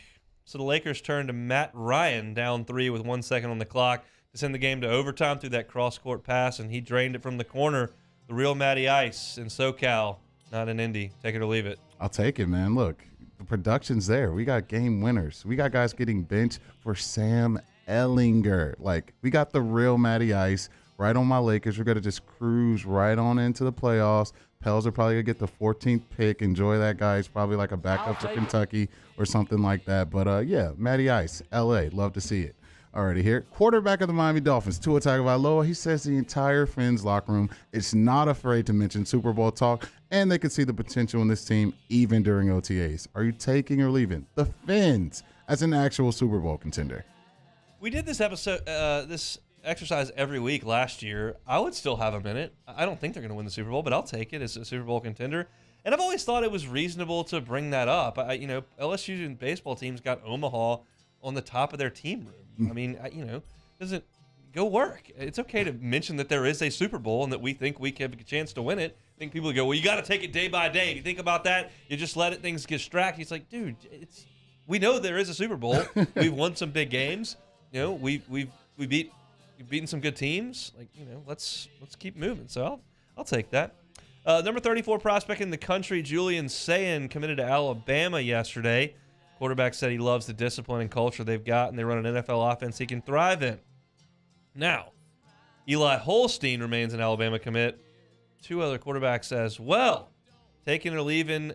so the Lakers turned to Matt Ryan down 3 with 1 second on the clock to send the game to overtime through that cross-court pass, and he drained it from the corner. The real Matty Ice in SoCal, not in Indy. Take it or leave it. I'll take it, man. Look, the production's there. We got game winners. We got guys getting benched for Sam Ehlinger. We got the real Matty Ice right on my Lakers. We're going to just cruise right on into the playoffs. Pels are probably going to get the 14th pick. Enjoy that guy. He's probably like a backup for Kentucky or something like that. But, yeah, Matty Ice, L.A., love to see it. Already here. Quarterback of the Miami Dolphins, Tua Tagovailoa. He says the entire Fins locker room is not afraid to mention Super Bowl talk, and they can see the potential in this team even during OTAs. Are you taking or leaving the Fins as an actual Super Bowl contender? We did this exercise every week last year. I would still have them in it. I don't think they're going to win the Super Bowl, but I'll take it as a Super Bowl contender. And I've always thought it was reasonable to bring that up. LSU and baseball teams got Omaha on the top of their team room. I mean, doesn't go work. It's okay to mention that there is a Super Bowl and that we think we have a chance to win it. I think people go, well, you got to take it day by day. If you think about that, you just let things get distracted. It's like, dude, we know there is a Super Bowl. We've won some big games. We've beaten some good teams. Like, let's keep moving. So I'll take that. Number 34 prospect in the country, Julian Sayin, committed to Alabama yesterday. Quarterback said he loves the discipline and culture they've got, and they run an NFL offense he can thrive in. Now, Eli Holstein remains an Alabama commit. 2 other quarterbacks as well. Taking or leaving,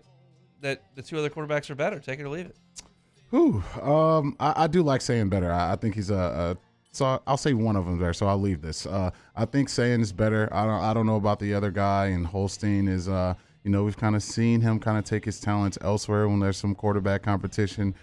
that the 2 other quarterbacks are better. Take it or leave it. I do like saying better. I think he's so I'll say one of them there. So I'll leave this. I think Sayin is better. I don't know about the other guy, and Holstein is. We've kind of seen him kind of take his talents elsewhere when there's some quarterback competition.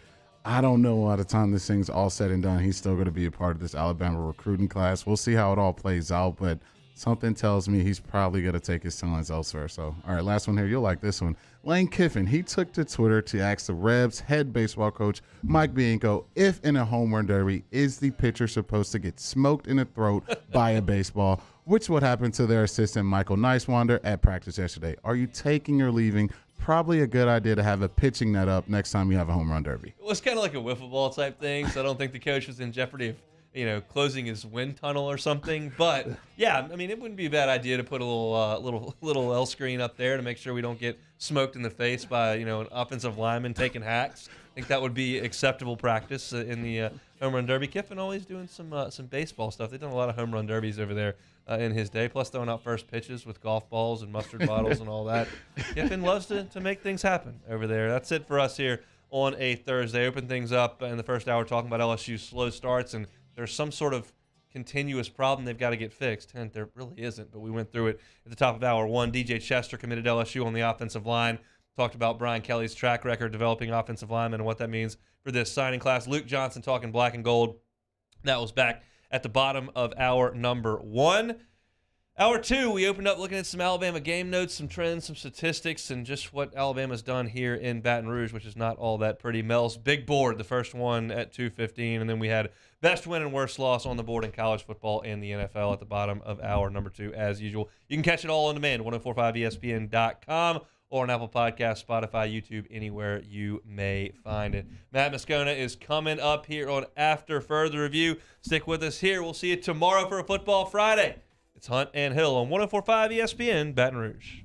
I don't know by the time this thing's all said and done, he's still going to be a part of this Alabama recruiting class. We'll see how it all plays out, but something tells me he's probably going to take his talents elsewhere. So, all right, last one here. You'll like this one. Lane Kiffin, he took to Twitter to ask the Rebs head baseball coach, Mike Bianco, if in a home run derby, is the pitcher supposed to get smoked in the throat by a baseball, which would happen to their assistant, Michael Nicewander, at practice yesterday. Are you taking or leaving? Probably a good idea to have a pitching net up next time you have a home run derby. Well, it's kind of like a wiffle ball type thing, so I don't think the coach was in jeopardy of closing his wind tunnel or something. But yeah, I mean, it wouldn't be a bad idea to put a little L screen up there to make sure we don't get smoked in the face by an offensive lineman taking hacks. I think that would be acceptable practice in the home run derby. Kiffin always doing some baseball stuff. They've done a lot of home run derbies over there in his day, plus throwing out first pitches with golf balls and mustard bottles and all that. Kiffin loves to make things happen over there. That's it for us here on a Thursday. Open things up in the first hour talking about LSU's slow starts, and there's some sort of continuous problem they've got to get fixed. And there really isn't, but we went through it at the top of hour 1. DJ Chester committed to LSU on the offensive line. Talked about Brian Kelly's track record developing offensive linemen and what that means for this signing class. Luke Johnson talking black and gold. That was back at the bottom of hour number 1. Hour 2, we opened up looking at some Alabama game notes, some trends, some statistics, and just what Alabama's done here in Baton Rouge, which is not all that pretty. Mel's big board, the first one at 2:15, and then we had best win and worst loss on the board in college football and the NFL at the bottom of hour number 2, as usual. You can catch it all on demand, 1045ESPN.com, or on Apple Podcasts, Spotify, YouTube, anywhere you may find it. Matt Moscona is coming up here on After Further Review. Stick with us here. We'll see you tomorrow for a Football Friday. It's Hunt and Hill on 1045 ESPN Baton Rouge.